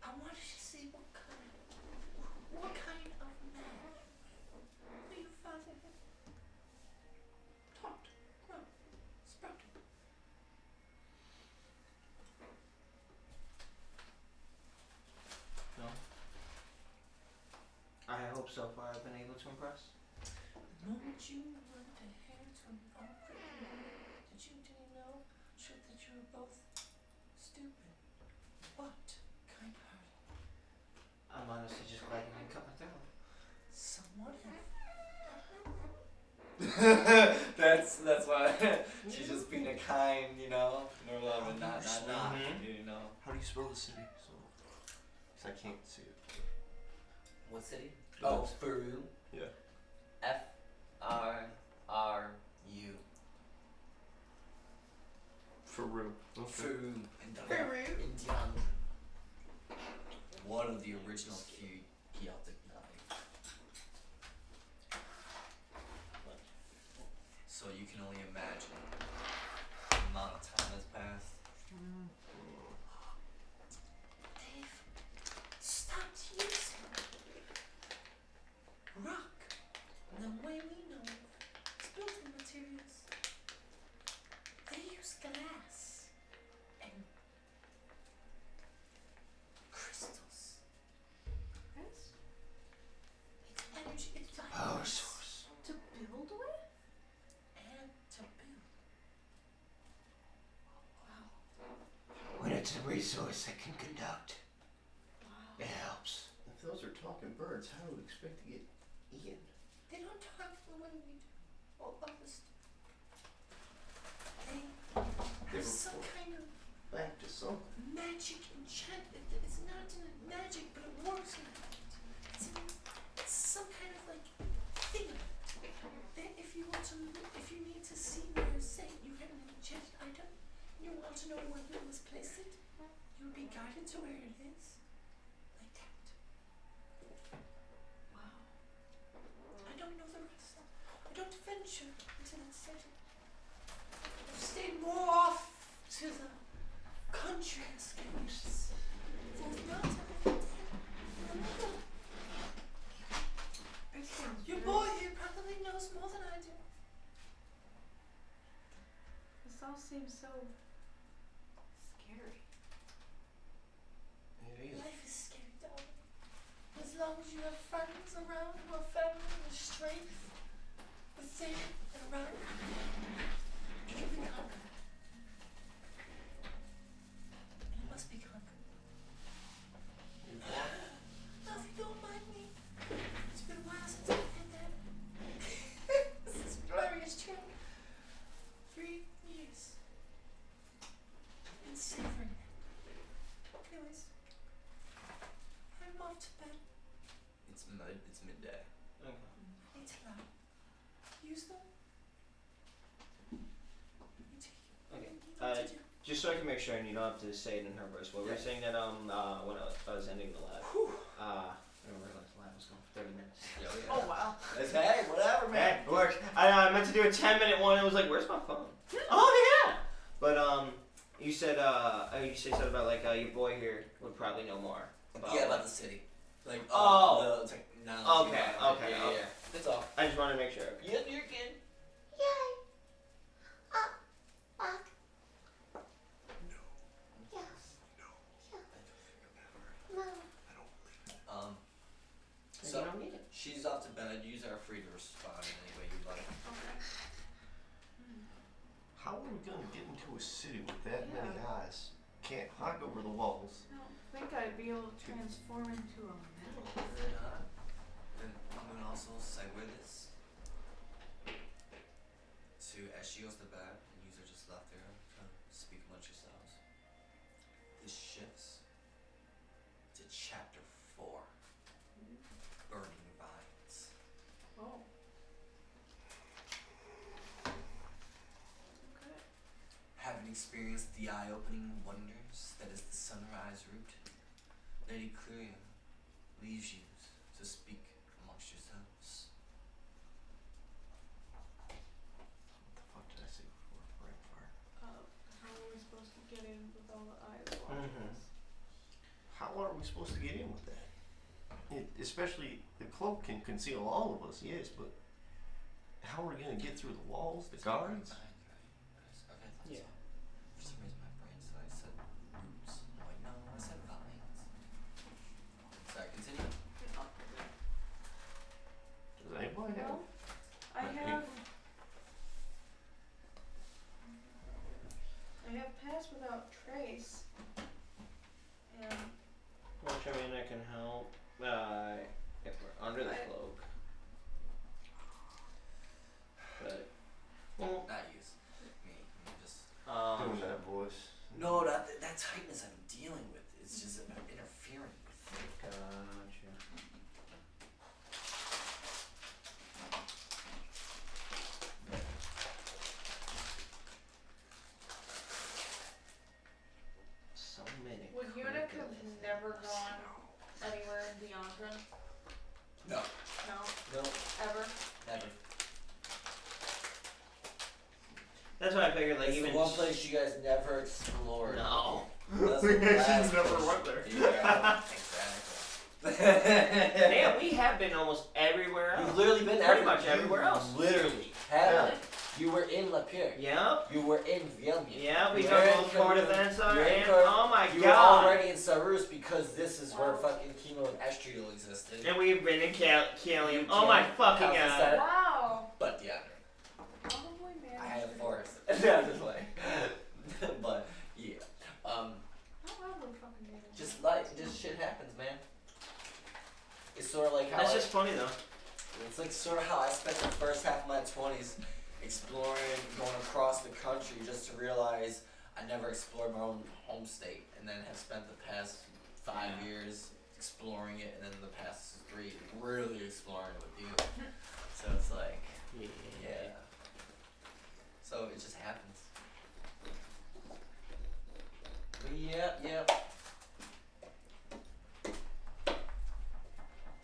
S2: I wanted to see what kind of man will your father have taught, grown, sprouted.
S6: No. I hope so far I've been able to impress.
S2: The moment you went ahead to embark that you didn't know, showed that you were both stupid, but kind-hearted.
S6: I'm honestly just glad you didn't cut my throat.
S2: Somewhat
S1: that's why she's just being a kind, or loving, not,
S6: Mhm.
S3: How do you spell the city? So, 'cause I can't see it.
S1: What city?
S3: The
S1: Oh,
S3: next-
S1: Faru.
S3: Yeah.
S1: F-R-R-U.
S3: Faru. Okay.
S1: Faru. Indian. One of the original Celtic knights. So you can only imagine the amount of time has passed.
S2: they've stopped using rock the way we know its building materials. They use glass and crystals.
S5: Yes?
S2: It's energy, it's
S6: Power
S2: vibrance.
S6: source.
S5: To build with?
S2: And to build. Wow.
S6: When it's a resource that can conduct,
S5: Wow.
S6: it helps.
S3: If those are talking birds, how do we expect to get eaten?
S2: They don't talk the way we do. All others. They
S3: They
S2: have
S3: were
S2: some
S3: for-
S2: kind of
S3: Back to something.
S2: magic enchantment. It's not magic, but it works like that. It's some kind of like thing. That if you need to see where, say, you have an enchanted item, and you want to know where you must place it, you would be guided to where it is. Like that.
S5: Wow.
S2: I don't know the rest. I don't venture into that setting. I've stayed more off to the country escapes. There's not
S5: It sounds
S2: Your
S5: very-
S2: boy here probably knows more than I do.
S5: This all seems so scary.
S3: It is.
S2: Life is scary, darling. As long as you have friends around who are family with strength within and around, you can be conquered. And it must be conquered. Now, if you don't mind me, it's been a while since I did that. This is glorious trip. 3 years. I've been savoring it. Anyways, I'm off to bed.
S1: It's midday.
S6: Okay.
S2: It's allowed. Use them. You take it.
S6: Okay.
S2: You know what to do.
S6: Just so I can make sure, and you don't have to say it in her voice. What were you saying that when I was ending the lab? I don't realize the lab was going for 30 minutes.
S1: Yo, yeah.
S5: Oh wow.
S1: It's, hey, whatever, man.
S6: Hey, it works. I meant to do a 10-minute one. It was like, where's my phone? Oh yeah. But you said something about like your boy here would probably know more.
S1: About the city. Like the technology.
S6: Okay.
S1: Yeah. That's all.
S6: I just wanted to make sure.
S1: Yep, you're good.
S2: Yay. Back. Yes. No.
S1: So
S6: You don't need it.
S1: she's off to bed. You are free to respond in any way you'd like.
S5: Okay.
S3: How are we gonna get into a city with that many
S5: Yeah.
S3: eyes? Can't hug over the walls.
S5: I don't think I'd be able to transform into a metal.
S1: Then I'm gonna also segue this to as she goes to bed and you are just left there to speak amongst yourselves. This shifts to chapter 4. Burning vines.
S5: Oh. Okay.
S1: Having experienced the eye-opening wonders that is the sunrise route, Lady Clearia leaves you to speak amongst yourselves.
S3: What the fuck did I say before? Brain fart.
S5: How are we supposed to get in with all the eyes watching
S6: Mhm.
S5: us?
S3: How are we supposed to get in with that? Especially the cloak can conceal all of us, yes, but how are we gonna get through the walls, the guards?
S1: Vines, right? Okay, that's
S6: Yeah.
S1: all. For some reason my brain said I said roots. I'm like, no, I said vines. Sorry, continue.
S3: Does anybody have?
S5: Well, I
S3: Right.
S5: have Pass Without Trace, and
S6: Which I mean, I can help if we're under the cloak. But
S1: Not use me. I'm just
S3: Doing that voice.
S1: no, that tightness I'm dealing with. It's just interfering with it.
S6: Gotcha. So many.
S5: would Eunuch have never gone anywhere in Deandra?
S1: No,
S5: No,
S1: no,
S5: ever.
S1: never.
S6: That's what I figured. Like
S1: It's
S6: even
S1: the one place you guys never explored.
S6: No.
S1: That's the last
S3: never
S1: place.
S3: went there.
S1: Yeah, exactly.
S6: Damn, we have been almost everywhere else.
S1: You've literally been
S6: Pretty much everywhere else.
S1: Literally have.
S6: Really?
S1: You were in Lapeer.
S6: Yep.
S1: You were in Vielmian.
S6: Yeah, we
S1: You
S6: got
S1: were
S6: both
S1: in
S6: Port of
S1: Cameroon.
S6: Ansar
S1: You were in
S6: and
S1: Car-
S6: oh my
S1: You were
S6: god.
S1: already in Sarus because this is where
S5: Wow.
S1: fucking Chemo and Estriel existed.
S6: And we've been in Kalium.
S1: You
S6: Oh my
S1: can't
S6: fucking
S1: count
S6: god.
S1: this
S5: Wow.
S1: But yeah,
S5: Probably managed.
S1: I had a
S5: to do
S1: forest.
S5: it.
S1: Yeah, this way. But yeah,
S5: How have we fucking managed?
S1: just like this shit happens, man. It's sort of like how
S6: That's just funny though.
S1: it's like sort of how I spent the first half of my 20s exploring, going across the country just to realize I never explored my own home state, and then have spent the past 5 years exploring it, and then the past 3 really exploring it with you. So it's like, yeah. So it just happens. But yeah.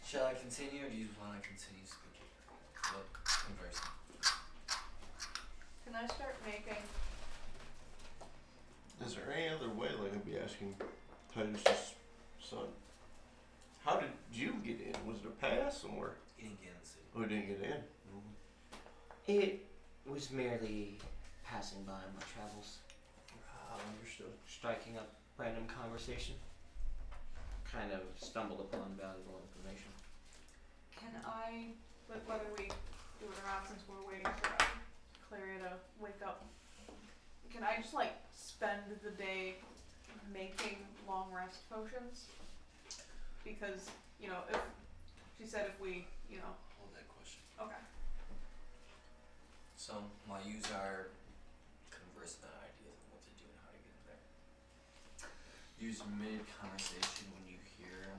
S1: Shall I continue, or do you want to continue speaking? Well, conversing.
S5: Can I start making?
S3: Is there any other way, like I'd be asking Titus's son, how did you get in? Was it a pass somewhere?
S1: You didn't get in the city.
S3: Oh, you didn't get in?
S6: It was merely passing by my travels,
S3: Understood.
S6: striking up random conversation. Kind of stumbled upon valuable information.
S5: Can I, whether we do it or not, since we're waiting for Clearia to wake up, can I just like spend the day making long rest potions? Because, you know, if she said if we, you know,
S1: Hold that question.
S5: okay.
S1: So, while you are conversing on ideas of what to do and how to get in there, use mid-conversation when you hear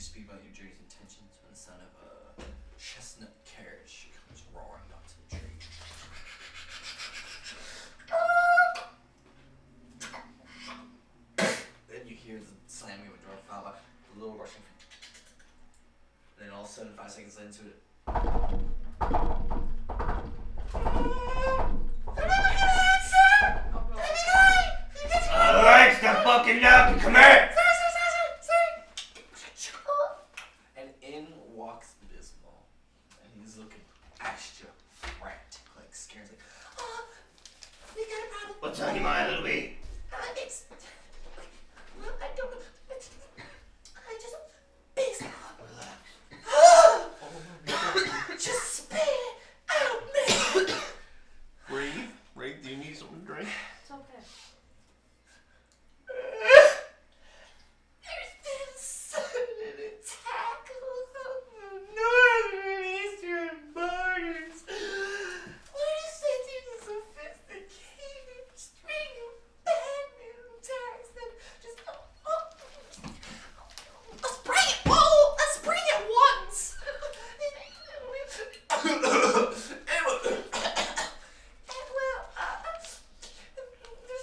S1: speak about your journey's intentions when the sound of a chestnut carriage comes roaring up to the tree. Then you hear the slamming of a door followed by a little rushing feet. Then all of a sudden, 5 seconds into it.
S6: Alright, stop fucking knocking, come here!
S1: And in walks Bismal. And he's looking extra frantic, like scared, like,
S2: Oh, we got a problem.
S6: What's on your mind, little bee?
S2: It's. Well, I don't know. I just. Baseball. Just spit it out, man.
S3: Breathe. Do you need something to drink?
S5: It's okay.
S2: There's been sudden attack of the northeastern borders. What is that thing? A sophisticated string of bad news attacks that just. Let's bring it! Oh, let's bring it once!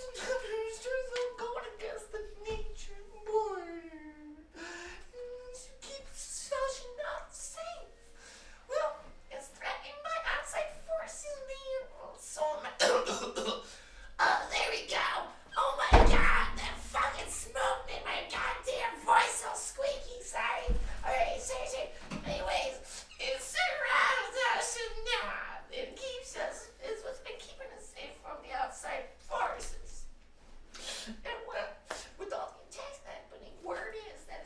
S2: there's going against the nature border. Keep us not safe. Well, it's threatened by outside forces being so there we go. Oh my god, that fucking smoke made my goddamn voice so squeaky. Sorry. Alright, sorry. Anyways, it surrounds us and now it keeps us, it's what's been keeping us safe from the outside forces. And well, with all the attacks happening, word is that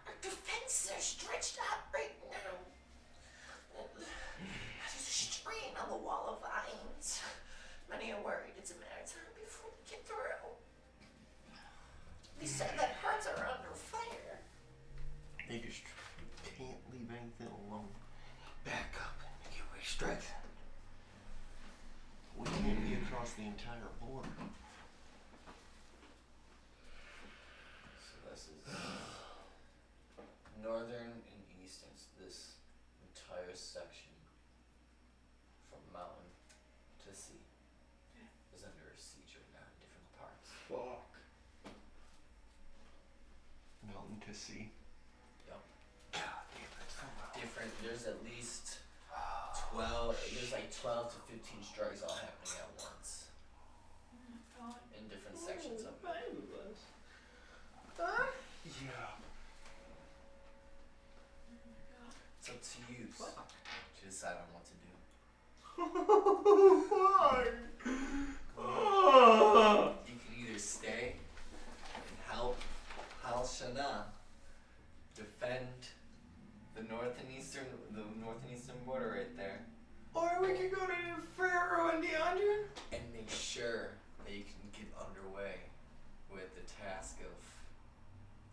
S2: our defenses are stretched out right now. There's a strain on the wall of vines. Many are worried it's a matter of time before we get through. They said that hearts are under fire.
S3: They just can't leave anything alone.
S6: Back up and get your strength.
S3: We can't be across the entire border.
S1: So this is northern and eastern. So this entire section from mountain to sea is under siege right now in different parts.
S3: Fuck. Mountain to sea.
S1: Yep.
S6: God damn, that's so loud.
S1: Different. There's at least 12. There's like 12 to 15 strikes all happening at once in different sections of it.
S3: Yeah.
S1: It's up to you to decide on what to do. You can either stay and help Hal Shana defend the north and eastern border right there,
S6: Or we could go to Pharaoh and DeAndre.
S1: and make sure that you can get underway with the task of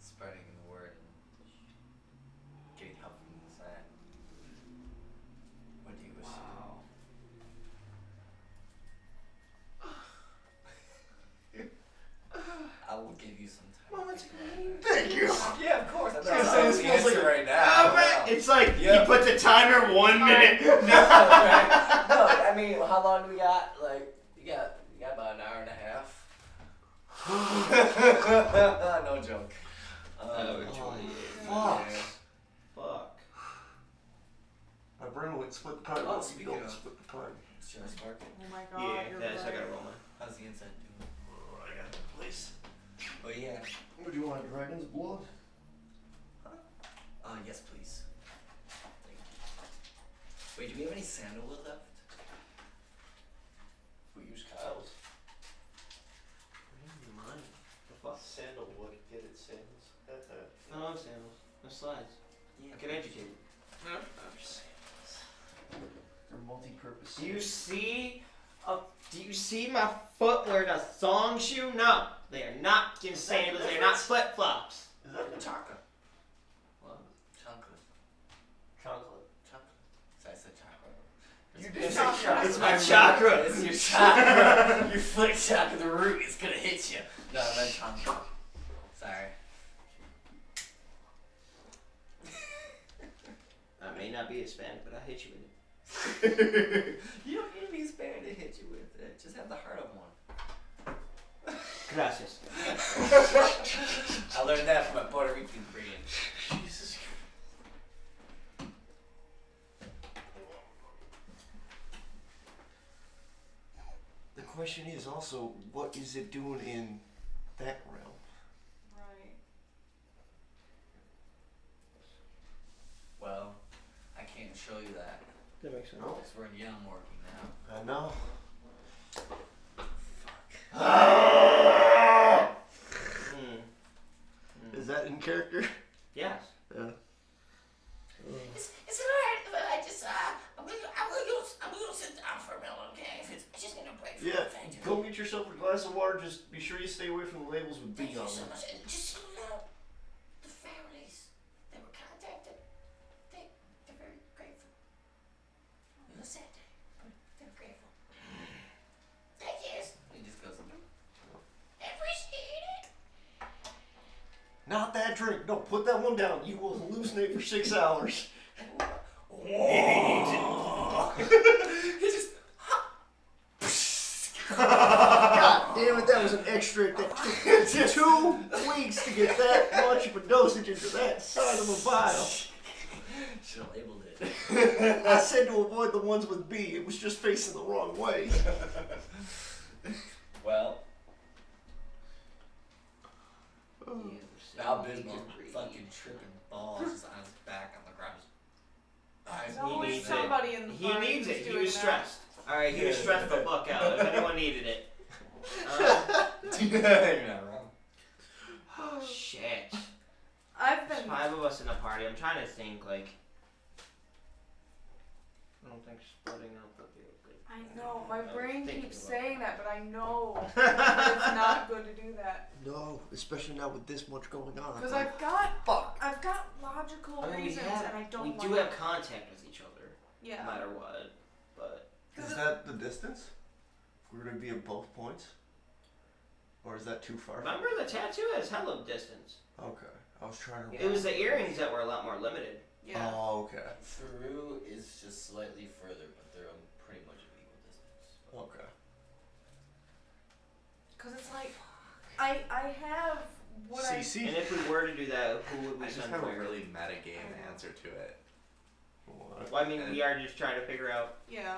S1: spreading the word and getting help from inside. What do you wish to do? I will give you some time.
S6: Thank you.
S1: Yeah, of course. I'm
S6: Yeah,
S1: not
S6: so
S1: saying
S6: it's
S1: the
S6: supposed
S1: answer
S6: to-
S1: right now.
S6: It's like
S1: Yeah.
S6: he puts a timer 1 minute.
S1: Right. No, I mean, how long do we got? Like, you got about an hour and a half. No joke.
S3: Fuck.
S1: Yeah.
S6: Fuck.
S3: My brain went split the card.
S1: Oh, speaking of-
S3: split the card.
S1: Should I spark it?
S5: Oh my god.
S6: Yeah,
S5: you're
S6: that's I
S5: right.
S6: gotta roll mine.
S1: How's the inside doing?
S3: Oh, I got it in place.
S1: Oh, yeah.
S3: Would you want dragon's blood?
S1: Yes, please. Thank you. Wait, do we have any sandalwood left?
S3: We use Kyle's.
S6: Mine. The fuck?
S3: Sandalwood, get it, sandals.
S6: No, I'm sandals. No slides.
S1: Yeah.
S6: I can educate you.
S3: They're multi-purpose.
S6: Do you see? Do you see my foot wearing a thong shoe? No, they are not skin sandals. They are not flip flops.
S3: Is that the
S1: Chocolate.
S6: What?
S1: Chocolate.
S6: Chocolate.
S1: Chocolate. So I said chocolate.
S3: You
S1: It's
S3: did
S1: my
S3: say chocolate.
S6: It's my chakra.
S1: It's your chakra. Your foot chakra, the root is gonna hit you. No, I meant chocolate. Sorry.
S6: I may not be Hispanic, but I hit you with it.
S1: You don't need to be Hispanic to hit you with it. Just have the heart of one.
S6: Gracias.
S1: I learned that from my Puerto Rican brain.
S3: Jesus. The question is also, what is it doing in that realm?
S5: Right.
S1: Well, I can't show you that.
S6: That makes sense.
S3: No,
S1: Because we're in Young working now.
S3: I know. Is that in character?
S6: Yes.
S3: Yeah.
S2: Is it alright if I just, I'm gonna sit down for a minute, okay? If it's just gonna break for
S3: Yeah.
S2: Thank you.
S3: Go get yourself a glass of water. Just be sure you stay away from the labels with
S2: Thank
S3: B
S2: you
S3: on
S2: so
S3: them.
S2: much. And just so you know, the families that were contacted, they're very grateful. It was a sad day, but they're grateful. Thank you.
S1: He just goes,
S2: Appreciate it.
S3: Not that drink. No, put that one down. You will hallucinate for 6 hours. God damn it, that was an extra. That took 2 weeks to get that much of a dosage into that side of a vial.
S1: should have labeled it.
S3: I said to avoid the ones with B. It was just facing the wrong way.
S1: Well, now Bismarck's fucking tripping balls just on his back on the ground.
S5: There's
S1: I
S5: always
S6: needs it.
S5: somebody in the
S6: He
S5: party
S6: needs
S5: who's
S6: it. He
S5: doing
S6: was
S5: that.
S6: stressed. Alright, he was stressed the fuck out. If anyone needed it.
S1: You're not wrong.
S6: Shit.
S5: I've
S6: There's
S5: been
S6: 5 of us in a party. I'm trying to think, like. I don't think splitting up would be a good.
S5: I know, my
S6: I was
S5: brain
S6: thinking
S5: keeps
S6: about
S5: saying that, but I know that it's not good to do that.
S3: No, especially not with this much going on.
S5: Because I've got
S3: Fuck.
S5: logical
S6: I mean,
S5: reasons and I don't
S6: we
S5: like
S6: do
S5: it.
S6: have contact with each other,
S5: Yeah.
S6: no matter what. But
S3: Is that the distance? If we're gonna be at both points? Or is that too far?
S6: remember, the tattoo has hella distance.
S3: Okay. I was trying to.
S6: It was the earrings that were a lot more limited.
S5: Yeah.
S3: Oh, okay.
S1: Peru is just slightly further, but they're pretty much of equal distance.
S3: Okay.
S5: Because it's like, I have what I...
S3: CC.
S6: And if we were to do that, who would we
S4: I just
S6: send
S4: have a
S6: where?
S4: really metagame
S5: I know.
S4: answer to it.
S3: What?
S6: Well, I mean, we are just trying to figure out.
S5: Yeah.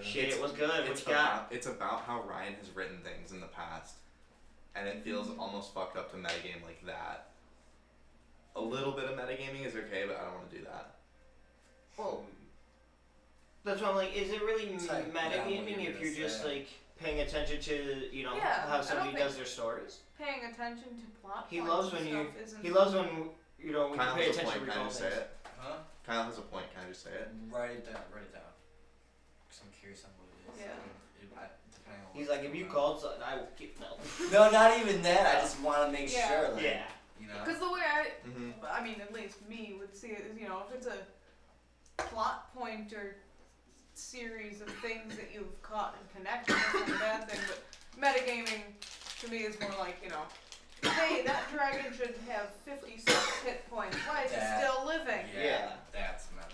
S6: Shit, it was good. What
S4: It's
S6: you got?
S4: it's about how Ryan has written things in the past, and it feels almost fucked up to metagame like that. A little bit of metagaming is okay, but I don't want to do that.
S6: Well, that's why I'm like, is it really
S1: It's like, yeah, what
S6: metagaming
S1: you're
S6: if you're
S1: gonna
S6: just
S1: say.
S6: like paying attention to, you know,
S5: Yeah, I
S6: how
S5: don't
S6: somebody
S5: think-
S6: does their stories?
S5: Paying attention to plot
S6: He
S5: points
S6: loves
S5: and
S6: when you-
S5: stuff isn't...
S6: He loves when, you know, we
S4: Kyle
S6: can pay
S4: has a
S6: attention
S4: point.
S6: to
S4: Can I
S6: recall
S4: just say
S6: things.
S4: it?
S1: Huh?
S4: Kyle has a point. Can I just say it?
S1: Write it down. Write it down. Because I'm curious on what it is.
S5: Yeah.
S1: Depending on
S6: He's
S1: what's
S6: like, if you
S1: going
S6: called something, I will keep no.
S1: on. No, not even that. I just want to make
S5: Yeah.
S1: sure. Like,
S6: Yeah.
S1: You know.
S5: Because the way
S4: Mm-hmm.
S5: I mean, at least me would see it is, you know, if it's a plot point or series of things that you've caught and connected, that's not a bad thing, but metagaming to me is more like, you know, hey, that dragon should have 56 hit points. Why is it
S1: That-
S5: still living?
S6: Yeah.
S1: That's not.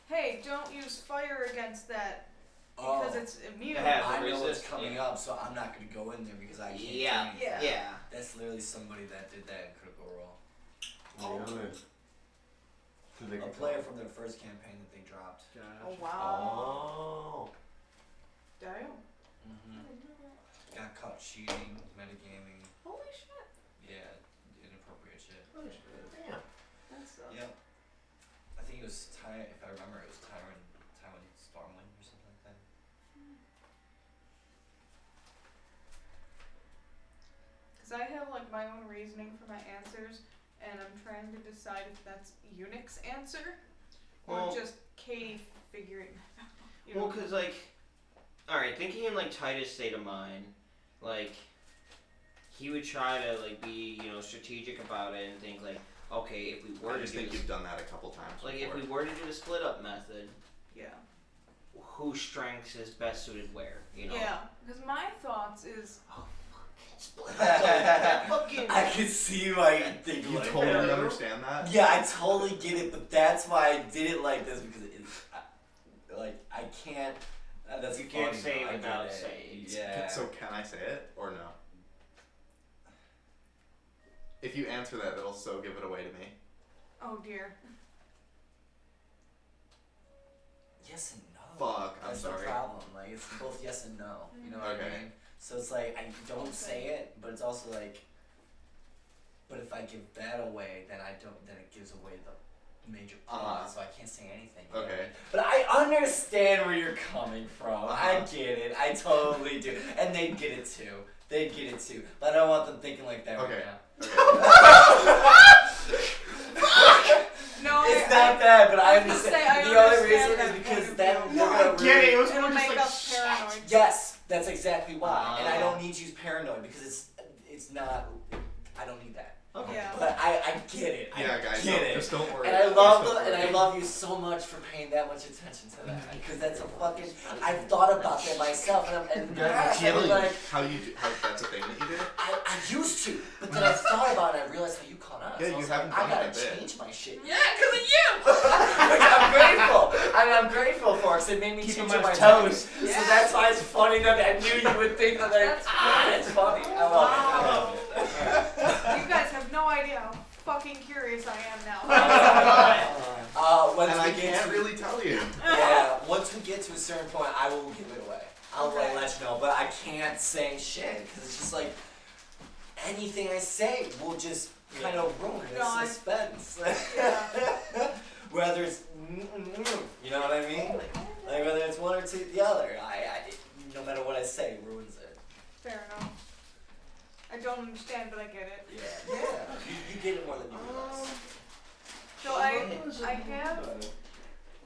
S5: Hey, don't use fire against that
S1: Oh.
S5: because it's immune.
S6: Yeah.
S1: I know what's
S6: resist,
S1: coming
S6: yeah.
S1: up, so I'm not gonna go in there because I can't. do
S6: Yeah.
S1: anything.
S5: Yeah.
S6: Yeah.
S1: That's literally somebody that did that in Critical Role.
S3: Really? So they
S1: A
S3: can
S1: player
S3: call-
S1: from their first campaign that they dropped.
S5: Oh, wow.
S3: Oh.
S5: Damn.
S1: Mm-hmm. Got caught cheating, metagaming.
S5: Holy shit.
S1: Yeah, inappropriate shit.
S3: Damn.
S5: That's
S1: Yep. I think it was if I remember, it was Tywin Stormling or something like that.
S5: Because I have like my own reasoning for my answers, and I'm trying to decide if that's Unix answer or
S6: Well-
S5: just Katie figuring. You
S6: Well,
S5: know.
S6: cause like, all right, thinking in like Titus' state of mind, like, he would try to like be, you know, strategic about it and think like, okay, if we were
S4: I
S6: to
S4: just
S6: do
S4: think
S6: this,
S4: you've done that a couple times.
S6: like
S4: before.
S6: if we were to do the split up method,
S5: Yeah.
S6: whose strengths is best suited where, you know?
S5: Yeah. Because my thoughts is
S6: Oh fuck, split up that fucking.
S1: I can see why you think
S4: You
S1: like
S4: totally
S1: that.
S4: understand that?
S1: Yeah, I totally get it, but that's why I did it like this because like I can't. That's
S6: You can't
S1: funny,
S6: say
S1: though, I
S6: without
S1: get it.
S6: saying.
S1: Yeah.
S4: So can I say it or no? If you answer that, that'll so give it away to me.
S5: Oh dear.
S1: Yes and no.
S4: Fuck, I'm
S1: That's
S4: sorry.
S1: the problem. Like it's both yes and no. You know what
S4: Okay.
S1: I mean? So it's like I don't say it, but it's also like. But if I give that away, then I don't. Then it gives away the major plot, so I can't say anything. You know what I
S4: Okay.
S1: mean? But I understand where you're coming from. I get it. I totally do, and they get it too. They get it too. But I don't want them thinking like that
S4: Okay.
S1: right now.
S5: No,
S1: It's not bad, but I
S5: was gonna
S1: understand.
S5: say, I
S1: The only
S5: understand
S1: reason
S5: that
S1: is because
S5: point of
S1: then
S5: view.
S1: they're gonna
S6: Get it. It was
S5: It'll
S6: more just
S5: make
S6: like
S5: us paranoid.
S1: Yes, that's exactly why. And I
S6: Ah.
S1: don't need to use paranoid because it's not. I don't need that.
S5: Yeah.
S1: But I get it.
S4: Yeah,
S1: I
S4: guys,
S1: get
S4: no,
S1: it.
S4: just don't worry.
S1: And I
S4: Just
S1: love
S4: don't
S1: and I
S4: worry.
S1: love you so much for paying that much attention to that because that's a fucking. I've thought about that myself and I'm like
S4: How you do? How that's a thing that you did?
S1: I used to, but then I thought about it and I realized how you caught on.
S4: Yeah,
S1: so I
S4: you
S1: was
S4: haven't
S1: like,
S4: done
S1: I
S4: it
S1: gotta
S4: a bit.
S1: change my shit. Yeah, because of you. Which I'm grateful. I'm grateful for because it made me
S6: Keep
S1: change
S6: him on
S1: my
S6: his toes.
S1: So that's why it's funny that I knew you would think that it's funny. I love it. I love it.
S5: You guys have no idea how fucking curious I am now.
S1: Once
S4: And
S1: we
S4: I
S1: get
S4: can't
S1: to,
S4: really tell you.
S1: yeah, once we get to a certain point, I will give it away. I'll
S5: Okay.
S1: let you know, but I can't say shit because it's just like anything I say will just kind of ruin the
S5: No, I-
S1: suspense.
S5: Yeah.
S1: Whether it's you know what I mean? Like whether it's one or the other, no matter what I say, it ruins it.
S5: Fair enough. I don't understand, but I get it.
S1: Yeah, you get it more than you realize.
S5: So I have,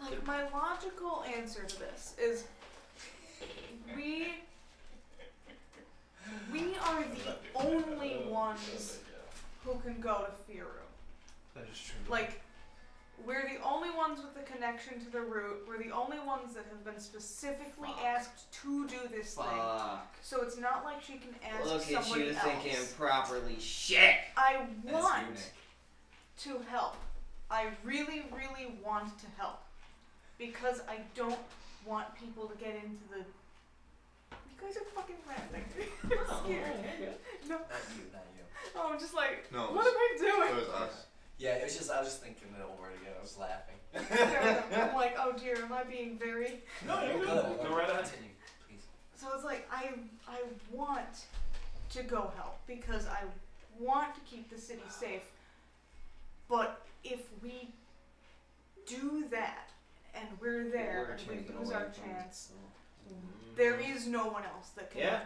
S5: like, my logical answer to this is we are the only ones who can go to Firu.
S7: That is true.
S5: Like, we're the only ones with the connection to the route. We're the only ones that have been specifically asked to do this thing.
S6: Fuck.
S5: So it's not like she can ask
S6: Look at
S5: somebody
S6: you
S5: else.
S6: thinking properly. Shit.
S5: I
S1: That's
S5: want
S1: unique.
S5: to help. I really, really want to help. Because I don't want people to get into the... You guys are fucking laughing. I'm scared. No.
S1: Not you.
S5: Oh, I'm just like,
S4: No, it
S5: what
S4: was-
S5: am I doing?
S4: It was us.
S1: Yeah, it was just I was just thinking it over again. I was laughing.
S5: I'm like, oh dear, am I being very...
S7: No, you're
S1: Go
S7: good. Go right ahead.
S1: Continue, please.
S5: So it's like, I want to go help because I want to keep the city safe. But if we do that and we're there and we lose our chance, there is no one else that can.
S6: Yeah,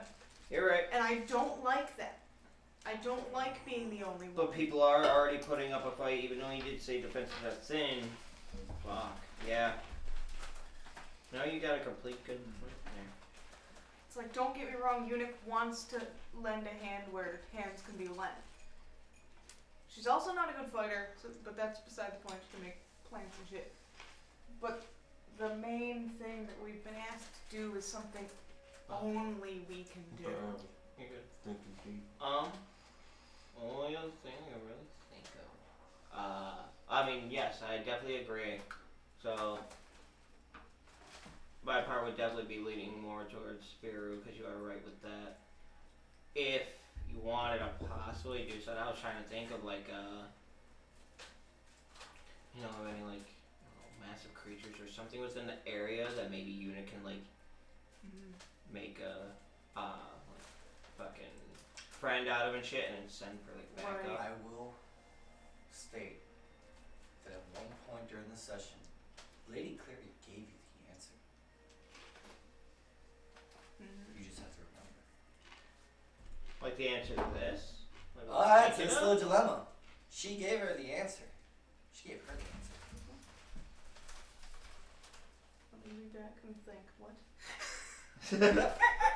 S6: you're right.
S5: And I don't like that. I don't like being the only one.
S6: But people are already putting up a fight, even though you did say defense is that sin. Fuck. Yeah. No, you got a complete good point there.
S5: It's like, don't get me wrong, Eunuch wants to lend a hand where hands can be lent. She's also not a good fighter, but that's beside the point. She can make plans and shit. But the main thing that we've been asked to do is something only we can do.
S6: You're good. Only other thing I really think of. I mean, yes, I definitely agree. So, my part would definitely be leaning more towards Spiru because you are right with that. If you wanted to possibly do something, I was trying to think of like, any like massive creatures or something within the area that maybe Una can like make a like, fucking friend out of and shit, and then send for like backup.
S1: I will state that at one point during the session, Lady Clearia gave you the answer. You just have to remember.
S6: Like the answer to this. Like,
S1: Alright,
S6: think
S1: it's
S6: it
S1: still a
S6: up?
S1: dilemma. She gave her the answer. She gave her the answer.
S5: Let me read back and think. What?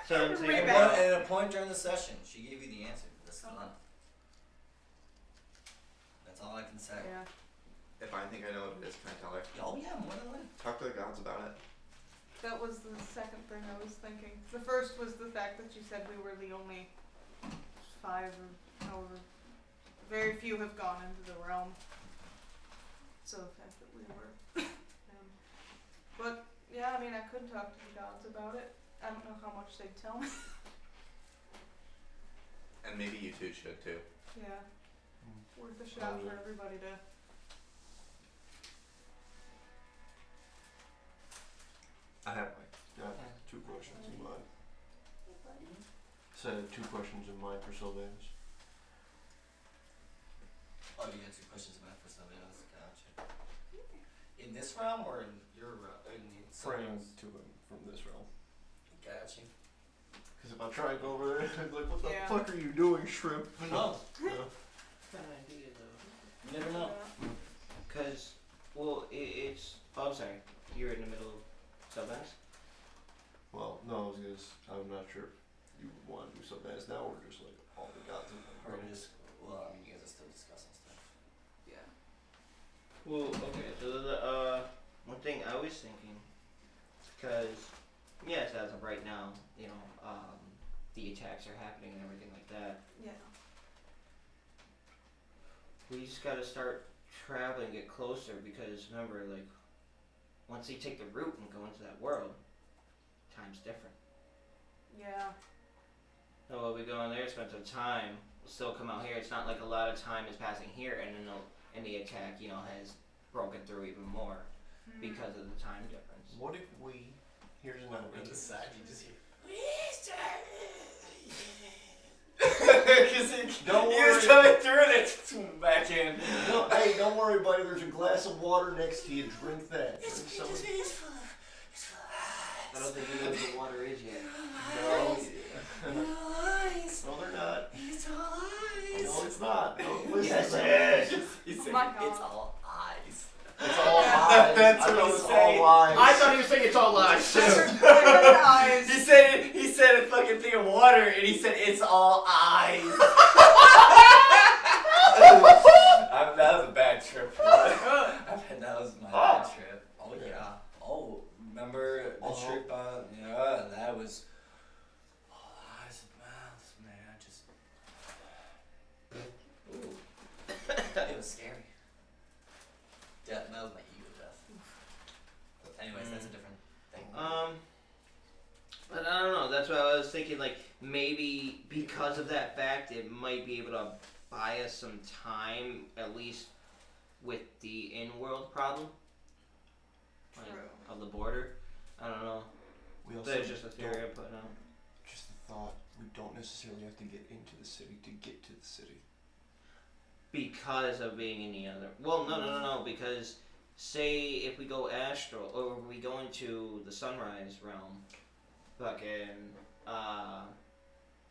S6: So I'm saying,
S5: Read
S1: At
S5: back.
S1: at a point during the session, she gave you the answer to this dilemma. That's all I can say.
S5: Yeah.
S4: If I think I know what it is, can I tell her?
S1: Oh yeah, more than that.
S4: Talk to the gods about it.
S5: That was the second thing I was thinking. The first was the fact that you said we were the only 5 or however very few have gone into the realm. So the fact that we were. But yeah, I mean, I could talk to the gods about it. I don't know how much they'd tell me.
S4: And maybe you two should too.
S5: Yeah. Worth a shot for everybody to.
S3: I have two questions in mind. So I have 2 questions in mind for Sylvanus.
S1: Oh, you answered questions about for somebody else. Gotcha. In this realm or in your realm? In
S3: Praying to him from this realm.
S1: Gotcha.
S3: Because if I try and go over there, I'm like, what the
S5: Yeah.
S3: fuck are you doing, shrimp?
S1: Who knows?
S3: Yeah.
S6: Got an idea though.
S1: You never know.
S6: Cause, well, it's. Oh, I'm sorry. You're in the middle of Sylvanus?
S3: Well, no, I'm not sure if you would want to do Sylvanus now or just like all the gods in
S1: Or
S3: one.
S1: just, well, I mean, you guys are still discussing stuff.
S5: Yeah.
S6: Well, okay, so the one thing I was thinking, because, yes, as of right now, you know, the attacks are happening and everything like that.
S5: Yeah.
S6: We just gotta start traveling, get closer, because remember, like, once they take the route and go into that world, time's different.
S5: Yeah.
S6: So while we go in there, spend some time, we'll still come out here. It's not like a lot of time is passing here, and then the attack, you know, has broken through even more because of the time difference.
S3: What if we? Here's an
S1: On
S3: idea.
S1: the side, you just hear.
S3: Don't
S1: He was
S3: worry.
S1: coming through and it's back in.
S3: No, hey, don't worry, buddy. There's a glass of water next to you. Drink that.
S1: It's
S3: Drink some.
S1: full of
S6: I don't think you know what the water is yet.
S3: No.
S1: eyes.
S3: No, they're not.
S1: It's all eyes.
S3: No, it's not. Don't listen
S6: Yes,
S3: to
S6: it
S3: them.
S6: is.
S1: He said,
S5: Oh my God.
S1: it's all eyes.
S3: It's all lies.
S1: That's
S3: I
S1: what
S3: mean,
S1: I was
S3: it's
S1: saying.
S3: all lies.
S6: I thought he was saying it's all lies too.
S5: I heard eyes.
S1: He said a fucking thing of water and he said it's all eyes. That was a bad trip. That was my bad trip. Oh yeah. Oh, remember the trip on? Yeah, that was. All eyes and mouths, man. Just. It was scary. That was my ego death. Anyways, that's a different thing.
S6: But I don't know. That's what I was thinking. Like maybe because of that fact, it might be able to buy us some time, at least with the in-world problem, like,
S5: True.
S6: of the border. I don't know.
S3: We also
S6: That's just a theory
S3: don't-
S6: I'm putting out.
S3: Just a thought. We don't necessarily have to get into the city to get to the city.
S6: Because of being in the other. Well, no. Because say if we go astral or we go into the sunrise realm, fucking.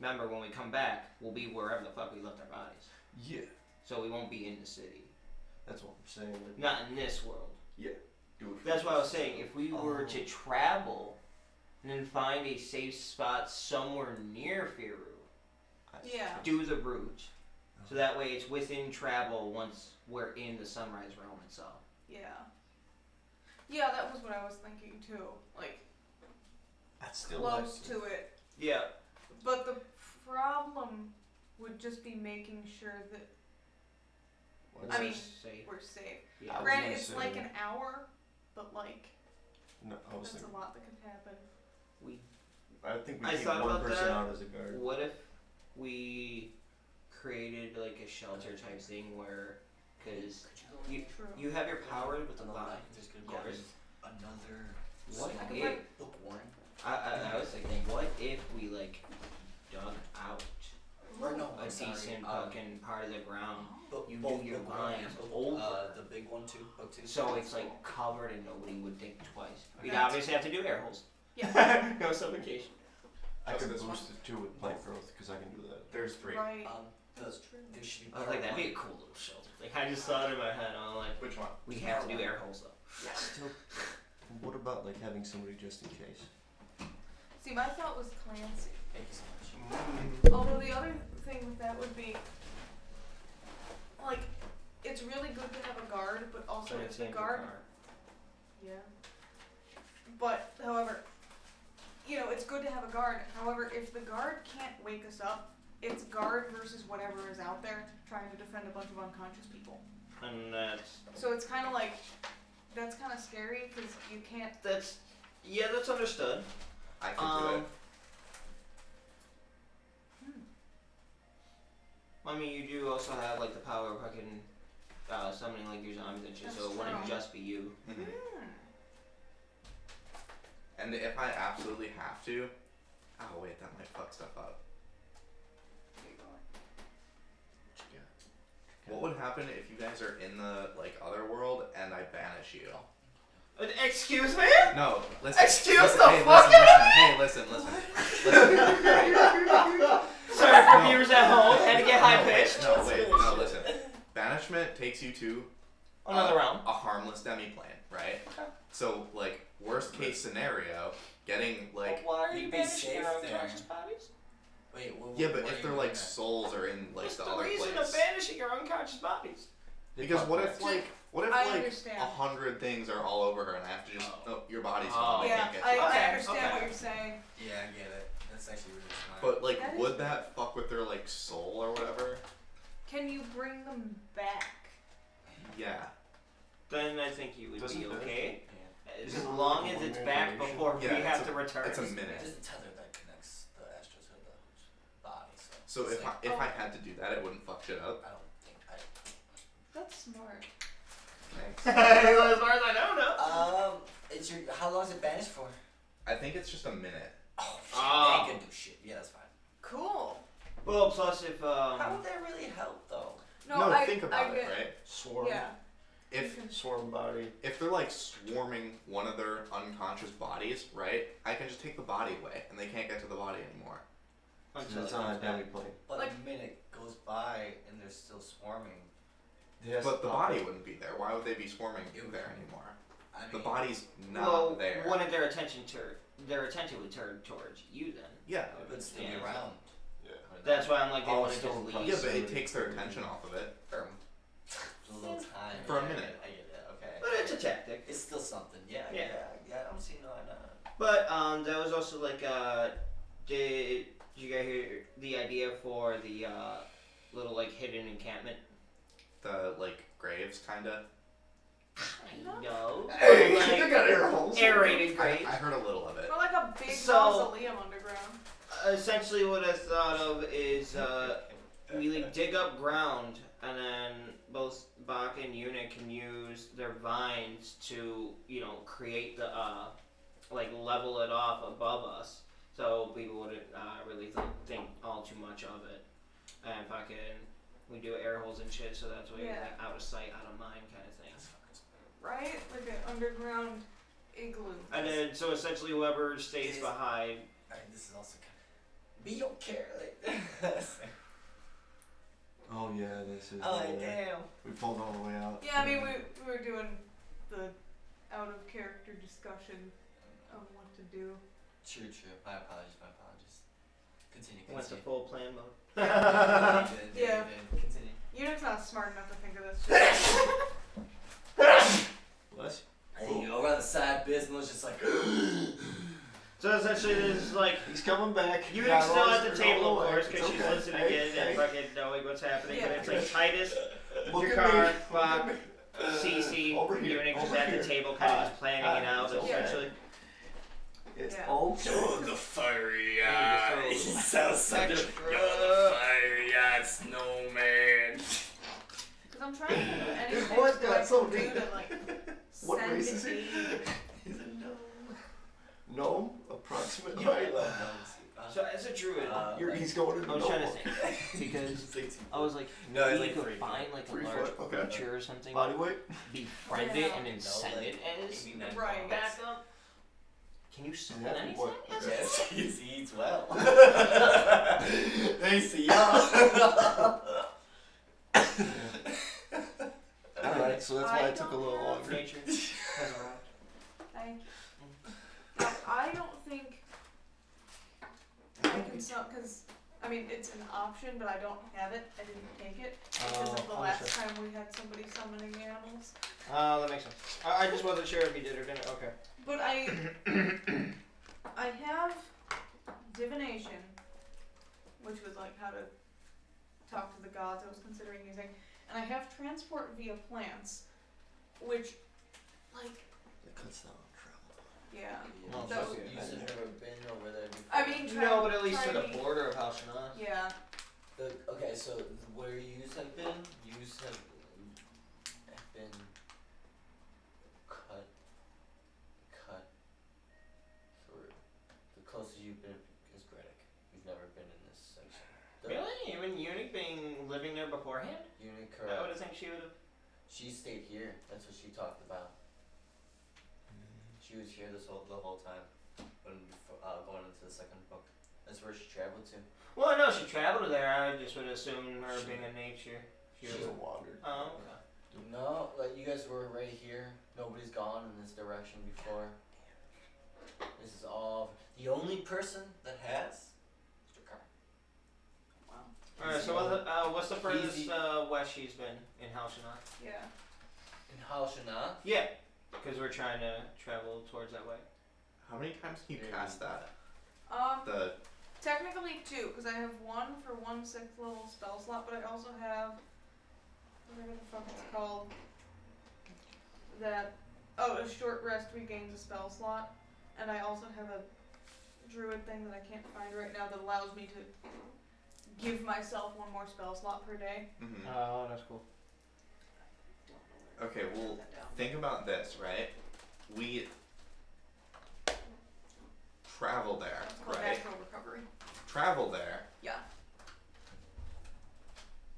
S6: Remember when we come back, we'll be wherever the fuck we left our bodies.
S3: Yeah,
S6: So we won't be in the city.
S3: that's what I'm saying. Like,
S6: Not in this world.
S3: do it.
S6: That's why I was saying if we were to travel and then find a safe spot somewhere near Firu,
S5: Yeah.
S6: do the route. So that way it's within travel once we're in the sunrise realm itself.
S5: Yeah. Yeah, that was what I was thinking too. Like
S3: That's still
S5: close
S3: like,
S5: to it.
S6: Yeah.
S5: But the problem would just be making sure that I mean,
S6: safe.
S5: we're safe.
S6: Yeah.
S3: I was
S5: Granted,
S3: gonna
S5: it's
S3: say-
S5: like an hour, but like
S3: No, I was
S5: that's a
S3: thinking.
S5: lot that could happen.
S3: I think we
S6: I
S3: keep
S6: thought
S3: one
S6: about
S3: person
S6: that.
S3: out as a guard.
S6: What if we created like a shelter type thing where, because
S5: True.
S6: you have your powers with the
S1: Another
S6: bomb.
S1: night, there's gonna be
S6: Yes.
S1: another.
S6: What
S5: I could
S6: if?
S5: write-
S1: Book warning.
S6: I was thinking, what if we like dug out
S1: Or no,
S6: a
S1: I'm sorry.
S6: decent fucking part of the ground,
S1: Book,
S6: you
S1: both
S6: do your
S1: book
S6: lines
S1: warning.
S6: over.
S1: The big one too. Book two.
S6: so it's like covered and nobody would think twice. We'd
S5: Okay.
S6: obviously have to do air holes.
S5: Yeah.
S6: No suffocation.
S3: I
S7: Just
S3: can
S7: this
S3: boost it too with plant growth because I can do that.
S7: There's 3.
S5: Right.
S1: That's true. There should be.
S6: I was like, that'd be a cool little shelter. Like I just thought in my head, I'm like,
S7: Which one?
S6: we have to do air holes though.
S3: Still, what about like having somebody just in case?
S5: See, my thought was Clancy.
S1: Thank you so much.
S5: Although the other thing with that would be, like, it's really good to have a guard, but also
S6: So
S5: if
S6: it's
S5: the
S6: in
S5: guard,
S6: car.
S5: yeah. But however, you know, it's good to have a guard. However, if the guard can't wake us up it's guard versus whatever is out there trying to defend a bunch of unconscious people.
S6: And that's
S5: So it's kind of like, that's kind of scary because you can't.
S6: that's understood.
S4: I can do it.
S6: I mean, you do also have like the power of fucking summoning like your zombies and shit, so it
S5: That's
S6: wouldn't
S5: true.
S6: just be you.
S4: Mhm. And if I absolutely have to, oh wait, that might fuck stuff up. What would happen if you guys are in the like other world and I banish you?
S6: Excuse me?
S4: No, listen.
S6: Excuse
S4: listen,
S6: the
S4: hey,
S6: fuck
S4: listen,
S6: out of
S4: Hey, listen.
S6: Sorry for
S4: No.
S6: viewers at home, had to get high pitched.
S4: No, listen. Banishment takes you to
S6: Another realm.
S4: a harmless demiplane, right?
S6: Okay.
S4: So like worst case scenario, getting like
S6: Why are
S1: you'd
S6: you
S1: be
S6: banishing
S1: safe
S6: your
S1: there.
S6: unconscious bodies?
S1: Wait,
S4: yeah, but
S1: what
S4: if
S1: are
S4: they're
S1: you
S4: like
S1: doing
S4: souls are in like
S6: What's
S4: the
S6: the
S4: other
S6: reason
S4: place.
S6: of banishing your unconscious bodies?
S4: Because what if
S5: I
S4: like
S5: understand.
S4: 100 things are all over her and I have to just your body's
S6: Oh.
S4: gone. I
S5: Yeah,
S4: can't get
S5: I
S4: you.
S6: Okay,
S5: understand
S6: okay.
S5: what you're saying.
S1: Yeah, I get it. That's actually really smart.
S4: But like,
S5: That is
S4: would
S5: weird.
S4: that fuck with their like soul or whatever?
S5: Can you bring them back?
S4: Yeah.
S6: Then I think you would
S3: Doesn't
S6: be
S3: it-
S6: okay.
S1: Yeah.
S6: As
S3: Isn't it
S6: long
S3: like
S6: as
S3: a
S6: it's
S3: one-way
S6: back
S3: operation?
S6: before
S4: Yeah,
S6: we
S4: it's
S6: have
S4: a-
S6: to return.
S4: It's a minute.
S1: There's a tether that connects the astral to the body.
S4: So
S1: it's
S4: if
S1: like,
S4: I had to do that, it wouldn't fuck shit up.
S1: I don't think
S5: That's smart.
S4: Thanks.
S6: As far as I know, no.
S1: it's your. How long is it banished for?
S4: I think it's just a minute.
S1: Oh, shit.
S6: Ah.
S1: They ain't gonna do shit. Yeah, that's fine.
S5: Cool.
S6: Well, plus if
S1: How would that really help though?
S5: No,
S4: think about it,
S5: get,
S4: right?
S3: Swarm.
S5: Yeah.
S4: If
S3: Swarm body.
S4: if they're like swarming one of their unconscious bodies, right? I can just take the body away, and they can't get to the body anymore.
S6: until
S3: It's
S6: it
S3: on
S6: comes
S3: a
S6: back.
S3: demi-plane.
S1: But
S5: Like-
S1: a minute goes by and they're still swarming.
S3: Yes,
S4: But the body wouldn't be there. Why would they be swarming there anymore?
S1: I mean,
S4: The body's not
S6: Well,
S4: there.
S6: wouldn't their attention would turn towards you then?
S4: Yeah.
S1: would still be
S6: Yeah.
S1: around.
S3: Yeah.
S6: That's why I'm like, they
S3: Oh,
S6: want to
S3: still
S6: just
S3: in
S6: leave.
S3: front.
S4: Yeah, but it takes their attention off of it.
S1: For a little time.
S4: For a
S1: Yeah,
S4: minute.
S1: I get it. Okay.
S6: But it's a tactic.
S1: It's still something. Yeah.
S6: Yeah.
S1: Yeah. I don't see no.
S6: But that was also like, did you guys hear the idea for the little like hidden encampment?
S4: The like graves, kinda.
S6: No.
S3: Hey,
S6: Like,
S3: they got air holes.
S6: aerated
S4: I
S6: graves.
S4: heard a little of it.
S5: Or like a big
S6: So-
S5: mausoleum underground.
S6: Essentially, what I thought of is we like dig up ground, and then both Bach and Una can use their vines to, create the like level it off above us, so people wouldn't really think all too much of it. And we do air holes and shit, so that's why you're
S5: Yeah.
S6: like out of sight, out of mind kind of thing.
S5: Right? Like an underground igloo.
S6: And then so essentially whoever stays
S1: Is-
S6: behind.
S1: Alright, this is also kind of. Be your care. Like.
S3: Oh yeah, this is.
S1: I'm like, damn.
S3: We pulled all the way out.
S5: Yeah, I mean, we were doing the out of character discussion of what to do.
S1: True. My apologies. Continue.
S6: Went to full plan mode.
S1: Yeah. Continue.
S5: Unit's not smart enough to think of this shit.
S3: Bless.
S1: There you go. Around the side business, just like.
S6: So essentially, this is like.
S3: He's coming back.
S6: Unix still
S3: Arrows
S6: at the
S3: are
S6: table,
S3: all
S6: of
S3: the way.
S6: course, because
S3: It's
S6: she's
S3: okay.
S6: listening
S3: Hey,
S6: in and
S3: hey.
S6: fucking knowing what's happening.
S5: Yeah.
S6: But it's like Titus,
S3: Look at
S6: Jakar,
S3: me.
S6: Bach,
S3: Look at me.
S6: CC,
S3: Over here,
S6: Unix is
S3: over
S6: at
S3: here.
S6: the table, kind of just planning
S3: Hi.
S6: it out.
S3: It's okay.
S6: Essentially,
S3: It's
S5: Yeah.
S3: all
S1: You're the fiery
S6: Yeah,
S1: eye.
S6: just
S1: He
S6: throw-
S1: sounds so good.
S6: Extra.
S1: You're the fiery eyed snowman.
S5: Because I'm trying to think of anything
S3: voice
S5: that
S3: got
S5: I
S3: so
S5: can do
S3: deep.
S5: to like
S3: What
S5: send
S3: race is he?
S5: aid.
S1: He's a gnome.
S3: gnome, approximately.
S1: You already love gnomes.
S6: so as a druid,
S3: He's going in the
S6: I was
S3: gnome
S6: trying to
S3: one.
S6: think because I was like,
S1: No, it's
S6: maybe
S1: like
S6: you could
S1: 3 feet.
S6: find like
S3: 3
S6: a large
S3: foot, okay.
S6: creature or something,
S3: Body weight.
S6: befriend
S5: Yeah.
S6: it, and then
S1: No,
S6: send
S1: like,
S6: it as
S1: maybe not
S5: Right.
S6: back up. Can you summon
S3: Yeah,
S6: anything?
S3: what?
S1: Yes, he eats well. They see y'all.
S3: Alright, so that's why it took a little longer.
S6: Nature has arrived.
S5: Thank you. Now, I don't think I can because I mean it's an option, but I don't have it. I didn't take it because of the last time we had somebody summoning animals.
S6: That makes sense. I just wasn't sure if you did or didn't. Okay.
S5: But I have divination, which was like how to talk to the gods I was considering using. And I have transport via plants, which, like,
S6: It cuts down on travel.
S5: yeah.
S6: Well,
S5: That
S6: so
S5: would-
S1: You should never been over there before.
S5: I mean,
S6: No, but at least to
S5: try
S6: the
S5: me.
S6: border of Halshanas.
S5: Yeah.
S1: Okay, so where yous have been cut through. The closest you've been is Gredic. You've never been in this section.
S6: Really? Even Eunuch being living there beforehand?
S1: Unit
S6: I would
S1: correct.
S6: have think she would have.
S1: She stayed here. That's what she talked about. She was here the whole time when going into the second book. That's where she traveled to.
S6: Well, no, she traveled there. I just would assume her being a nature. She
S3: She
S6: was.
S3: wandered.
S6: Oh, okay.
S1: No, like you guys were right here. Nobody's gone in this direction before. This is all. The only person that has is Drakar.
S5: Wow.
S6: Alright, so what's the furthest
S1: Easy.
S6: west she's been in Halshanas?
S5: Yeah.
S1: In Halshana.
S6: Yeah, because we're trying to travel towards that way.
S4: How many times can you cast that? The
S5: Technically 2, because I have 1 for 1 6th level spell slot, but I also have whatever the fuck it's called. A short rest regains a spell slot, and I also have a druid thing that I can't find right now that allows me to give myself 1 more spell slot per day.
S4: mhm.
S6: Oh, that's cool.
S4: Okay, well, think about this, right? We travel there,
S5: It's called
S4: right?
S5: natural recovery.
S4: Travel there.
S5: Yeah.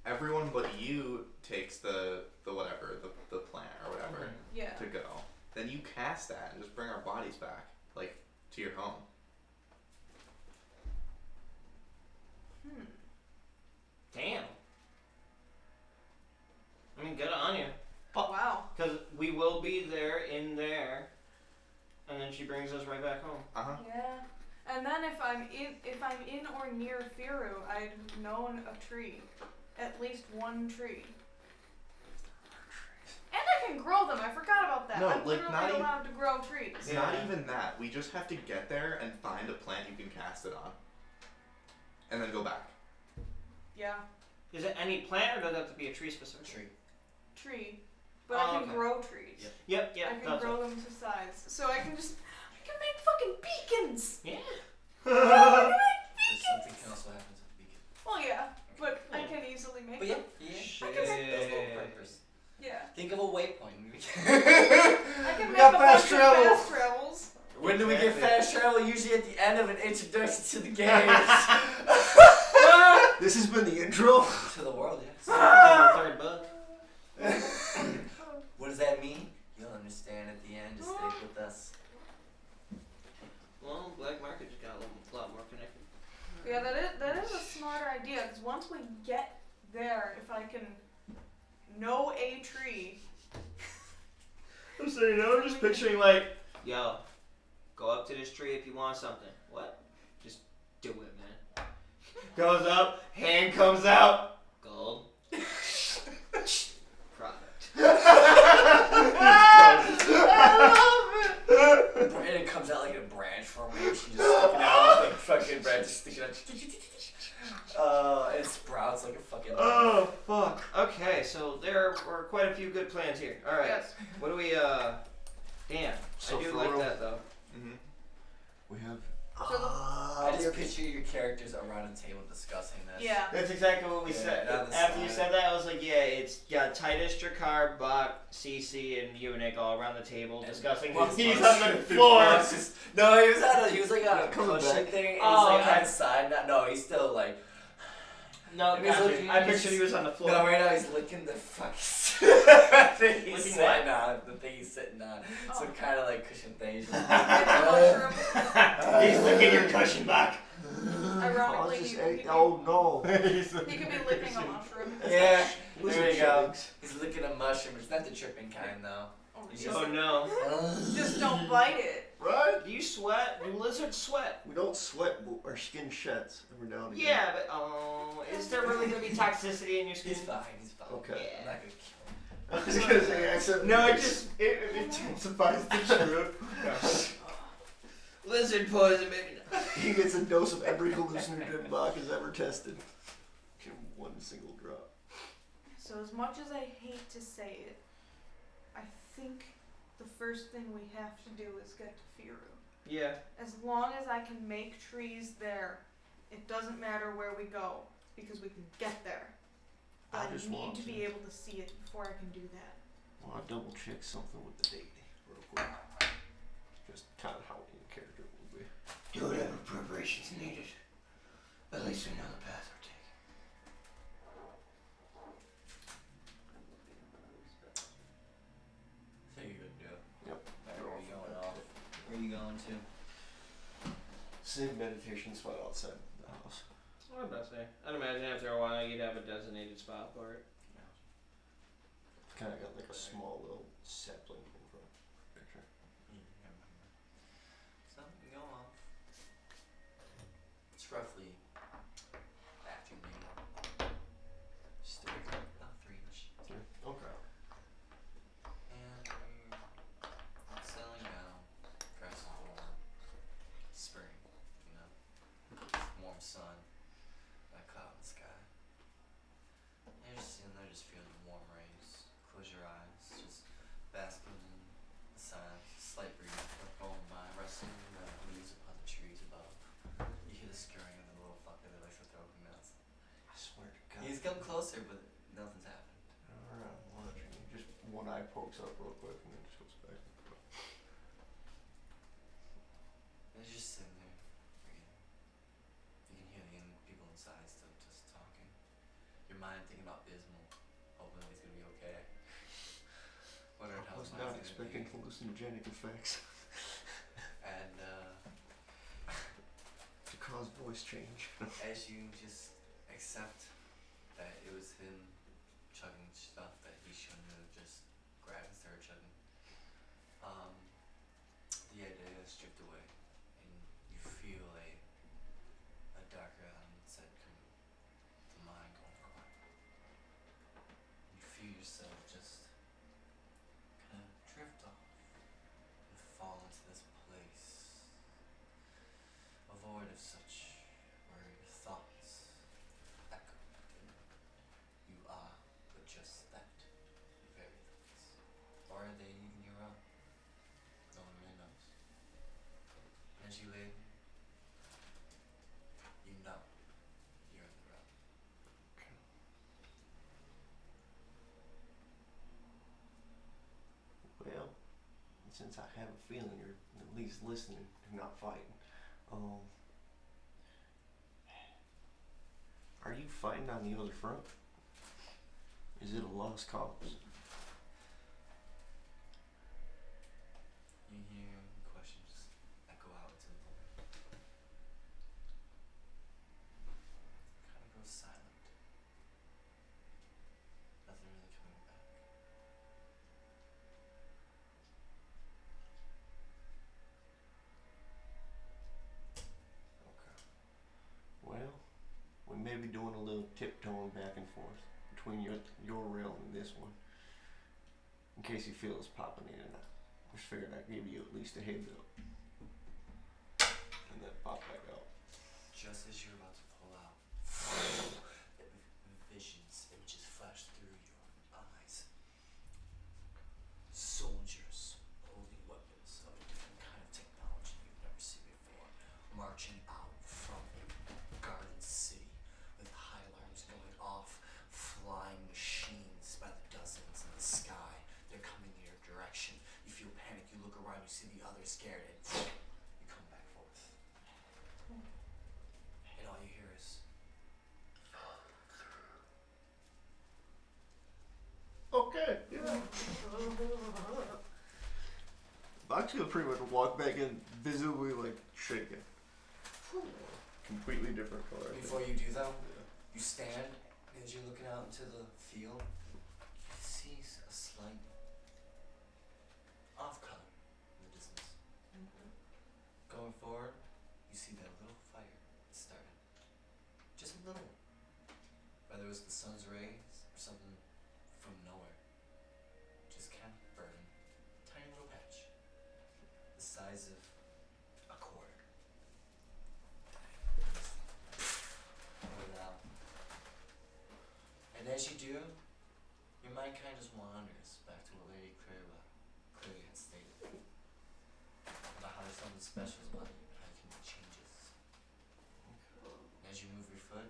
S4: Everyone but you takes the whatever, the plant or whatever
S5: Yeah.
S4: to go. Then you cast that and just bring our bodies back, like, to your home.
S6: Damn. I mean, good on you.
S5: Wow.
S6: Because we will be there in there, and then she brings us right back home.
S4: Uh huh.
S5: Yeah. And then if I'm in or near Firu, I'd known a tree. At least 1 tree. And I can grow them. I forgot about that.
S4: No,
S5: I'm
S4: like,
S5: literally
S4: not even-
S5: allowed to grow trees.
S4: It's
S6: Yeah.
S4: not even that. We just have to get there and find a plant you can cast it on, and then go back.
S5: Yeah.
S6: Is it any plant, or does it have to be a tree specific?
S5: Tree. But
S6: Oh,
S5: I can
S6: okay.
S5: grow trees.
S6: Yep,
S5: I
S6: yep,
S5: can
S6: that's
S5: grow
S6: it.
S5: them to size. So I can make fucking beacons!
S6: Yeah.
S5: I can make
S1: There's something else that happens at the beacon.
S5: Well, yeah. But I can easily make
S1: But yeah,
S5: them.
S1: yeah.
S5: I can make
S1: That's no purpose.
S5: Yeah.
S1: Think of a waypoint.
S5: I can
S6: We
S5: make
S6: got
S5: a
S6: fast
S5: bunch of
S6: travel.
S5: fast travels.
S1: When do we get
S3: Exactly.
S1: fast travel? Usually at the end of an introduction to the games.
S3: This has been the intro.
S1: To the world, yes.
S6: The third book.
S1: What does that mean? You'll understand at the end. Just stick with us.
S6: Well, Black Market just got a lot more connected.
S5: Yeah, that is a smart idea. Because once we get there, if I can know a tree.
S6: I'm saying, I'm just picturing like, yo, go up to this tree if you want something. What? Just do it, man. Goes up, hand comes out, gold. Product.
S1: And it comes out like a branch formation, just sticking out like fucking branch, just sticking out. It sprouts like a fucking.
S6: Oh, fuck. Okay, so there were quite a few good plans here. Alright.
S5: Yes.
S6: What do we, damn.
S3: So
S6: I do
S3: for
S6: like
S3: real-
S6: that, though.
S4: Mm-hmm.
S3: We have.
S1: I just picture your characters around a table discussing this.
S5: Yeah.
S6: That's exactly what we
S1: Yeah,
S6: said.
S1: down the
S6: After you
S1: side.
S6: said that, I was like, yeah, it's got Titus, Drakar, Buck, CC, and Eunuch all around the table discussing. He's on the floor.
S1: No, he was like on a
S3: Coming
S1: cushion
S3: back.
S1: thing, and
S6: Oh,
S1: he's like
S6: okay.
S1: on the side. No, he's still like.
S6: No,
S1: He's
S6: gotcha.
S1: looking-
S6: I
S1: he's-
S6: pictured he was on the floor.
S1: No, right now he's licking the fucking thing he's
S6: Licking
S1: sitting on. The thing he's sitting on.
S5: Oh.
S1: Some kind of like cushion thing. He's just
S5: It's a mushroom.
S6: He's licking your cushion back.
S5: Ironically,
S3: Oh no.
S5: he could be licking a mushroom.
S1: Yeah,
S3: Those
S1: there
S3: are
S1: you go.
S3: chickens.
S1: He's licking a mushroom. It's not the tripping kind though.
S5: Oh,
S1: He's
S5: just,
S6: Oh no.
S5: just don't bite it.
S3: Right?
S6: Do you sweat? Do lizards sweat?
S3: We don't sweat, but our skin sheds every now and again.
S6: Yeah, but is there really gonna be toxicity in your skin?
S1: He's fine. He's fine.
S3: Okay.
S1: I'm not gonna kill him.
S3: I was gonna say, except
S6: No, it intensifies the truth. Lizard poison, maybe not.
S3: He gets a dose of every hallucinogen Bach has ever tested. In one single drop.
S5: So as much as I hate to say it, I think the first thing we have to do is get to Firu.
S6: Yeah.
S5: As long as I can make trees there, it doesn't matter where we go, because we can get there. But I
S3: just
S5: need
S3: want
S5: to be able to see it before I can do that.
S3: I want to double check something with the date real quick. Just kind of how in character it will be.
S6: Do whatever preparations needed. At least we know the path we're taking.
S1: So you're good, dude.
S3: Yep.
S1: Where are you going off? Where are you going to?
S3: Same meditation spot outside the house.
S6: What about to say? I'd imagine after a while you'd have a designated spot for it.
S3: Kind of got like a small little sapling in front. Picture.
S1: So you go off. It's roughly afternoon. Still about 3-ish.
S3: Okay.
S1: And we're settling down. Grass is warm. Spring, you know. Warm sun. That cloud in the sky. And you're just sitting there just feeling the warm rays. Close your eyes. Just basking in the sun. Slight breeze going by. Rustling the leaves upon the trees above. You hear the scurrying of the little fucker that likes to throw up nuts.
S3: I swear to God.
S1: He's come closer, but nothing's happened.
S3: Alright, I'm watching. Just one eye pokes up real quick and then just goes back.
S1: And he's just sitting there, breathing. You can hear the people inside still just talking. Your mind thinking about Bismal, hoping that he's gonna be okay. Wondering
S3: I
S1: how
S3: was
S1: his
S3: not
S1: mind's
S3: expecting
S1: gonna be.
S3: hallucinogenic effects
S1: And
S3: to cause voice change.
S1: as you just accept that it was him chugging stuff that he shouldn't have just grabbed and started chugging, the idea has stripped away, and you feel a darker mindset come to mind going quiet. You feel yourself just kind of drift off and fall into this place, a void of such where your thoughts echo. You are but just that, very thoughts. Or are they even your own? No one really knows. As you lay there, you know you're in the realm.
S3: Well, since I have a feeling you're at least listening and not fighting, are you fighting on the other front? Is it a lost cause?
S1: You hear questions echo out into the void. Kind of goes silent. Nothing really coming back.
S3: Okay. Well, we may be doing a little tiptoeing back and forth between your realm and this one. In case you feel us popping in and out. Just figured I'd give you at least a heads up. And then pop back out.
S1: Just as you're about to pull out, visions, images flash through your eyes. Soldiers holding weapons of a different kind of technology you've never seen before, marching out from a garden city with high alarms going off, flying machines by the dozens in the sky. They're coming in your direction. You feel panic, you look around, you see the others scared, and you come back forth. And all you hear is
S3: Okay, yeah. Bach's gonna pretty much walk back in visibly like shaking. Completely different color. I think.
S1: before you do though,
S3: Yeah.
S1: you stand, and as you're looking out into the field, you see a slight off color in the distance. Going forward, you see that little fire that started. Just a little one. Whether it was the sun's rays or something from nowhere. Just kind of burning. Tiny little patch. The size of a quarter. mind kind of just wanders back to what Lady Clearia had stated about how there's something special about you and how you can make changes. And as you move your foot,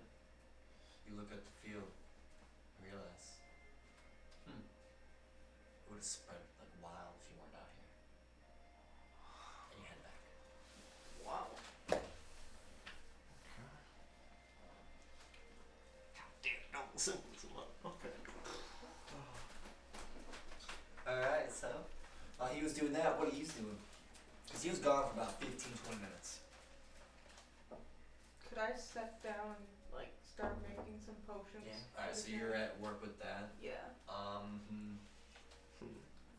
S1: you look at the field and realize, it would have spread like wild if you weren't out here. And you head back.
S3: Wow. Okay.
S1: Alright, so while he was doing that, what are you doing? Because he was gone for about 15, 20 minutes.
S5: Could I sit down and like start making some potions?
S1: Yeah. Alright, so you're at work with that.
S5: Yeah. I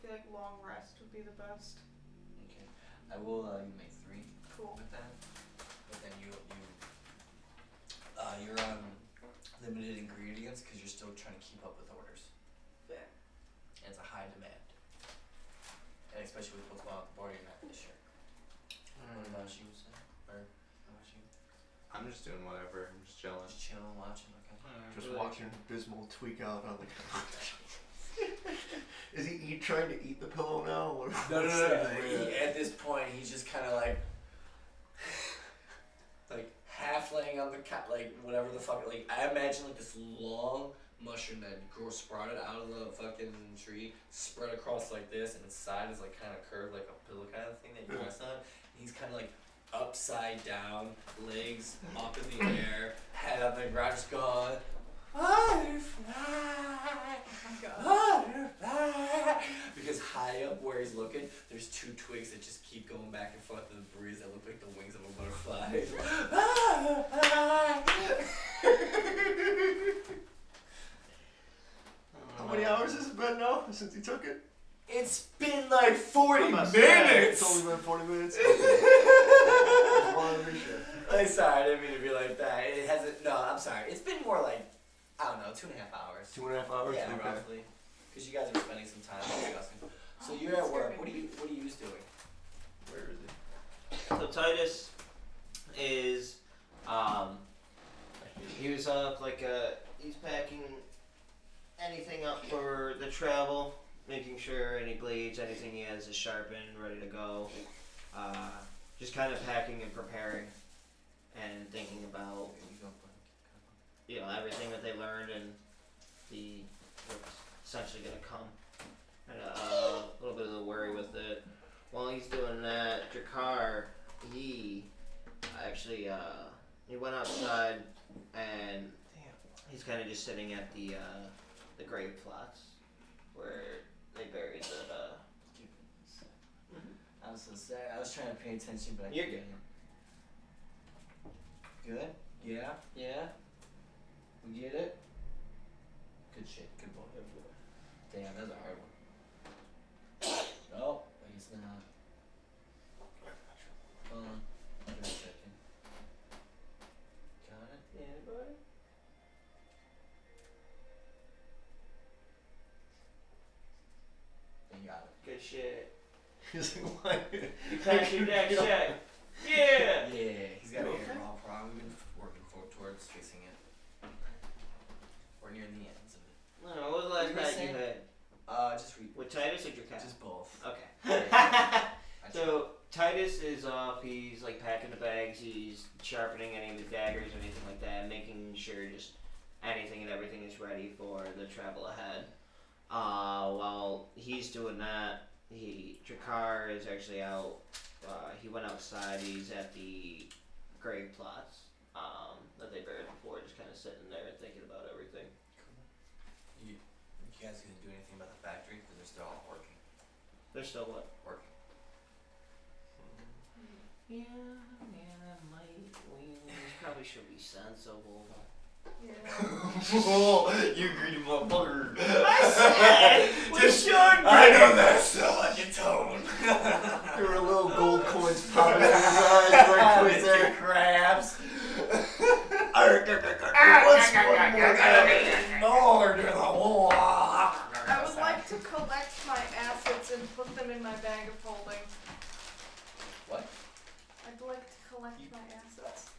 S5: feel like long rest would be the best.
S1: Okay. I will you make 3
S5: Cool.
S1: with that. But then you're on limited ingredients because you're still trying to keep up with orders.
S5: Fair.
S1: And it's a high demand. And especially with what's going on at the border, you're not this year. What about you, Sam? Or how about you?
S4: I'm just doing whatever. I'm just chilling.
S1: Just chilling, watching, okay.
S3: Just watching Bismal tweak out on the couch. Is he trying to eat the pillow now?
S1: No. At this point, he's just kind of like half laying on the couch, like whatever the fuck. Like I imagine like this long mushroom that grows sprouted out of the fucking tree, spread across like this, and its side is like kind of curved, like a pillow kind of thing that you rest on. And he's kind of like upside down, legs up in the air, head on the ground, just going. Butterfly, butterfly. Because high up where he's looking, there's 2 twigs that just keep going back and forth in the breeze that look like the wings of a butterfly.
S3: How many hours has it been now since he took it?
S1: It's been like 40 minutes.
S3: It's only been 40 minutes.
S1: I'm sorry, I didn't mean to be like that. It hasn't. No, I'm sorry. It's been more like, I don't know, 2.5 hours.
S3: 2.5 hours.
S1: Yeah,
S3: Okay.
S1: roughly. Because you guys are spending some time discussing. So you're at work. What are you doing?
S3: Where is he?
S6: So Titus is, he was up like he's packing anything up for the travel, making sure any blades, anything he has is sharpened, ready to go. Just kind of packing and preparing, and thinking about everything that they learned and what's essentially gonna come, and a little bit of the worry with it. While he's doing that, Jakar, he actually he went outside and he's kind of just sitting at the grave plots where they buried the.
S1: I'm so sorry. I was trying to pay attention, but I
S6: You're
S1: couldn't. Good? Yeah? We get it? Good shit. Good boy. Damn, that's a hard one. Oh, I guess not. Hold on. Give me a second. Got it?
S6: Anybody?
S1: You got it.
S6: Good shit.
S3: He's like, why?
S6: You passed your next check. Yeah.
S1: Yeah, he's got a hair all problem. We've been working towards fixing it. We're near the ends of it.
S6: No, what was the last
S1: You were
S6: night you
S1: saying-
S6: had?
S1: Just read.
S6: With Titus or Jakar?
S1: Just both.
S6: Okay.
S1: I
S6: So Titus is off. He's like packing the bags. He's sharpening any of his daggers or anything like that, making sure just anything and everything is ready for the travel ahead. While he's doing that, Jakar is actually out. He went outside. He's at the grave plots that they buried before, just kind of sitting there thinking about everything.
S1: You guys gonna do anything about the factory? Because they're still all working.
S6: They're still what?
S1: Working.
S6: Yeah, that might. We probably should be sensible.
S5: Yeah.
S1: Oh, you greedy motherfucker.
S6: I said we should.
S1: I know that's so on your tone.
S3: There were little gold coins popping in his eyes right quick
S1: Mr.
S3: there.
S1: Krabs.
S3: What's one more
S5: I would like to collect my assets and put them in my bag of holding.
S1: What?
S5: I'd like to collect my assets.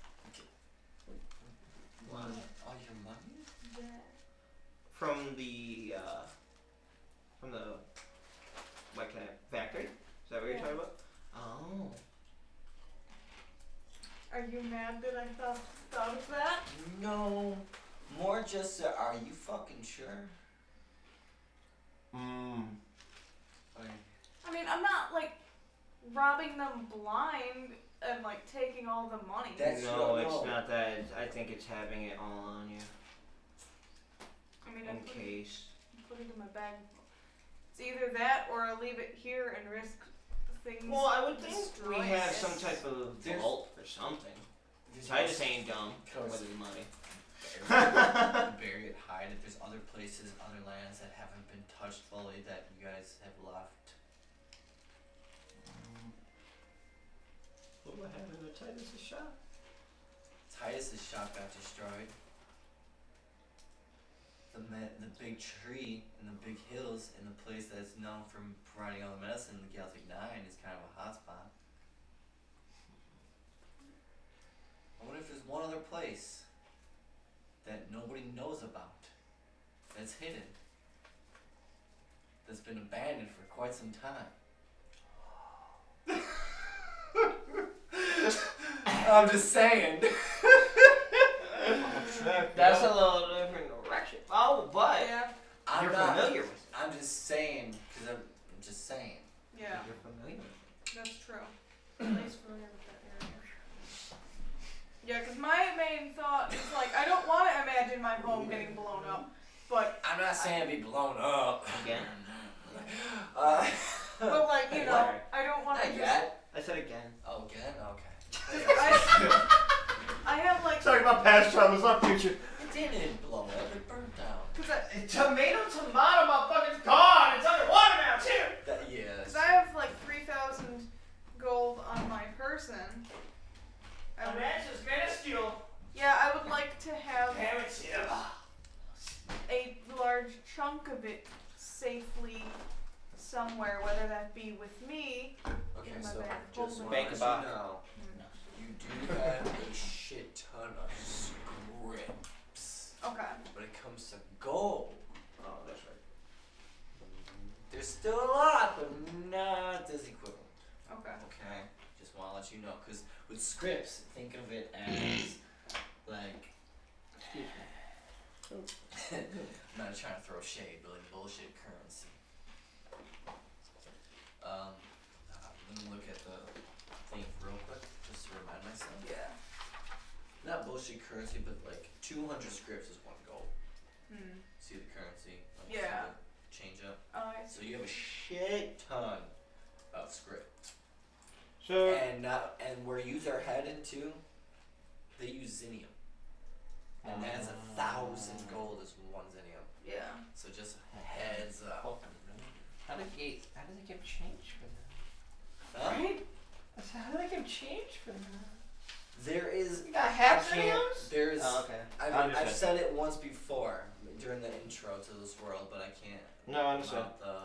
S1: What? All your money?
S5: Yeah.
S6: From the
S5: mad that I thought of that.
S6: No, more just are you fucking sure?
S5: I mean, I'm not like robbing them blind and like taking all the money.
S6: No, it's not that. I think it's having it all on you.
S5: I mean,
S6: In case.
S5: put it in my bag. It's either that or I leave it here and risk things.
S6: Well, I would think we
S5: destroying
S6: have
S5: it.
S6: some type of
S1: There's-
S6: vault or something.
S1: There's
S6: Titus ain't dumb
S1: Could always-
S6: with his money.
S1: bury it, hide it. There's other places, other lands that haven't been touched fully that you guys have left.
S6: What happened to Titus' shop?
S1: Titus's shop got destroyed. The big tree and the big hills and the place that's known for providing all the medicine, the Celtic 9, is kind of a hotspot. I wonder if there's one other place that nobody knows about, that's hidden, that's been abandoned for quite some time. I'm just saying.
S6: That's a little different direction. Oh, but
S5: Yeah,
S6: you're familiar with it.
S1: I'm just saying, because I'm just saying.
S5: yeah,
S6: You're familiar with it.
S5: that's true. At least familiar with that area. Yeah, because my main thought is like, I don't want to imagine my home getting blown up, but
S1: I'm not saying it'd be blown up.
S6: Again?
S5: but like, you know,
S1: What?
S5: I don't want to
S1: Not
S5: just.
S1: yet.
S6: I said again.
S1: Oh, again? Okay.
S5: I have like.
S6: Talking about past traumas, not future.
S1: It didn't blow up. It burned down.
S6: Tomato, motherfucker's gone. It's underwater now too.
S1: Yeah.
S5: Because I have like 3,000 gold on my person.
S6: That's just minuscule.
S5: Yeah, I would like to have
S6: Parents,
S5: a large chunk of it safely somewhere, whether that be with me.
S1: Okay,
S5: in my
S1: so
S5: bag.
S1: just
S5: Hold
S1: want
S6: Bank
S1: to
S6: a
S1: let
S6: box.
S1: you know, you do have a shit ton of scripts.
S5: Okay.
S1: When it comes to gold,
S6: Oh, that's right.
S1: there's still a lot, but not as equivalent.
S5: Okay.
S1: Okay, just want to let you know, because with scripts, think of it as like. I'm not trying to throw shade, but like bullshit currency. Let me look at the thing real quick, just to remind myself.
S5: Yeah.
S1: Not bullshit currency, but like 200 scripts is 1 gold.
S5: Hmm.
S1: See the currency? Like,
S5: Yeah.
S1: see the change up.
S5: Oh, I
S1: So
S5: see.
S1: you have a shit ton of script.
S6: So
S1: And where yous are headed to, they use Xenium. And that's 1,000 gold is 1 Xenium.
S5: Yeah.
S1: So just heads up.
S6: how did they give change for that?
S1: Huh?
S5: Right?
S6: How did they give change for that?
S1: There is.
S6: You got
S1: I
S6: half
S1: can't.
S6: Xeniums?
S1: There's.
S6: Oh, okay.
S1: I've
S6: Understood.
S1: said it once before during the intro to this world, but I can't.
S6: No, I understand.
S1: About the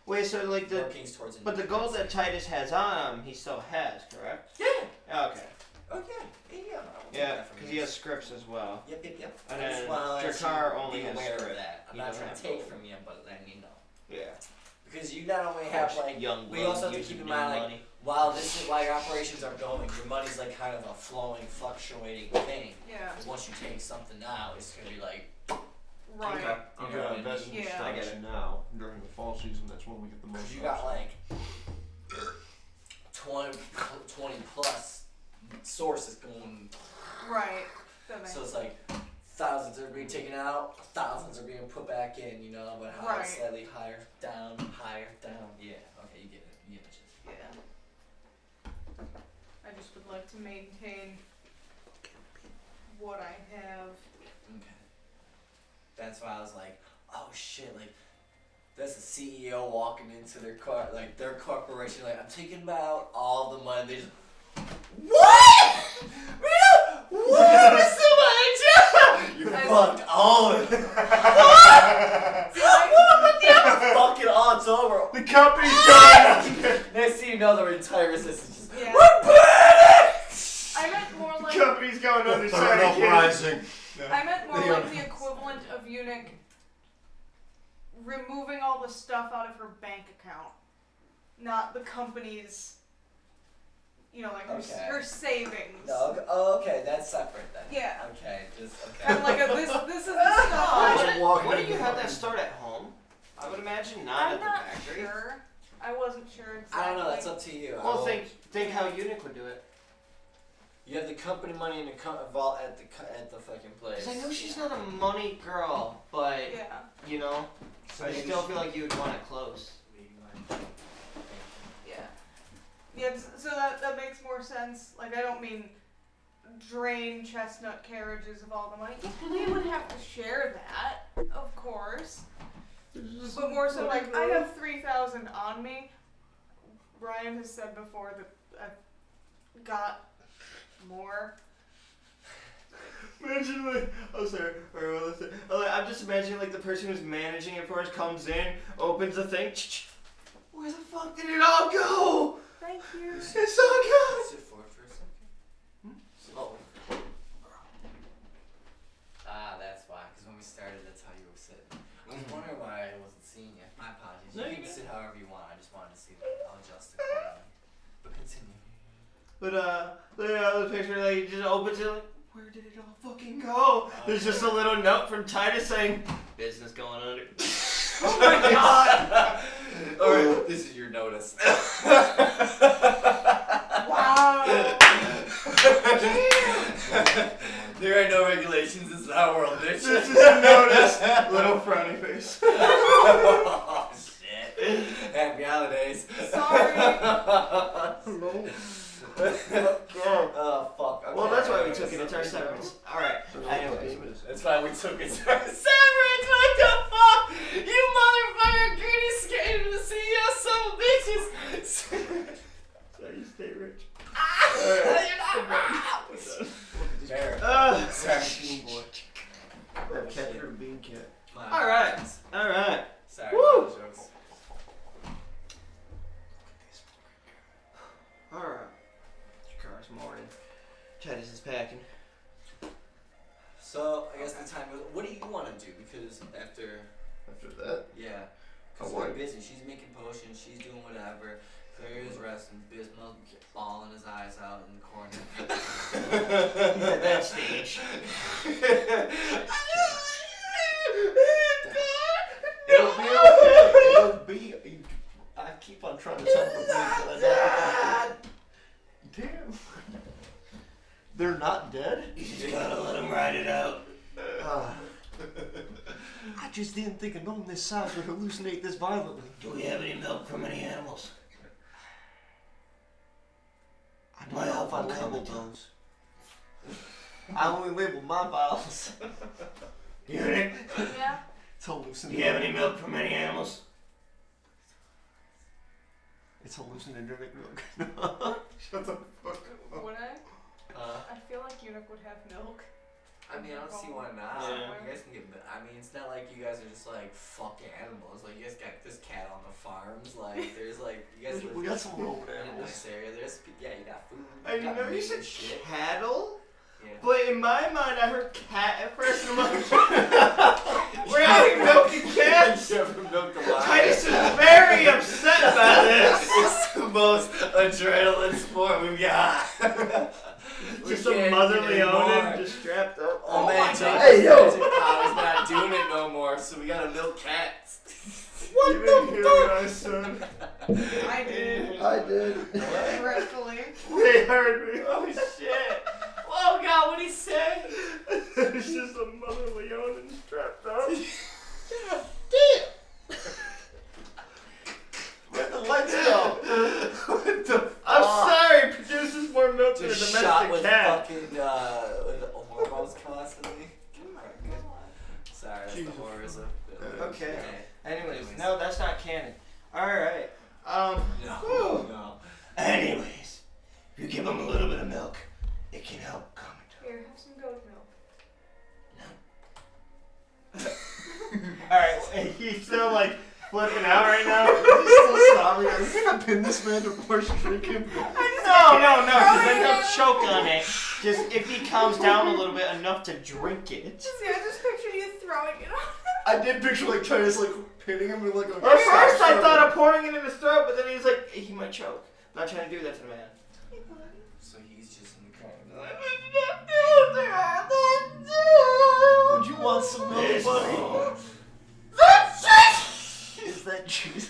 S6: Wait, so like the
S1: workings towards.
S6: but the gold that Titus has on him, he still has, correct?
S1: Yeah.
S6: Okay.
S1: Oh yeah. Yeah. I won't take
S6: Yeah,
S1: that from
S6: because
S1: you.
S6: he has scripts as well.
S1: Yep.
S6: And
S1: I just
S6: then
S1: wanna let
S6: Jakar
S1: you
S6: only
S1: be
S6: has
S1: aware of
S6: script.
S1: that. I'm
S6: He
S1: not
S6: doesn't
S1: trying to
S6: have
S1: take
S6: gold.
S1: from you, but letting you know.
S6: Yeah.
S1: Because you not only have like
S6: young
S1: we also have to
S6: using
S1: keep in
S6: new
S1: mind like
S6: money.
S1: while your operations are going, your money's like kind of a flowing, fluctuating thing.
S5: Yeah.
S1: But once you take something out, it's gonna be like
S5: Right.
S6: Okay.
S3: You
S1: You know what I
S3: gotta
S1: mean?
S3: invest in
S5: Yeah.
S6: I get
S3: stocks
S6: it.
S3: now during the fall season. That's when we get the most.
S1: because you got
S3: upside.
S1: like 20 plus sources going.
S5: Right. That makes
S1: So it's like thousands are being taken out, thousands are being put back in, you know, but higher,
S5: Right.
S1: slightly higher, down, higher, down. Yeah, okay, you get it. You get the gist.
S5: Yeah. I just would like to maintain what I have.
S1: Okay. That's why I was like, oh shit, like that's the CEO walking into their their corporation, like I'm taking out all the money. They just what? What is the idea? You fucked all of it. Fuck it all, it's over.
S6: The company's going.
S1: Next thing you know, the entire resistance just
S5: Yeah.
S1: we're burning!
S5: I meant more like
S6: company's going on the
S3: Third
S6: side again.
S3: uprising.
S5: I meant more like the equivalent of eunuch removing all the stuff out of her bank account, not the company's you know, like
S1: Okay.
S5: her savings.
S1: No, oh, okay, that's separate then.
S5: Yeah.
S1: Okay, just okay.
S5: Kind of like this is the
S6: Oh,
S5: stuff.
S6: wouldn't you have that start at home? I would imagine not
S5: I'm
S6: at the
S5: not
S6: factory.
S5: sure. I wasn't sure exactly.
S1: I don't know. That's up to you.
S6: Well, think how Eunuch would do it.
S1: You have the company money in the vault at the fucking place.
S6: Cause I know she's not a money girl, but
S5: Yeah.
S6: you know,
S1: So
S6: I
S1: maybe
S6: still
S1: she-
S6: feel like you would want it close.
S5: Yeah. Yeah. So that makes more sense. Like I don't mean drain chestnut carriages of all the money. We would have to share that, of course. But more so like I have 3,000 on me. Brian has said before that I've got more.
S6: Imagine like, oh sorry, or what was it? I'm just imagining like the person who's managing it for us comes in, opens the thing. Where the fuck did it all go?
S5: Thank you.
S6: It's all gone.
S1: Sit forward for a second. Oh. Ah, that's why. Because when we started, that's how you were sitting. I was wondering why I wasn't seeing you. My apologies.
S6: No,
S1: You
S6: you're
S1: can sit however you want. I just wanted to see that. I'll adjust it accordingly. But continue.
S6: But the picture like he just opens it like, where did it all fucking go? There's just a little note from Titus saying, business going under.
S1: Oh my god! Alright, this is your notice.
S5: Wow.
S1: There are no regulations. This is our world, bitch.
S6: This is a notice. Little frowny face.
S1: Oh shit. Happy holidays.
S5: Sorry.
S6: Hello.
S1: Oh fuck. Okay.
S6: Well, that's why we took it. It's our severance. Alright. Anyways.
S1: That's why we took it. Severance, what the fuck? You motherfucker, greedy skated to see us some bitches.
S6: So you stay rich.
S1: You're not Sorry.
S3: Cat, you're a bean cat.
S6: Alright. Alright.
S1: Sorry.
S6: Woo!
S1: Jokes.
S6: Alright. Your car's morning. Titus is packing.
S1: So I guess the time goes. What do you want to do? Because after
S3: that,
S1: yeah,
S3: I
S1: because
S3: want-
S1: we're busy. She's making potions. She's doing whatever. Claria's resting. Bismarck bawling his eyes out in the corner.
S6: He's at that stage.
S3: it'll be okay. It'll be. I keep on trying to tell them, but I don't. Damn. They're not dead.
S6: You just gotta let him ride it out.
S3: I just didn't think a gnome this size would hallucinate this violently.
S6: Do we have any milk from any animals?
S3: I don't
S6: My
S3: know if I
S6: elf will
S3: labeled
S6: come.
S3: those. I only labeled my vials.
S6: Eunuch,
S5: Yeah.
S3: It's
S6: do
S3: hallucinating.
S6: you have any milk from any animals?
S3: It's hallucinating milk. Shut the fuck up.
S5: Would I? I feel like Eunuch would have milk.
S1: I mean, I don't see why not.
S6: Yeah.
S1: You guys can get. I mean, it's not like you guys are just like fuck animals. Like you guys got this cat on the farms. Like there's like you guys live
S3: We got some road
S1: in a
S3: animals.
S1: nice area. There's you got food.
S6: I
S1: got
S6: know you
S1: meat
S6: said
S1: and shit.
S6: cattle,
S1: Yeah.
S6: but in my mind I heard cat at first and I'm like, we're having milking cats?
S1: You ever milked a lion?
S6: Titus is very upset by this.
S1: It's the most adrenaline sport we've got.
S6: Just
S1: We
S6: a
S1: can't
S6: mother
S1: get any more.
S6: leona just strapped up.
S1: Oh man,
S3: Hey, yo!
S1: Magic Pow's not doing it no more, so we gotta milk cats.
S6: What the fuck? I said.
S5: I did.
S3: I did.
S5: Regretfully.
S6: They heard me.
S1: Oh shit! Oh god, what'd he say?
S6: It's just a mother leona strapped up.
S3: Where'd the lights go? What the
S6: I'm
S1: fuck?
S6: sorry, produces more milk than a
S1: Just shot
S6: domestic
S1: with
S6: cat.
S1: fucking with hormones constantly. Sorry, that's the horrors of.
S6: Okay. Anyways, no, that's not canon. Alright.
S1: No.
S6: Whew.
S1: No.
S6: Anyways, if you give him a little bit of milk, it can help calm it
S5: Here, have some goat milk.
S6: down. Alright, he's still like flipping out right now.
S3: He's still sobbing. Are you gonna pin this man to force drink him?
S6: No, because then he'll choke on it. Just if he calms down a little bit enough to drink it.
S5: See, I just pictured you throwing it on.
S3: I did picture like Titus like pinning him with like a.
S6: At first I thought of pouring it in his throat, but then he's like, he might choke. I'm not trying to do that to the man.
S3: Would you want some milk, buddy? Is that Jesus?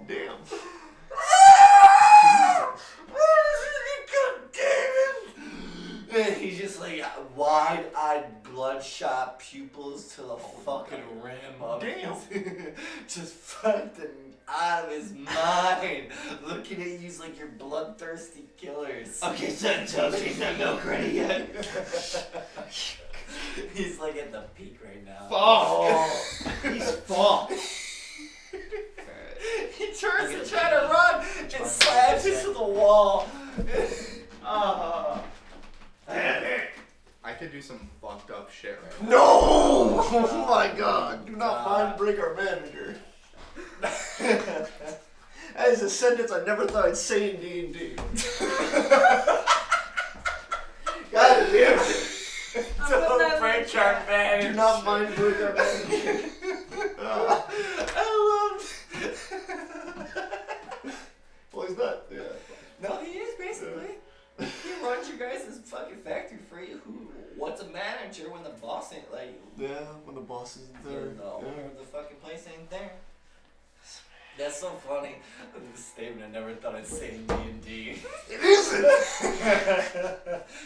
S3: Damn.
S1: And he's just like wide-eyed, bloodshot pupils to the fucking rim of
S3: Damn.
S1: just fucking out of his mind, looking at you like you're bloodthirsty killers.
S6: Okay, son, tell me, is that milk ready yet?
S1: He's like at the peak right now.
S6: Fuck! He's fucked.
S1: He turns to try to run and slams into the wall.
S4: I could do some fucked up shit right now.
S3: No! Oh my god. Do not mind break our manager. That is a sentence I never thought I'd say in D&D. God damn it.
S1: Don't break our manager.
S3: Do not mind break our manager.
S1: I love.
S3: Well, he's not. Yeah.
S1: No, he is basically. He runs your guys' fucking factory for you. What's a manager when the boss ain't like?
S3: Yeah, when the boss isn't there.
S1: The owner of the fucking place ain't there. That's so funny. This statement I never thought I'd say in D&D.
S3: It isn't!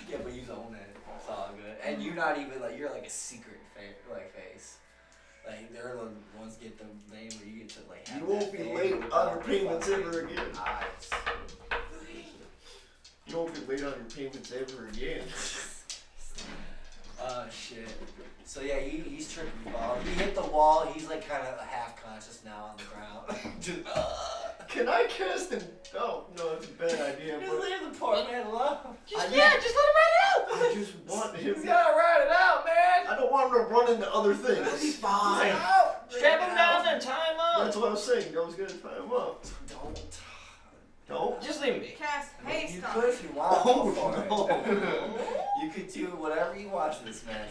S1: Yeah, but you own it. It's all good. And you're not even like, you're like a secret face. Like, they're the ones get the name where you get to like have
S3: You won't
S1: that
S3: be
S1: fame
S3: late on
S1: without
S3: your payments
S1: fucking
S3: ever again.
S1: eyes.
S3: You won't be late on your payments ever again.
S1: Shit. So yeah, he's tripping the ball. He hit the wall. He's like kind of half conscious now on the ground. Just,
S3: Can I cast an... Oh, no, it's a bad idea,
S1: just
S3: but...
S1: leave the poor man alone.
S6: Just let him
S3: I just want him...
S1: He's gotta ride it out, man.
S3: I don't want him to run into other things.
S6: He's fine.
S1: Out.
S6: Strap him down and tie him up.
S3: That's what I was saying. I was gonna tie him up. Don't.
S6: Just leave me.
S5: Cast haste
S1: You
S5: on
S1: could
S5: it.
S1: if you want.
S3: Oh,
S1: Go for it.
S3: no.
S1: You could do whatever you want to this man.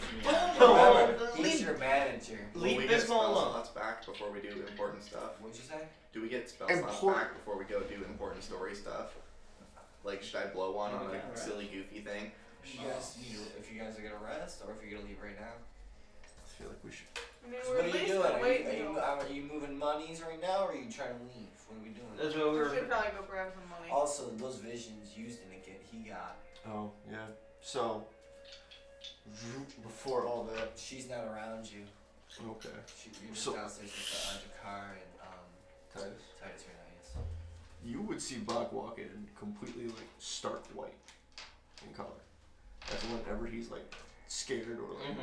S6: No.
S1: Remember, he's your manager.
S6: Leave
S4: we
S6: this
S4: get
S6: man
S4: spell
S6: alone.
S4: slots back before we do important stuff?
S1: What'd you say?
S4: Do we get spell slots
S3: Important.
S4: back before we go do important story stuff? Like, should I blow one on
S1: Okay.
S4: a silly, goofy thing?
S1: If you guys are gonna rest, or if you're gonna leave right now.
S3: I feel like we should...
S5: I mean,
S1: So
S5: we're
S1: what
S5: at
S1: are you
S5: least
S1: doing?
S5: a ways ago.
S1: Are you moving monies right now, or are you trying to leave? What are we doing?
S6: That's what we
S5: We
S6: were.
S5: should probably go grab some money.
S1: Also, those visions you didn't get, he got.
S3: Oh, yeah. So... Before all that...
S1: She's not around you.
S3: Okay.
S1: You're just
S3: So-
S1: downstairs with Jakar and
S3: Titus.
S1: Titus right now, yes.
S3: You would see Bach walk in completely, like, stark white in color. That's whenever he's, like, scared or, like...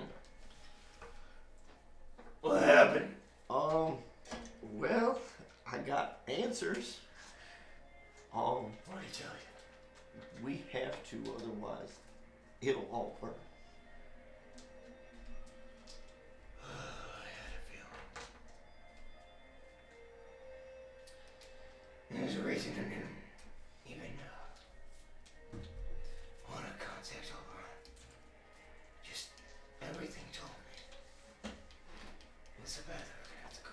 S6: What happened?
S3: Well, I got answers.
S6: What did he tell you?
S3: We have to, otherwise it'll all burn.
S6: I had a feeling. There's a reason I didn't even want to contact Oberon. Just everything told me. It's a path we're gonna have to go.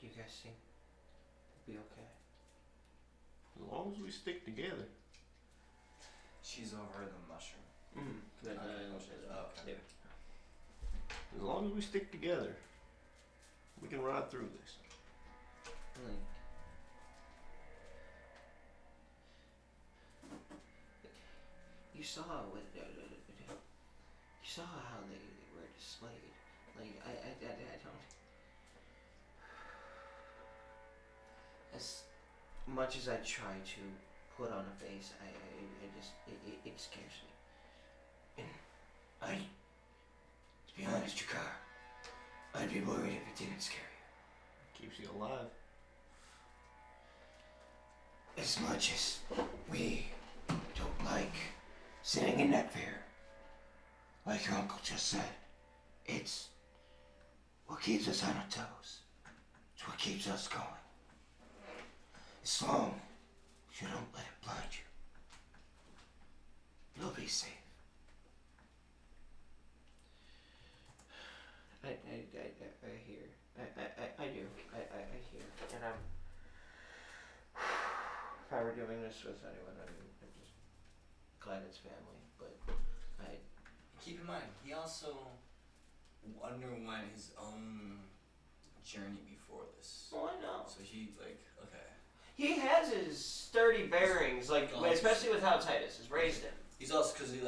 S6: Do you guys think we'll be okay?
S3: As long as we stick together.
S1: She's over the mushroom.
S6: Good.
S1: Okay.
S3: As long as we stick together, we can ride through this.
S6: You saw what you saw how they were displayed. Like I don't. As much as I try to put on a face, I just it scares me. And to be honest, Jakar, I'd be worried if it didn't scare you.
S3: Keeps you alive.
S6: As much as we don't like sitting in that fear, like your uncle just said, it's what keeps us on our toes. It's what keeps us going. As long as you don't let it blind you, you'll be safe. I hear I do. I hear. And I'm. If I were doing this with anyone, I'm just glad it's family. But I.
S1: Keep in mind, he also underwent his own journey before this.
S6: Oh, I know.
S1: So he, like, okay.
S6: He has his sturdy bearings, like, especially with how Titus has raised him.
S1: He's also, because he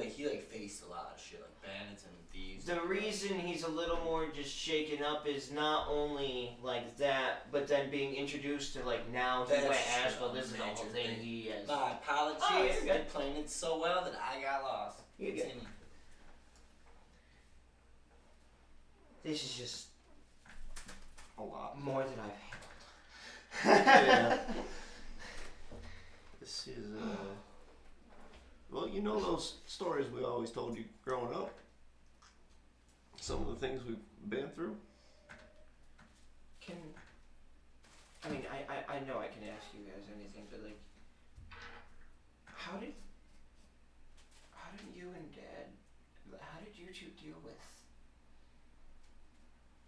S1: faced a lot of shit, like bandits and thieves.
S6: The reason he's a little more just shaken up is not only like that, but then being introduced to like now he went Asheville. This is the whole thing he has.
S1: My apologies.
S6: Oh, you're
S1: I've playing it so well that I got lost.
S6: You're good. This is just
S3: A lot.
S6: more than I've handled.
S3: Yeah. This is, well, you know those stories we always told you growing up? Some of the things we've been through?
S6: I mean, I know I can ask you guys anything, but like, how did you and Dad, how did you two deal with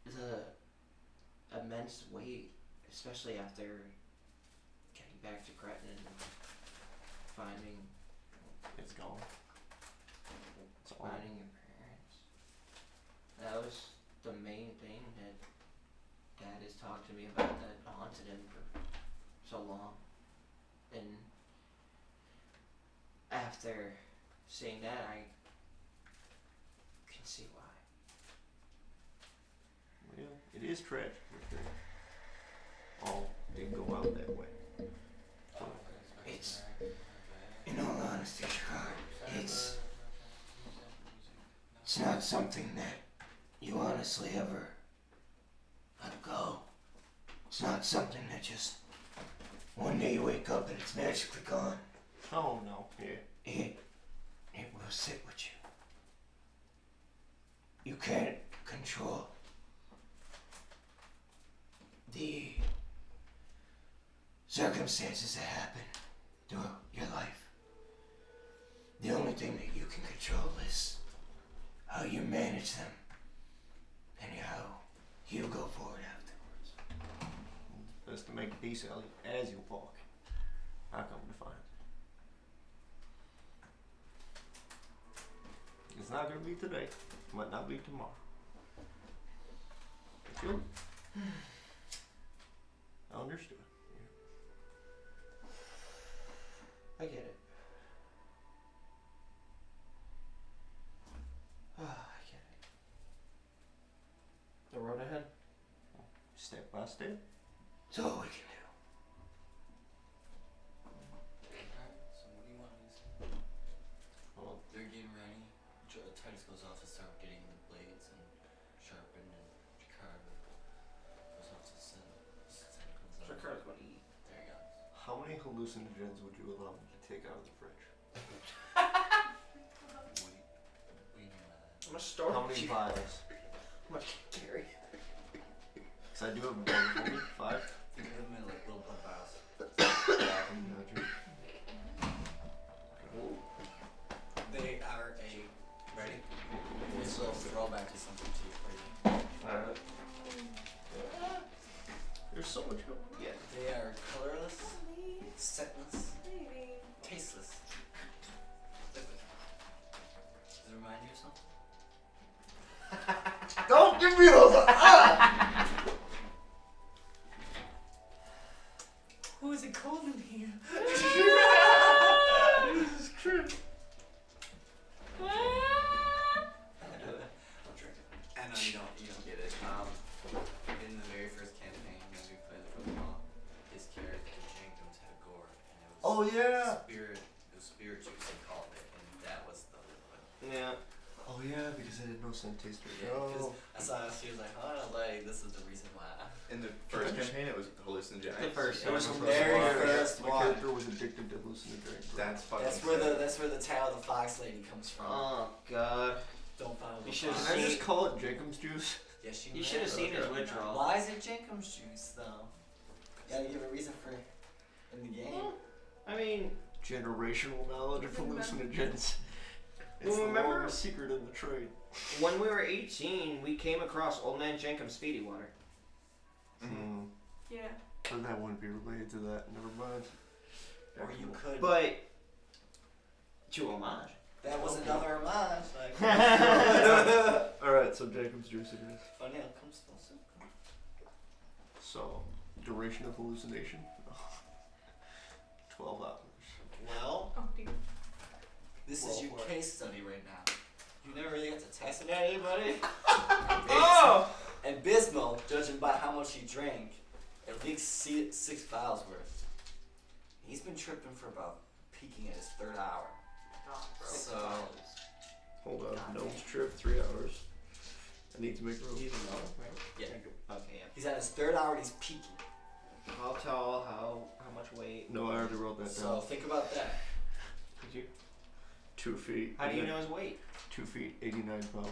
S6: the immense weight, especially after getting back to Cretin and finding
S3: It's gone. It's all.
S6: finding your parents? That was the main thing that Dad has talked to me about that haunted him for so long. And after seeing that, I can see why.
S3: Well, it is tragic that they all didn't go out that way.
S6: It's, in all honesty, Shakar, it's not something that you honestly ever let go. It's not something that just one day you wake up and it's magically gone.
S3: Oh no, yeah.
S6: It will sit with you. You can't control the circumstances that happen throughout your life. The only thing that you can control is how you manage them and how you go forward afterwards.
S3: Best to make peace as you walk. I come to find. It's not gonna be today. Might not be tomorrow. But you'll. I understood.
S6: I get it. I get it. The road ahead?
S3: Step by step.
S6: It's all we can do.
S1: Alright, so what do you want me to say?
S3: Well,
S1: They're getting ready. Titus goes off to start getting the blades and sharpened, and Jakar goes off to send.
S6: Shakar's gonna eat.
S1: There you go.
S3: how many hallucinogens would you allow me to take out of the fridge?
S1: What do you mean by that?
S6: I'm gonna start
S3: How many vials?
S6: How much can you carry?
S3: Because I do have a bag for me. 5.
S1: Think of them in like little blood vials. They are ready? It's a little throwback to something too.
S3: Alright. There's so much going on.
S6: Yeah.
S1: They are colorless, scentless, tasteless. Liquid. Does it remind you of something?
S3: Don't give me those!
S1: Oh, is it cold in here?
S3: Jesus Christ.
S1: I'll drink it. I know you don't get it. In the very first campaign when we played the football, his character Jenkins had a gourd, and it was
S3: Oh, yeah.
S1: spirit juice he called it, and that was the liquid.
S6: Yeah.
S3: Oh yeah, because I didn't know scent taster.
S1: Because I saw she was like, oh, like this is the reason why.
S4: In the first campaign, it was hallucinogenic.
S6: The first
S1: It was
S6: one.
S1: the very
S3: My
S1: first one.
S3: character was addicted to hallucinogenics.
S4: That's fucking.
S1: That's where the tale of the fox lady comes from.
S6: Oh God.
S1: Don't follow the
S6: You should've
S1: fox.
S3: Can I just call it Jacob's juice?
S1: Yes,
S6: You should have seen his
S4: Okay.
S6: withdrawal.
S1: Why is it Jenkins juice though? You gotta give a reason for it in the game.
S6: I mean,
S3: Generational knowledge of hallucinogens. It's
S6: Well,
S3: the
S6: remember-
S3: longest secret in the trade.
S6: when we were 18, we came across Old Man Jenkum's Speedy Water.
S5: Yeah.
S3: But that wouldn't be related to that. Never mind.
S1: Or you could.
S6: But to homage.
S1: That was another homage. Like,
S3: Alright, so Jacob's juice it is.
S1: funny how it comes full circle.
S3: So, duration of hallucination 12 hours.
S1: Well,
S5: Oh dear.
S1: this
S3: Well,
S1: is your
S3: what?
S1: case study right now. You never really got to test it at anybody.
S6: Oh!
S1: And Bismo, judging by how much he drank, at least 6 vials worth. He's been tripping for about peaking at his 3rd hour. So,
S3: Hold on. Gnome's trip 3 hours. I need to make room.
S6: Even though, right?
S1: yeah.
S6: Okay, yeah.
S1: He's at his 3rd hour and he's peaking.
S6: How tall, how much weight?
S3: No, I already wrote that
S1: So
S3: down.
S1: think about that.
S6: Did you?
S3: 2 feet.
S6: How do you know his weight?
S3: 2 feet, 89 pounds.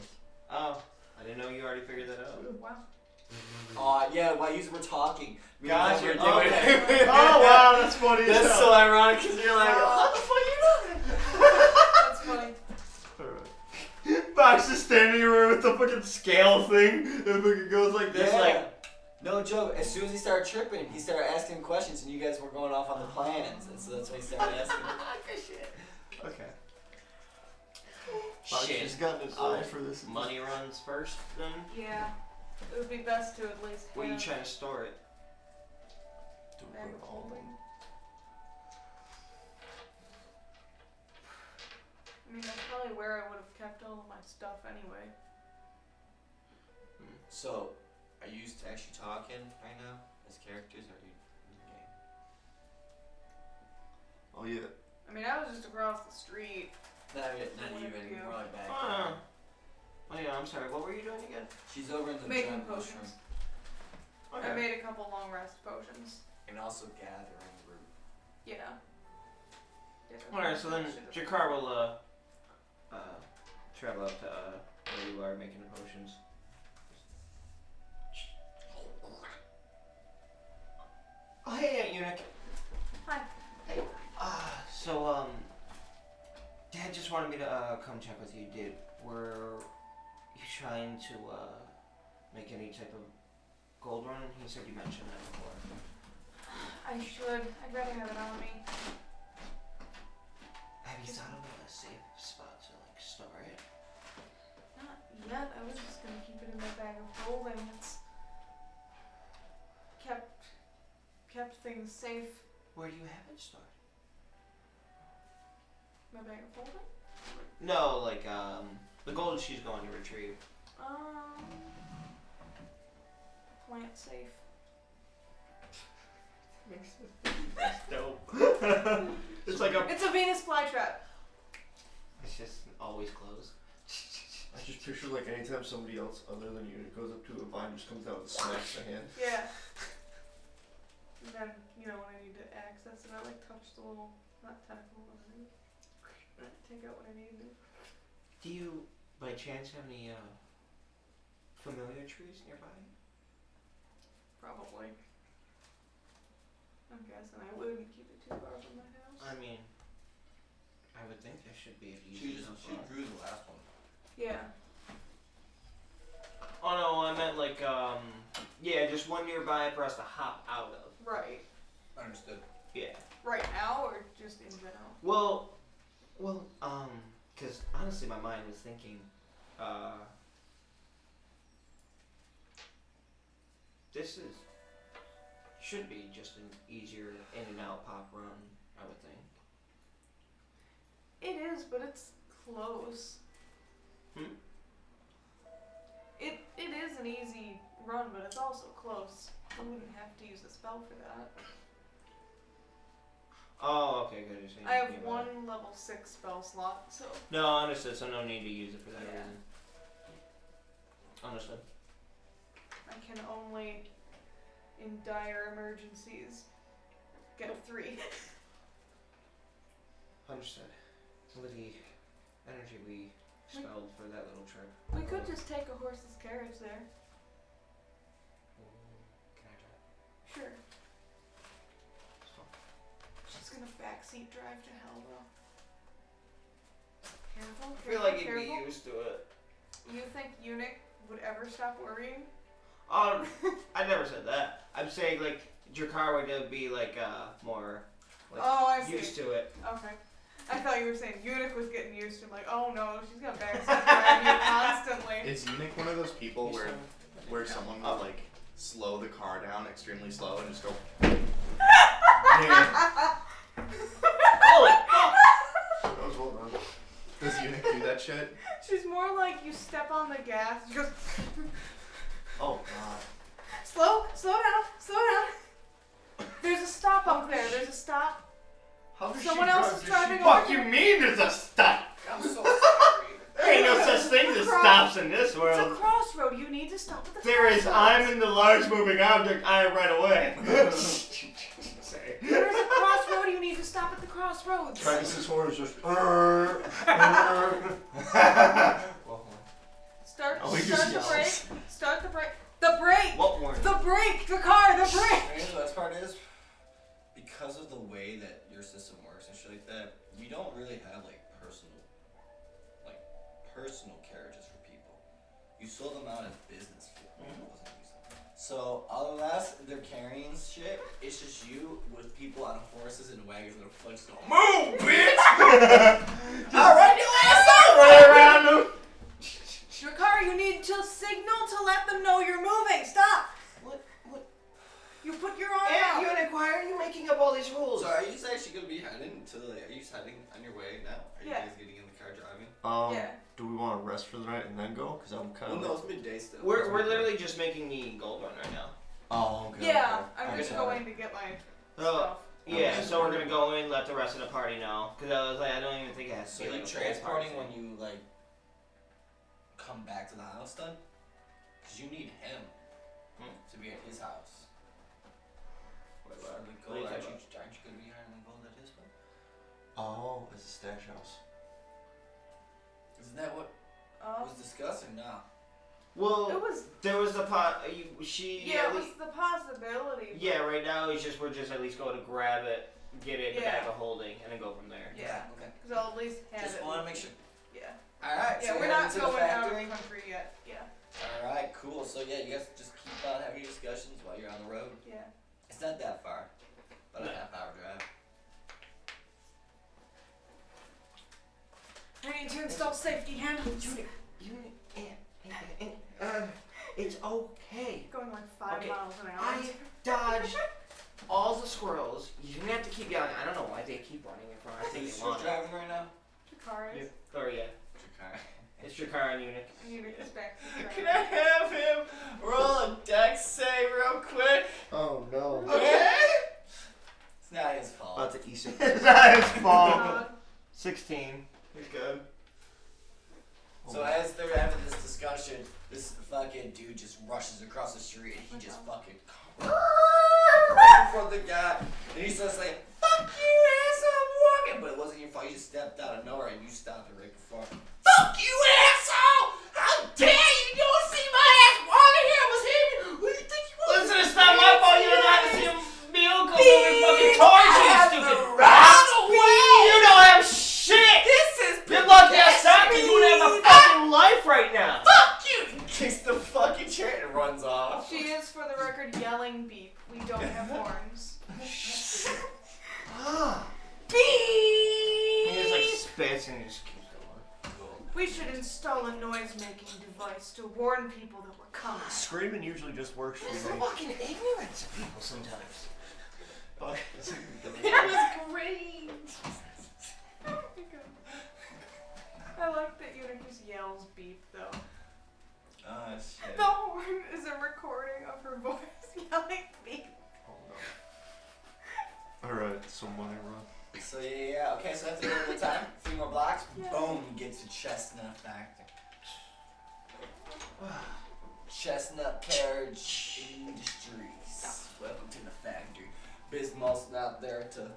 S6: Oh, I didn't know you already figured that out.
S5: Wow.
S1: Yeah, while you were talking, me and
S6: Gotcha.
S1: Mike were doing
S6: Okay.
S1: it.
S6: Oh wow, that's funny. as
S1: That's
S6: hell.
S1: so ironic because you're like, how the fuck you doing?
S5: That's funny.
S3: Alright.
S6: Fox is standing here with the fucking scale thing. It fucking goes like this,
S1: Yeah.
S6: like.
S1: No joke. As soon as he started tripping, he started asking questions, and you guys were going off on the plans, and so that's when he started asking.
S6: Good shit. Okay.
S3: Fox
S6: Shit.
S3: has gotten an eye for this.
S6: Money runs first, then.
S5: Yeah. It would be best to at least
S6: Where you
S5: have
S6: trying to store it?
S5: a bag of holding. I mean, that's probably where I would have kept all of my stuff anyway.
S1: So, are you actually talking right now as characters, or are you in the game?
S3: Oh yeah.
S5: I mean, I was just across the street.
S1: Not
S5: What
S1: even.
S5: do you?
S1: More like back.
S6: Oh yeah, I'm sorry. What were you doing again?
S1: She's over in the
S5: Making
S1: giant mushroom,
S5: potions. I made a couple long rest potions.
S1: and also gathering root.
S5: Yeah.
S6: Alright, so then Jakar will travel up to where you are making the potions. Oh hey Aunt Eunuch.
S5: Hi.
S6: So Dad just wanted me to come check with you. Were you trying to make any type of gold run? He said you mentioned that before.
S5: I should. I'd rather have it on me.
S6: Have you thought of a safe spot to like store it?
S5: Not yet. I was just gonna keep it in my bag of holding. It's kept things safe.
S6: Where do you have it stored?
S5: My bag of holding?
S6: No, like the gold she's going to retrieve.
S5: Plant safe.
S6: That's dope. It's like
S5: It's a Venus flytrap.
S6: It's just always closed.
S3: I just picture like anytime somebody else other than you goes up to a vine, just comes out and smacks the hand.
S5: Yeah. And then, you know, when I need to access it, I like touch the little, not tentacle, but take out what I need to.
S6: Do you, by chance, have any familiar trees nearby?
S5: Probably. I'm guessing I wouldn't keep it too far from my house.
S6: I mean, I would think there should be a
S1: She
S6: decent
S1: just drew the last one.
S5: Yeah.
S6: Oh no, I meant like yeah, just one nearby for us to hop out of.
S5: Right.
S1: Understood.
S6: Yeah.
S5: Right now, or just in general?
S6: Well, because honestly, my mind was thinking, this should be just an easier in and out pop run, I would think.
S5: It is, but it's close. It is an easy run, but it's also close. You wouldn't have to use a spell for that.
S6: Oh, okay, good. You're saying
S5: I have
S6: yeah,
S5: one level 6 spell slot, so.
S6: No, understood. So no need to use it for that
S5: Yeah.
S6: reason. Understood.
S5: I can only, in dire emergencies, get a 3.
S6: Understood. With the energy we spelled for that little trip.
S5: We could just take a horse's carriage there.
S6: Can I try?
S5: Sure.
S6: It's fine.
S5: She's gonna backseat drive to hell, though. Careful,
S6: I feel
S5: careful,
S6: like you'd
S5: careful.
S6: be used to it.
S5: You think Eunuch would ever stop worrying?
S6: I never said that. I'm saying like Jakar would be like more like
S5: I see.
S6: used to it.
S5: Okay. I thought you were saying Eunuch was getting used to. I'm like, oh no, she's got backstab grabbing you constantly.
S4: Is Eunuch one of those people where someone will like slow the car down extremely slow and just go?
S6: Holy
S3: That was well done.
S4: Does Eunuch do that shit?
S5: She's more like you step on the gas. She goes,
S3: Oh god.
S5: slow down. There's a stop up there. There's a stop.
S3: How does
S5: Someone
S3: she
S5: else
S3: drive?
S5: is
S3: Does
S5: driving
S3: she-
S5: over
S6: fuck you mean there's a stop?
S1: I'm so sorry.
S6: There ain't no such thing as stops in this
S5: It's a
S6: world.
S5: crossroad. You need to stop at the
S6: There is
S5: crossroads.
S6: I'm in the large moving object, I am right away. Say.
S5: There's a crossroad. You need to stop at the crossroads.
S3: Travis's horn is just.
S5: Start
S3: Oh, he
S5: the
S3: just
S5: brake.
S3: yells.
S5: Start the brake. The brake.
S6: What warning?
S5: The brake. The car. The brake.
S1: And the best part is, because of the way that your system works and shit like that, you don't really have like personal carriages for people. You sold them out as business for people. So unless they're carrying shit, it's just you with people on horses and wagons and a foot just going, move, bitch! I'll run your ass over!
S6: Right around them.
S5: Shakar, you need to signal to let them know you're moving. Stop.
S6: What?
S5: You put your arm
S6: Hey,
S5: out.
S6: Eunuch, why are you making up all these rules?
S1: So are you actually gonna be heading to the? Are you heading on your way now? Are you
S5: Yeah.
S1: guys getting in the car driving?
S5: Yeah.
S3: Do we want to rest for the night and then go? Because I'm kind
S1: Well,
S3: of.
S1: no, it's midday still.
S6: We're literally just making the gold run right now.
S3: Oh, okay.
S5: Yeah,
S3: okay.
S5: I'm just
S3: Okay.
S5: going to get my
S6: Oh,
S5: stuff.
S6: yeah, so we're gonna go in, let the rest of the party know. Because I was like, I don't even think it has to
S1: So
S6: be
S1: you
S6: like a full
S1: transporting
S6: party
S1: when you like come back to the house then? Cause you need him to be at his house.
S6: Wait,
S1: For
S6: what?
S1: the
S6: What are
S1: gold,
S6: you
S1: aren't
S6: talking
S1: you gonna be hiring the gold at his place?
S3: Oh, it's a stash house.
S1: Isn't that what was discussed or not?
S6: Well,
S5: It was.
S6: there was the she.
S5: Yeah,
S6: at
S5: it was
S6: least-
S5: the possibility. but-
S6: Yeah, right now we're just at least going to grab it, get it in the
S5: Yeah.
S6: bag of holding, and then go from there.
S5: Yeah.
S1: Okay.
S5: Because I'll at least have
S1: Just
S5: it.
S1: want to
S5: with
S1: make
S5: me.
S1: sure.
S5: Yeah.
S1: All right.
S5: Yeah,
S1: so
S5: we're
S1: you're
S5: not
S1: heading to the
S5: going out of
S1: factory.
S5: the country yet. Yeah.
S1: All right, cool. So yeah, you guys just keep on having your discussions while you're on the road.
S5: Yeah.
S1: It's not that far, but
S6: No.
S1: a half-hour drive.
S5: I need to install safety handles.
S6: It's okay.
S5: Going like 5
S6: Okay,
S5: miles an hour.
S6: I dodged all the squirrels. You didn't have to keep yelling. I don't know why they keep running in front. I think
S1: Who's
S6: they want it.
S1: driving right now?
S5: Shakar is.
S6: Or yeah,
S1: Jakar.
S6: it's Jakar and Eunuch.
S5: I need to get back to the
S1: Can I have him roll a dex save real quick?
S3: Oh no.
S1: Okay. It's not his fault.
S3: About to eat some.
S6: It's not his fault.
S5: Uh,
S6: 16. He's good.
S1: So as they're having this discussion, this fucking dude just rushes across the street and he just fucking right for the guy, and he starts saying, "Fuck you, asshole, I'm walking," but it wasn't your fault. You just stepped out of nowhere and you stopped it right before. Fuck you, asshole! How dare you? You don't see my ass walking here? I was him. Who do you think you was?
S6: Listen, it's not my fault. You don't know how to see a vehicle moving fucking towards you,
S1: I have
S6: stupid
S1: the
S6: rat.
S1: right of way.
S6: You don't have shit.
S1: This is
S6: You're lucky I stopped you. You would have a fucking life right now.
S1: Fuck you! He kicks the fucking chair and runs off.
S5: she is, for the record, yelling beep. We don't have horns.
S6: He just like spits and just keeps going.
S5: We should install a noise-making device to warn people that we're coming.
S3: Screaming usually just works
S6: It's
S3: for
S6: the
S3: me.
S6: fucking ignorance of people sometimes.
S3: Fuck.
S1: That was great.
S5: I like that Eunuch just yells beep, though.
S1: Oh shit.
S5: The horn is a recording of her voice yelling beep.
S3: Oh no. Alright, so money run.
S1: So yeah, okay, so that's a little bit of time. 3 more blocks.
S5: Yeah.
S1: Boom, you get to Chestnut Factory. Chestnut Carriage Industries. Welcome to the factory. Bismuth's not there to,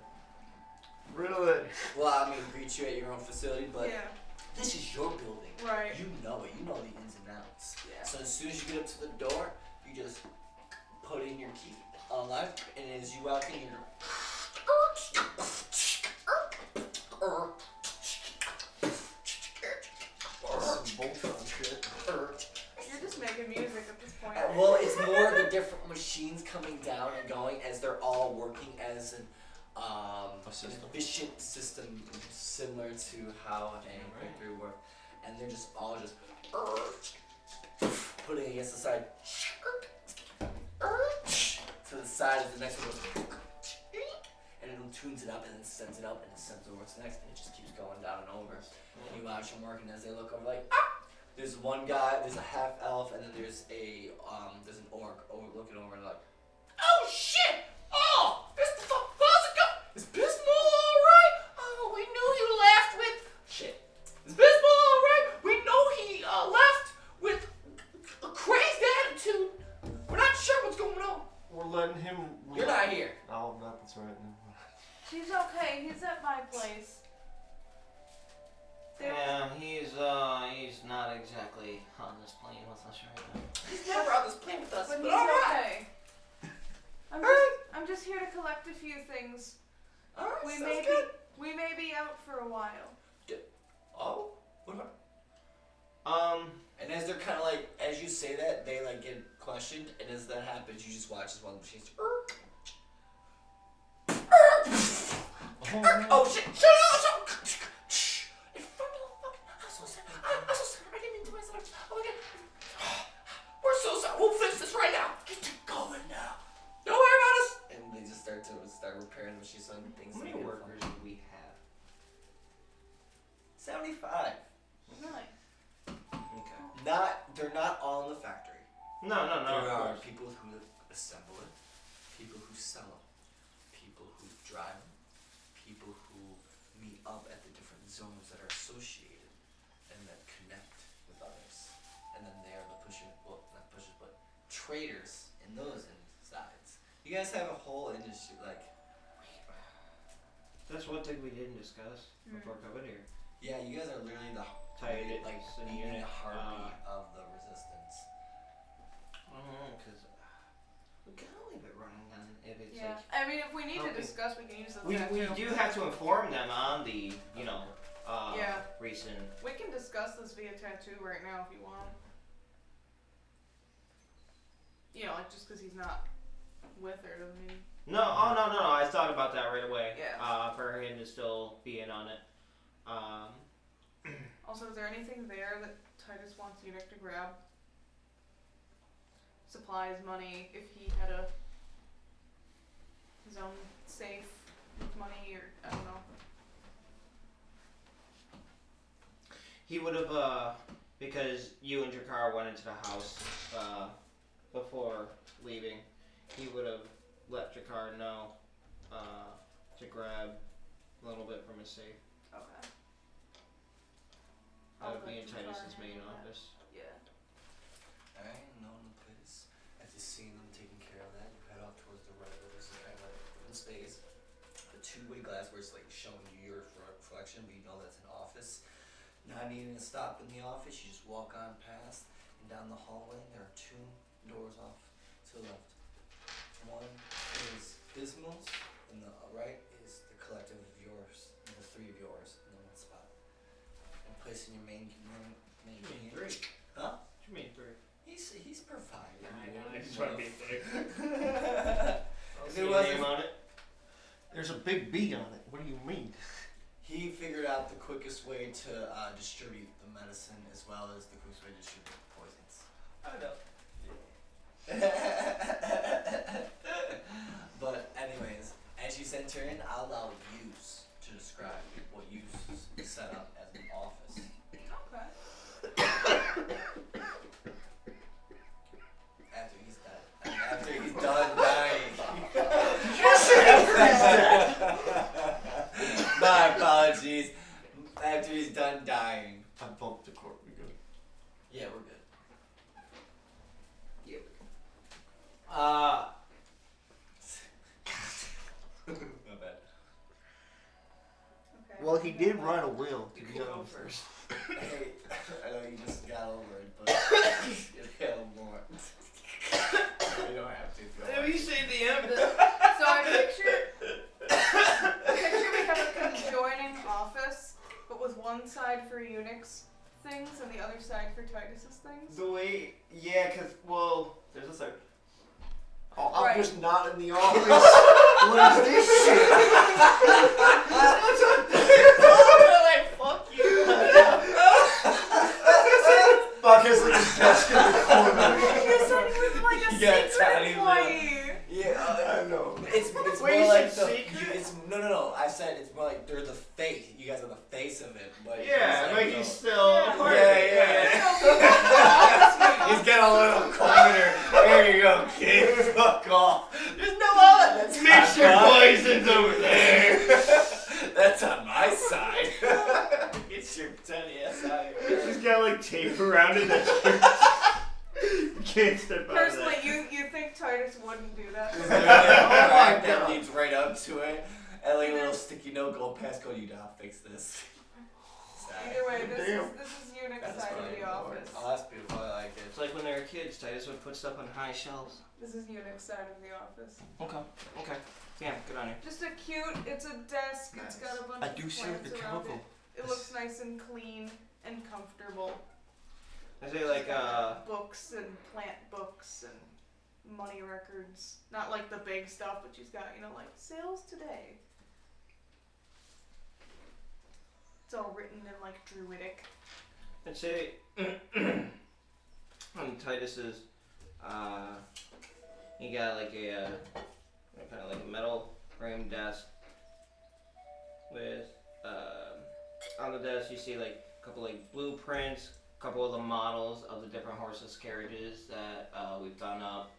S3: Really?
S1: well, I mean, greet you at your own facility, but
S5: Yeah,
S1: this is your building.
S5: right.
S1: You know it. You know the ins and outs.
S5: Yeah.
S1: So as soon as you get up to the door, you just put in your key, unlock, and as you walk in, you're
S3: Some Voltron shit.
S5: You're just making music at this point.
S1: well, it's machines coming down and going as they're all working as an
S3: system.
S1: efficient system similar to how a factory works, and they're just all just putting against the side. To the side as the next one goes, and it tunes it up and then sends it up and it sends over what's next, and it just keeps going down and over. And you watch them working as they look over like, there's one guy, there's a half elf, and then there's an orc looking over and like, oh shit! Oh, how's it going? Is Bismol alright? Oh, we knew you left with shit. Is Bismol alright? We know he left with a crazed attitude. We're not sure what's going on.
S3: We're letting him.
S1: You're not here.
S3: Oh, that's right.
S5: He's okay. He's at my place.
S6: Yeah, he's not exactly on this plane with us right now.
S1: He's never on this plane with us,
S5: But
S1: but
S5: he's
S1: alright.
S5: okay. I'm just here to collect a few things.
S1: Alright,
S5: We
S1: sounds
S5: may
S1: good.
S5: we may be out for a while.
S1: Oh, what about? And as they're kind of like, as you say that, they like get questioned, and as that happens, you just watch as one of the machines. Oh shit! Shut up! In front of the fucking. I'm so sorry. I'm so sorry. I didn't mean to mess it up. Oh my god. We're so sorry. We'll fix this right now. Get to going now. Don't worry about us. And they just start repairing the machines and things.
S6: How many
S1: like
S6: workers do we have?
S1: 75.
S5: Nice.
S6: Okay.
S1: They're not all in the factory.
S6: No.
S1: There
S6: of
S1: are
S6: course.
S1: people who assemble it, people who sell them, people who drive them, people who meet up at the different zones that are associated and that connect with others. And then they are the traders in those sides. You guys have a whole industry, like,
S6: That's one thing we didn't discuss before coming here.
S1: yeah, you guys are literally the
S6: Tight
S1: like
S6: in
S1: beating
S6: unit,
S1: the heartbeat of the resistance.
S6: Because we can leave it running then if it's
S5: Yeah.
S6: like.
S5: I mean, if we need to
S6: Okay.
S5: discuss, we can use the
S6: We
S5: tattoo.
S6: do have to inform them on the,
S5: Yeah.
S6: recent.
S5: We can discuss this via tattoo right now if you want. You know, like just because he's not with her doesn't mean.
S6: No, I thought about that right away.
S5: Yeah.
S6: For him to still be in on it.
S5: Also, is there anything there that Titus wants Eunuch to grab? Supplies, money, if he had his own safe with money, or I don't know.
S6: He would have, because you and Jakar went into the house before leaving, he would have let Jakar know to grab a little bit from his safe.
S5: Okay.
S6: That would
S5: I'll
S6: be
S5: let
S6: in
S5: Jakar
S6: Titus's main
S5: handle that.
S6: office.
S5: Yeah.
S1: Alright, known the place. After seeing them taking care of that, you head off towards the right where there's kind of like open space. A two-way glass where it's like showing you your reflection, but you know that's an office. Not needing to stop in the office, you just walk on past and down the hallway. There are two doors off to the left. One is Bismil's, and the right is the collective of yours, the three of yours in the one spot. And placing your main
S6: Three.
S1: Huh?
S6: What you mean three?
S1: He's providing.
S6: I just want to be big.
S1: If
S6: See
S1: it
S6: your
S1: wasn't-
S6: name on it?
S3: There's a big B on it. What do you mean?
S1: He figured out the quickest way to distribute the medicine as well as the quickest way to distribute the poisons. I don't know. But anyways, as you enter in, I'll allow yous to describe what you set up as an office.
S5: Okay.
S1: After he's done dying. My apologies. After he's done dying.
S3: I bumped the court. We good.
S1: Yeah, we're good. My bad.
S5: Okay.
S3: Well, he did write a will. To
S6: You
S3: be
S6: can go
S3: honest.
S6: first.
S1: Hey, I know you just got over it, but it'll more. You don't have to.
S6: Let me say the end.
S5: So I picture we have a conjoining office, but with one side for Eunuch's things and the other side for Titus's things.
S6: The way, yeah, well, there's a third.
S3: Oh, I'm
S5: Right.
S3: just not in the office. What is this shit?
S1: Like, fuck you.
S3: Buck has like his desk in the corner.
S5: You said he was like a
S1: Yeah, tiny
S5: secret
S1: little-
S5: employee.
S3: I know.
S1: It's
S6: Wait,
S1: more
S6: you
S1: like
S6: said
S1: the
S6: secret?
S1: it's no. I said it's more like they're the face. You guys are the face of it, but
S6: Yeah,
S1: he's
S6: but
S1: like,
S6: he's
S1: no.
S6: still
S5: Yeah.
S6: a part
S1: Yeah,
S6: of it.
S1: yeah. He's got a little corner. There you go, kid. Fuck off. There's no other. That's
S6: Mix your
S1: not mine.
S6: poisons over there.
S1: That's on my side. Get your tiny ass out of here.
S6: She's got like tape around it that you can't step out of
S5: Personally,
S6: that.
S5: you think Titus wouldn't do that?
S1: There's literally a
S3: Oh my
S1: crack that
S3: God.
S1: leads right up to it, and like a little sticky note, go passcode, you not fix this. Sorry.
S5: Either way, this
S3: Damn.
S5: is Unix
S1: That's
S5: side of
S1: funny.
S5: the office.
S1: Oh, that's beautiful. I like it.
S6: It's like when they were kids, Titus would put stuff on high shelves.
S5: This is Unix side of the office.
S6: Okay. Yeah, good on you.
S5: Just a cute. It's a desk. It's got a bunch
S3: I
S5: of
S3: do see
S5: plants
S3: the
S5: around
S3: chemical.
S5: it. It looks nice and clean and comfortable.
S6: I say like
S5: Books and plant books and money records. Not like the big stuff, but she's got, like sales today. It's all written in like Druidic.
S6: I'd say on Titus's, you got like a kind of like a metal frame desk with on the desk you see like a couple like blueprints, a couple of the models of the different horses carriages that we've done up,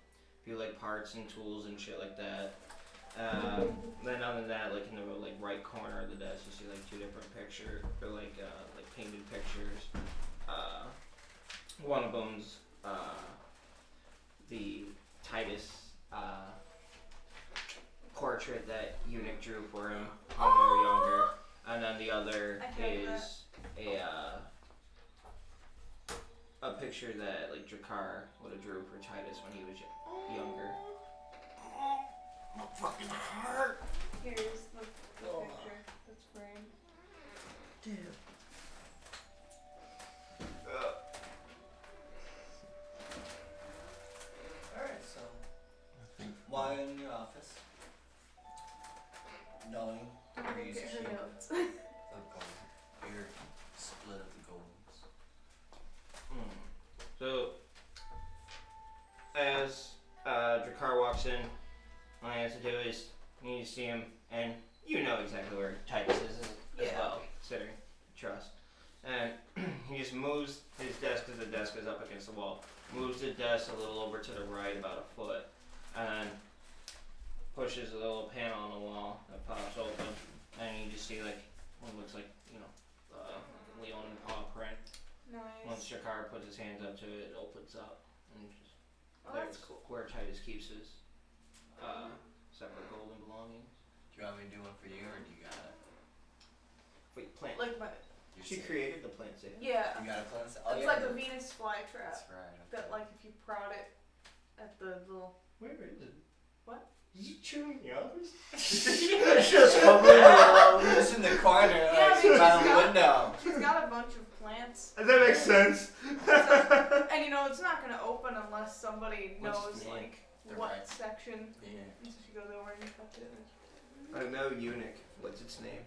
S6: a few like parts and tools and shit like that. Then other than that, like in the like right corner of the desk, you see like two different pictures, or like painted pictures. One of them's the Titus portrait that Eunuch drew for him when they were younger, and then the other
S5: I have
S6: is a picture that like Drakkar would have drew for Titus when he was younger.
S3: My fucking heart.
S5: Here's the picture that's framed.
S3: Dude.
S1: Alright, so while in your office, knowing where you
S5: Get her
S1: keep
S5: notes.
S1: the gold, your split of the golds.
S6: So, as Drakkar walks in, all he has to do is you need to see him, and you know exactly where Titus is as
S5: Yeah.
S6: well, considering trust. And he just moves his desk, because the desk is up against the wall, moves the desk a little over to the right about a foot, and pushes a little panel on the wall that pops open, and you just see like what looks like, Leon and paw print. Once
S5: Nice.
S6: Drakkar puts his hands up to it, it opens up, and just
S5: Oh, that's cool.
S6: where Titus keeps his separate golden belongings.
S1: Do you want me to do one for you, or do you got it?
S6: Wait, plant.
S5: Like my.
S1: You're
S6: She
S1: serious?
S6: created the plant safe.
S5: Yeah.
S1: You got a plan? Oh,
S5: It's
S1: yeah,
S5: like a
S1: yeah.
S5: Venus flytrap.
S1: That's right. Okay.
S5: That like if you prod it at the little.
S6: Where is it?
S5: What?
S6: Is it chewing the office?
S3: It's just hovering around.
S1: It's in the corner,
S5: Yeah,
S1: like
S5: I mean,
S1: by
S5: she's
S1: the
S5: got-
S1: window.
S5: She's got a bunch of plants.
S6: Does that make sense?
S5: And it's not gonna open unless somebody
S1: What's
S5: knows
S1: the name?
S5: like
S1: The
S5: what
S1: right.
S5: section.
S1: Yeah.
S5: And so she goes over and cuts it.
S6: I know Eunuch. What's its name?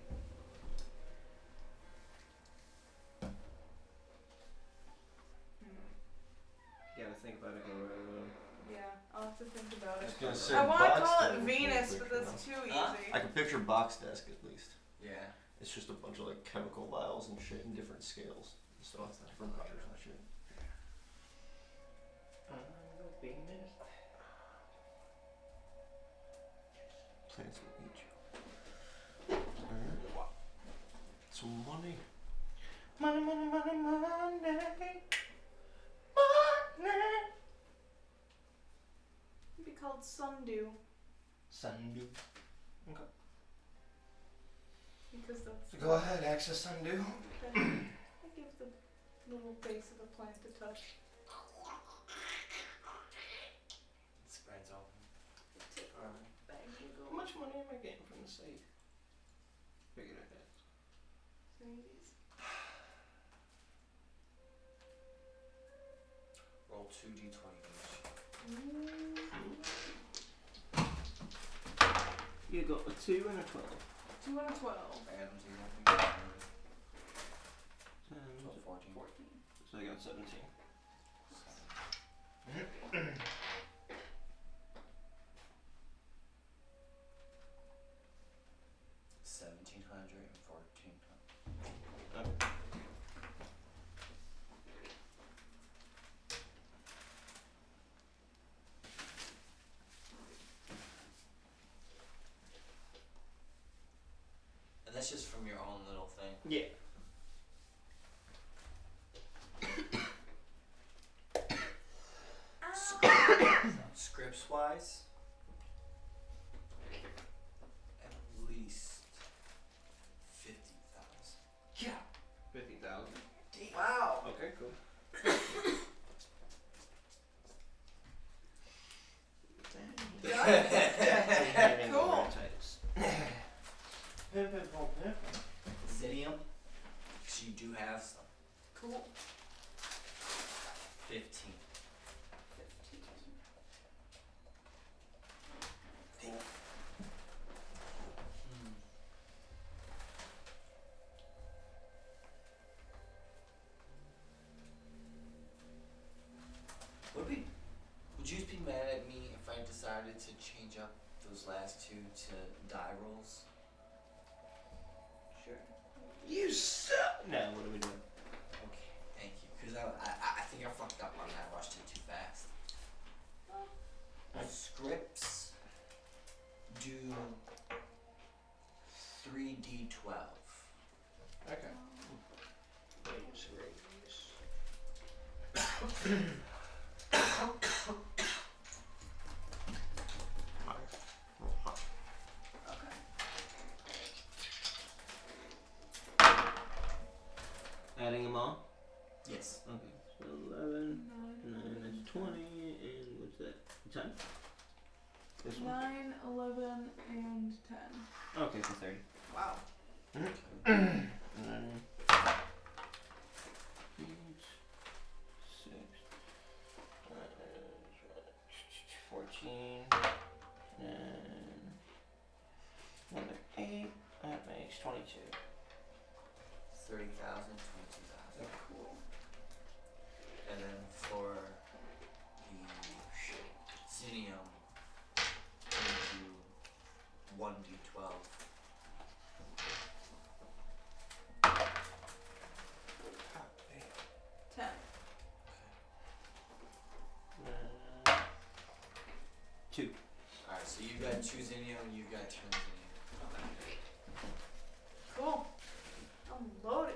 S6: You gotta think about it.
S5: Yeah, I'll have to think about
S3: I was
S5: it.
S3: gonna say
S5: I want to
S3: box
S5: call it
S3: desk is
S5: Venus,
S3: a
S5: but
S3: picture,
S5: that's
S3: no?
S5: too
S1: Huh?
S5: easy.
S3: I can picture box desk at least.
S1: Yeah.
S3: It's just a bunch of like chemical vials and shit in different scales. So it's different pressures and shit.
S6: Venus.
S3: Plants will eat you. Alright. Some money.
S6: Money, money, money, money.
S5: It'd be called Sundew
S6: Sundew.
S5: because that's.
S6: Go ahead, access Sundew.
S5: I give the little base of the plant a touch.
S1: Spreads open.
S5: Bang you
S6: How
S5: go.
S6: much money am I getting from the site? Figured I'd ask.
S5: Sneeze.
S1: Roll 2d20 each.
S6: You got a 2 and a 12.
S5: 2 and a 12.
S1: Adam's here.
S6: 10,
S1: 12, 14.
S5: 14.
S6: so I got 17.
S1: 1,700 and 1,400.
S6: Okay.
S1: And that's just from your own little thing.
S6: Yeah.
S1: Scripts wise, at least 50,000.
S6: Yeah. 50,000.
S1: Wow.
S6: Okay, cool.
S5: Cool.
S1: Zinnium, because you do have some.
S5: Cool.
S1: 15.
S5: 15.
S1: Would you be mad at me if I decided to change up those last two to die rolls?
S6: Sure. You suck! No, what are we doing?
S1: Okay, thank you. Because I think I fucked up on that. I rushed it too fast. Scripts do 3d12.
S6: Okay.
S5: Okay.
S6: Adding them all?
S1: Yes.
S6: Okay. So 11,
S5: 9,
S6: 9 is 20, and what's that? 10? This one?
S5: 9, 11, and 10.
S6: Okay, so 30.
S5: Wow.
S6: And then 8, 6, 14, and another 8. That makes 22.
S1: 30,000, 22,000.
S5: Cool.
S1: And then for the Zinnium, we do 1d12.
S5: 10.
S6: Two.
S1: Alright, so you got 2 Zinnium, you got 2 Zinnium.
S5: Cool. I'm loaded.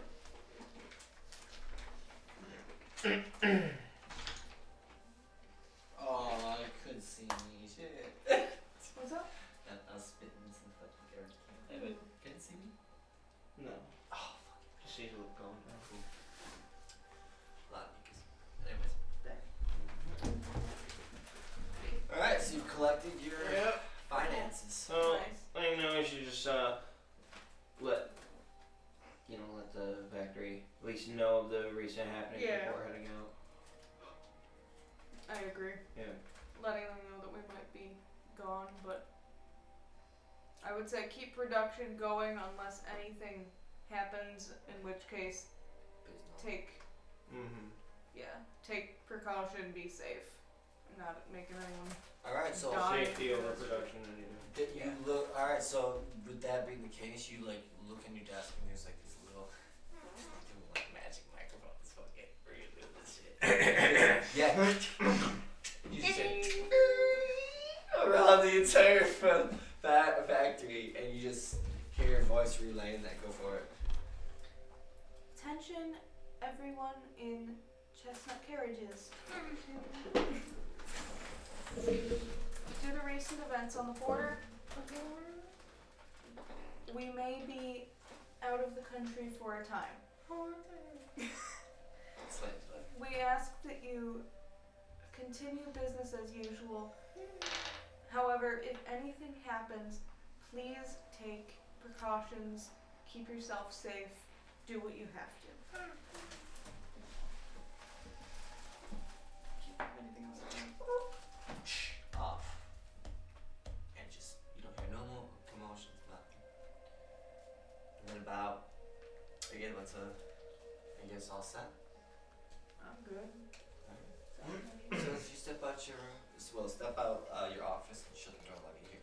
S1: Oh, I could see me. Shit.
S5: What's up?
S1: I was spitting some fucking garbage can. Hey, can it see me?
S6: No.
S1: Oh,
S6: Just see who it's going now.
S1: cool. A lot of niggas. Anyways. Alright, so you've collected your
S6: Yep.
S1: finances.
S6: So,
S5: Nice.
S6: I think now we should just let the factory at least know of the recent happenings
S5: Yeah.
S6: before heading out.
S5: I agree.
S6: Yeah.
S5: Letting them know that we might be gone, but I would say keep production going unless anything happens, in which case take take precaution, be safe. Not making anyone
S1: Alright, so
S5: die.
S6: Safety over production anyway.
S1: did you look alright, so with that being the case, you like look in your desk and there's like these little doing like magic microphones fucking really do this shit. Yeah. You just say around the entire factory and you just hear your voice relaying that. Go for it.
S5: Attention, everyone in chestnut carriages. Due to recent events on the border, we may be out of the country for a time. We ask that you continue business as usual. However, if anything happens, please take precautions, keep yourself safe, do what you have to. Anything else?
S1: Off. And just you don't hear no more then about, again, I guess all set.
S5: I'm good.
S1: So as you step out your office and shut the door like you hear.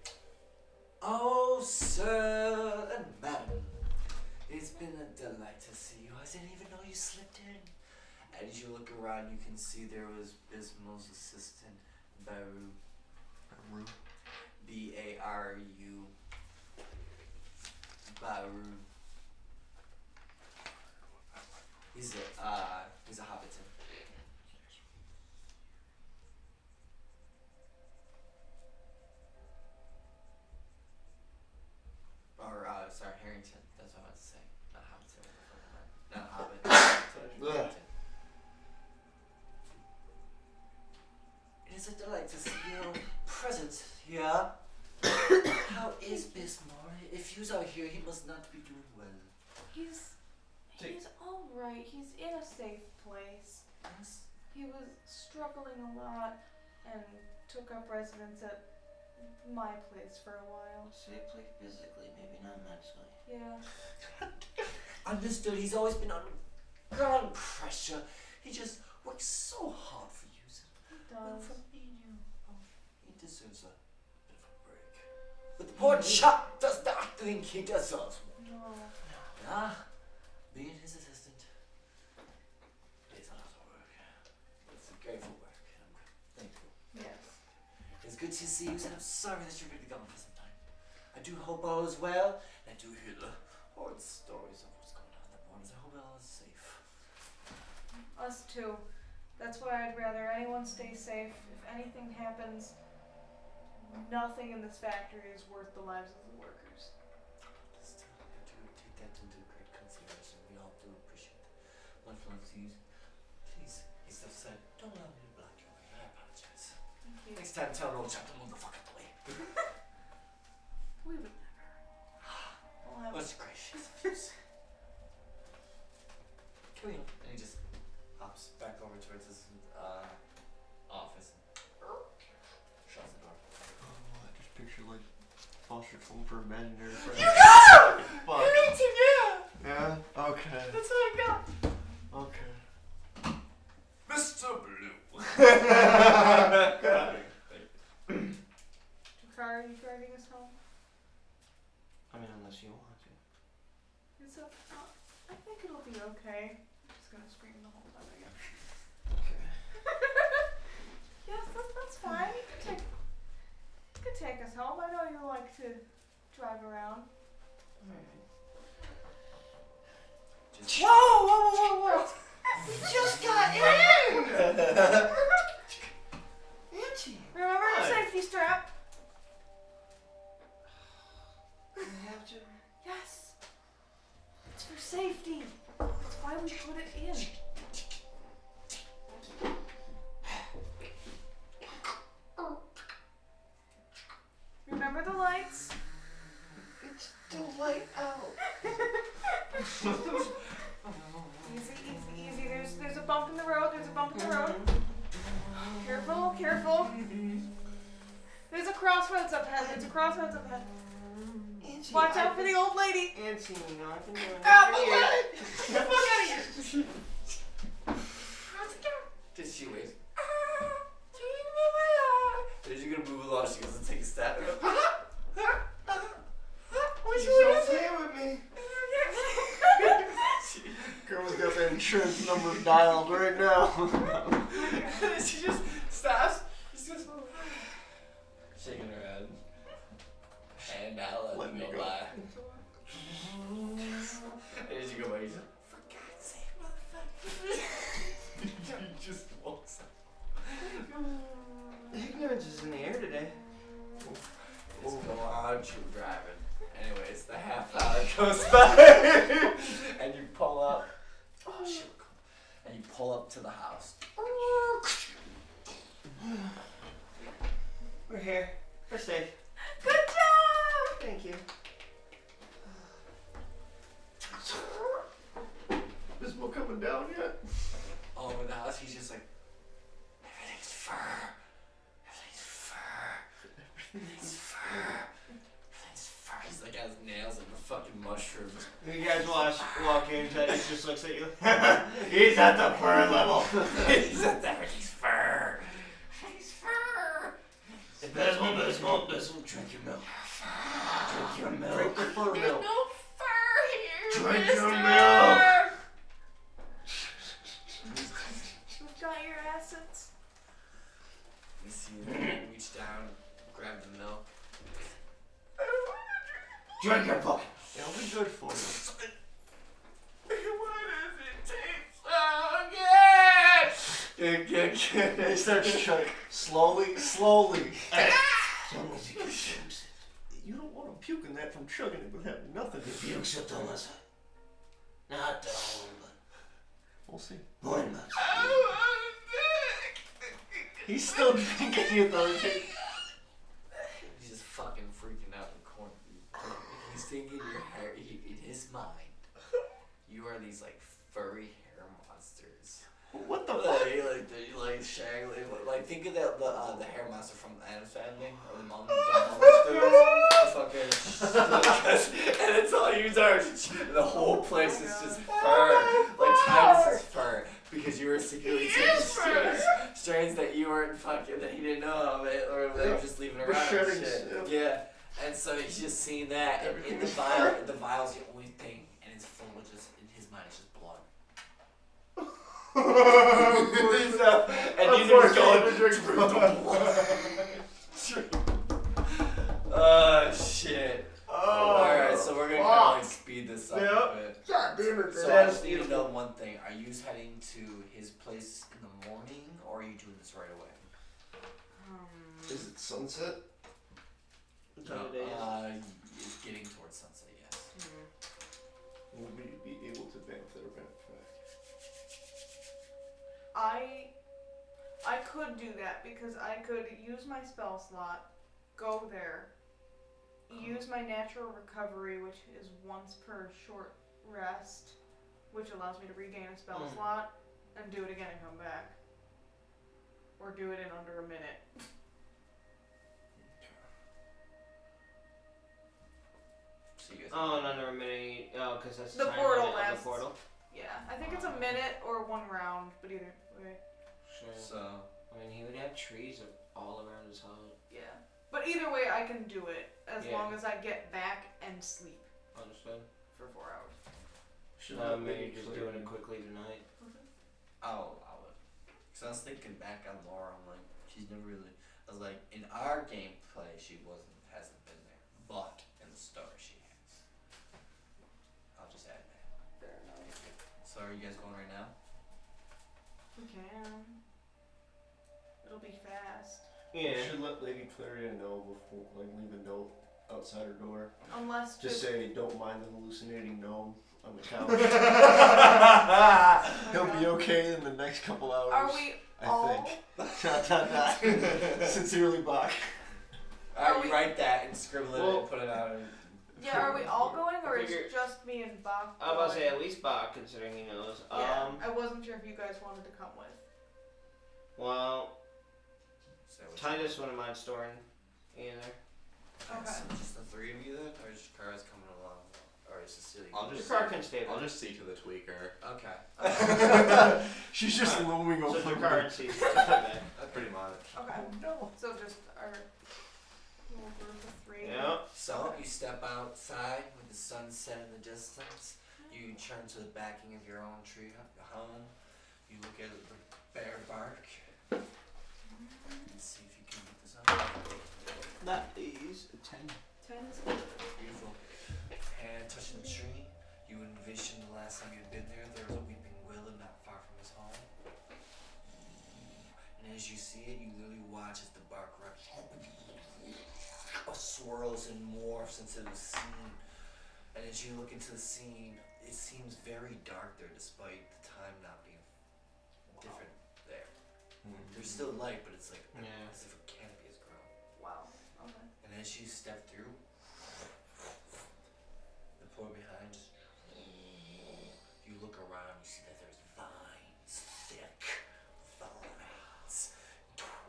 S1: Oh, sir and madam, it's been a delight to see you. I didn't even know you slipped in. As you look around, you can see there was Bismil's assistant, Baru. B-A-R-U. Baru. He's a Hobbiton. Or, sorry, Harrington. That's what I meant to say. Not Hobbiton. Not Hobbit.
S6: Ugh.
S1: It is a delight to see your presence here. How is Bismar? If you's out here, he must not be doing well.
S5: He's alright. He's in a safe place.
S1: Yes?
S5: He was struggling a lot and took up residence at my place for a while.
S6: Safely, physically, maybe not mentally.
S5: Yeah.
S1: Understood. He's always been under ground pressure. He just works so hard for you.
S5: He
S1: Well,
S5: does.
S1: from me and you, he deserves a bit of a break. But the poor chap does not think he deserves one.
S5: No.
S1: Being his assistant is a lot of work. It's a grateful work, and I'm thankful.
S5: Yes.
S1: It's good to see you, and I'm sorry that you're going to be gone for some time. I do hope all is well, and I do hear the horrid stories of what's going on in the mornings. I hope all is safe.
S5: Us too. That's why I'd rather anyone stay safe. If anything happens, nothing in this factory is worth the lives of the workers.
S1: Just have to take that into great consideration. We all do appreciate it. Much love to you. Please, he still said, don't allow me to block your way. I apologize.
S5: Thank you.
S1: Next time, tell an old chap to move the fuck out the way.
S5: We would never. We'll have
S1: Much gracious of you. Carry on. And he just hops back over towards his office and shuts the door.
S3: Oh, I just picture like foster home for imaginary friends.
S1: You got him!
S3: Fuck.
S1: You got him, yeah!
S3: Yeah? Okay.
S1: That's what I got.
S3: Okay.
S1: Mr. Blue.
S5: Car, are you driving us home?
S6: I mean, unless you want to.
S5: It's up. I think it'll be okay. I'm just gonna scream the whole time again.
S6: Okay.
S5: Yes, that's fine. You can take us home. I know you like to drive around.
S1: Just
S6: Whoa! We just got in! Auntie!
S5: Remember your
S6: What?
S5: safety strap?
S6: I have to.
S5: Yes. It's for safety. That's why we put it in. Remember the lights?
S6: It's still light out.
S5: Easy. There's a bump in the road. Careful. There's a crossroads up ahead.
S6: Auntie,
S5: Watch out for the old lady.
S6: Auntie, you know, I've been doing
S5: Get the fuck out of here.
S1: Did she wait? Is she gonna move a lot? She goes to take a step.
S6: She's so play with me. Girl's got that insurance number dialed right now.
S1: She just stops. She just shaking her head. And I'll let you go by. And as you go by, you just, for God's sake, motherfucker. He just walks out.
S6: Ignorance is in the air today.
S1: Just go on, keep driving. Anyways, the half hour goes by. And you pull up. Oh, shit. And you pull up to the house.
S6: We're here. We're safe.
S5: Good job.
S6: Thank you.
S3: Is Mo coming down yet?
S1: All over the house, he's just like, everything's fur. Everything's fur. Everything's fur. Everything's fur. He's like, has nails nails and the fucking mushrooms.
S6: You guys walk in, Teddy just looks at you. He's at the fur level.
S1: He's at the he's fur. He's fur.
S6: Bismol, drink your milk. Drink your milk.
S3: Drink the fur milk.
S2: No fur here.
S6: Drink your
S2: mister.
S6: milk.
S5: We've got your assets.
S1: You see him reach down, grab the milk.
S6: Drink your fucking.
S3: It'll be good for you.
S1: Why does it taste so good?
S3: They start chugging slowly. You don't want him puking that from chugging it with having nothing.
S6: Pukes at the last. Not the whole, but
S3: We'll see.
S6: one much.
S3: He's still drinking it though.
S1: He's just fucking freaking out in the corner. He's thinking your hair. In his mind, you are these like furry hair monsters.
S3: What the fuck?
S1: Like shaggy. Like think of the hair monster from the Addams Family or the Mom and fucking and it's all you are. The whole place is just fur. Like Titus's fur. Because you were secretly taking strains that you weren't fucking, that he didn't know of it, or they were just leaving around and
S3: shedding,
S1: shit.
S3: yeah.
S1: Yeah. And so he's just seeing that, and in the vial's the only thing, and it's full of just, in his mind, it's just blood. And he's just going, drink the blood. Oh, shit. Alright, so we're gonna kind of like speed this up a bit.
S3: God damn it,
S1: So I just need to know one thing. Are you heading to his place in the morning, or are you doing this right away?
S3: Is it sunset?
S1: It's getting towards sunset, yes.
S3: Will we be able to vamp there back?
S5: I could do that because I could use my spell slot, go there, use my natural recovery, which is once per short rest, which allows me to regain a spell slot, and do it again and come back. Or do it in under a minute.
S1: So you guys
S6: In under a minute. Oh, because that's
S5: The
S6: time
S5: portal
S6: limit of
S5: lasts.
S6: the portal.
S5: Yeah, I think it's a minute or one round, but either way.
S6: Sure.
S1: So,
S6: I mean, he would have trees all around his house.
S5: Yeah. But either way, I can do it as
S6: Yeah.
S5: long as I get back and sleep
S6: Understood.
S5: for 4 hours.
S3: Should
S6: Maybe just doing it quickly tonight.
S1: I'll allow it. Because I was thinking back on Laura, I'm like, she's never really, I was like, in our gameplay, she hasn't been there. But, in the story, she has. I'll just add that.
S5: Fair enough.
S1: So are you guys going right now?
S5: We can. It'll be fast.
S3: We
S6: Yeah.
S3: should let Lady Clearia know before, like, leave a note outside her door.
S5: Unless
S3: Just say, don't mind the hallucinating gnome on the couch. He'll be okay in the next couple hours.
S5: Are we
S3: I
S5: all?
S3: think. Sincerely, Bach.
S1: Alright, you write that and scribble it
S6: Well-
S1: and put it out. And
S5: Yeah, are we all going, or is
S6: Figure-
S5: it just me and Bach
S6: I was about to say
S5: going?
S6: at least Bach, considering he knows.
S5: Yeah, I wasn't sure if you guys wanted to come with.
S6: Well,
S1: So what's
S6: Titus wouldn't mind storing either.
S5: Okay.
S1: So just the three of you then? Or is Kara's coming along? Or is Cecilia?
S4: I'll
S6: The
S4: just
S6: car can stay
S4: I'll
S6: there.
S4: just see to the tweaker.
S1: Okay.
S3: She's just looming
S6: So
S3: over
S6: the
S3: me.
S6: car and seat. Just like that.
S4: Pretty much.
S5: Okay.
S3: No.
S5: So just our little group of 3.
S6: Yeah.
S1: So you step outside with the sunset in the distance. You turn to the backing of your own tree home. You look at the bare bark. And see if you can get this up.
S6: That is a 10.
S5: 10 is
S1: Beautiful. And touching the tree, you envision the last time you'd been there. There was a weeping willow not far from his home. And as you see it, you literally watch as the bark swirls and morphs into the scene. And as you look into the scene, it seems very dark there despite the time not being different there. There's still light, but it's like as if a canopy has grown.
S5: wow. Okay.
S1: And as you step through, the poor behind, you look around, you see that there's vines, thick vines,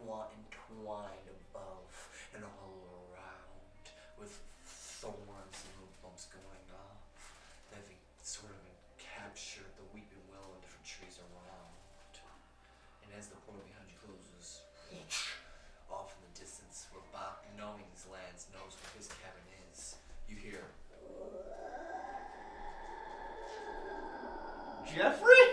S1: entwined above and all around, with thorns and little storms going on. They've sort of captured the weeping willow and different trees around. And as the portal behind you closes, off in the distance, where Bach, knowing these lands, knows where his cabin is, you hear.
S6: Jeffrey?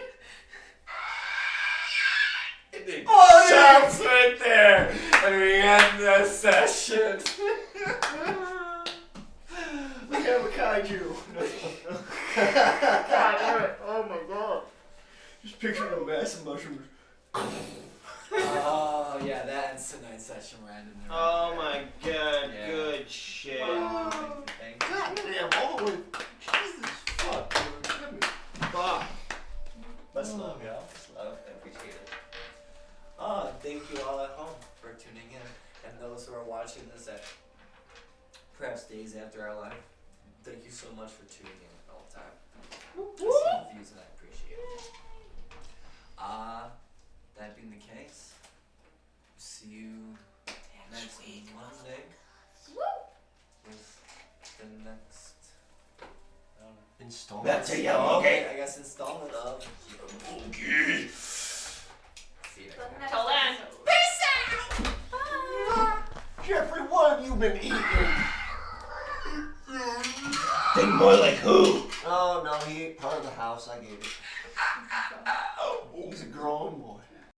S1: And it
S6: Oh,
S1: shouts right there, and we end the session.
S6: We have a kaiju. Oh my god. Just picturing a massive mushroom.
S1: Oh yeah, that ends tonight's session. We're ending it.
S6: Oh my god,
S1: Yeah.
S6: good shit.
S1: Thank you.
S3: God damn, all the way. Jesus fuck, dude. Give me.
S6: Fuck.
S1: Much love, y'all. Much love. I appreciate it. Thank you all at home for tuning in, and those who are watching this at perhaps days after our live. Thank you so much for tuning in all the time. I see the views and I appreciate it. That being the case, see you next Monday with the next
S3: Installment.
S6: That's a yellow gate.
S1: I guess installment of
S4: Okay.
S1: See you next
S5: The
S1: time.
S5: next
S2: Till then.
S5: episode.
S6: Jeffrey, what have you been eating? Think more like who?
S3: Oh no, he ain't part of the house. I gave it. He's a grown boy.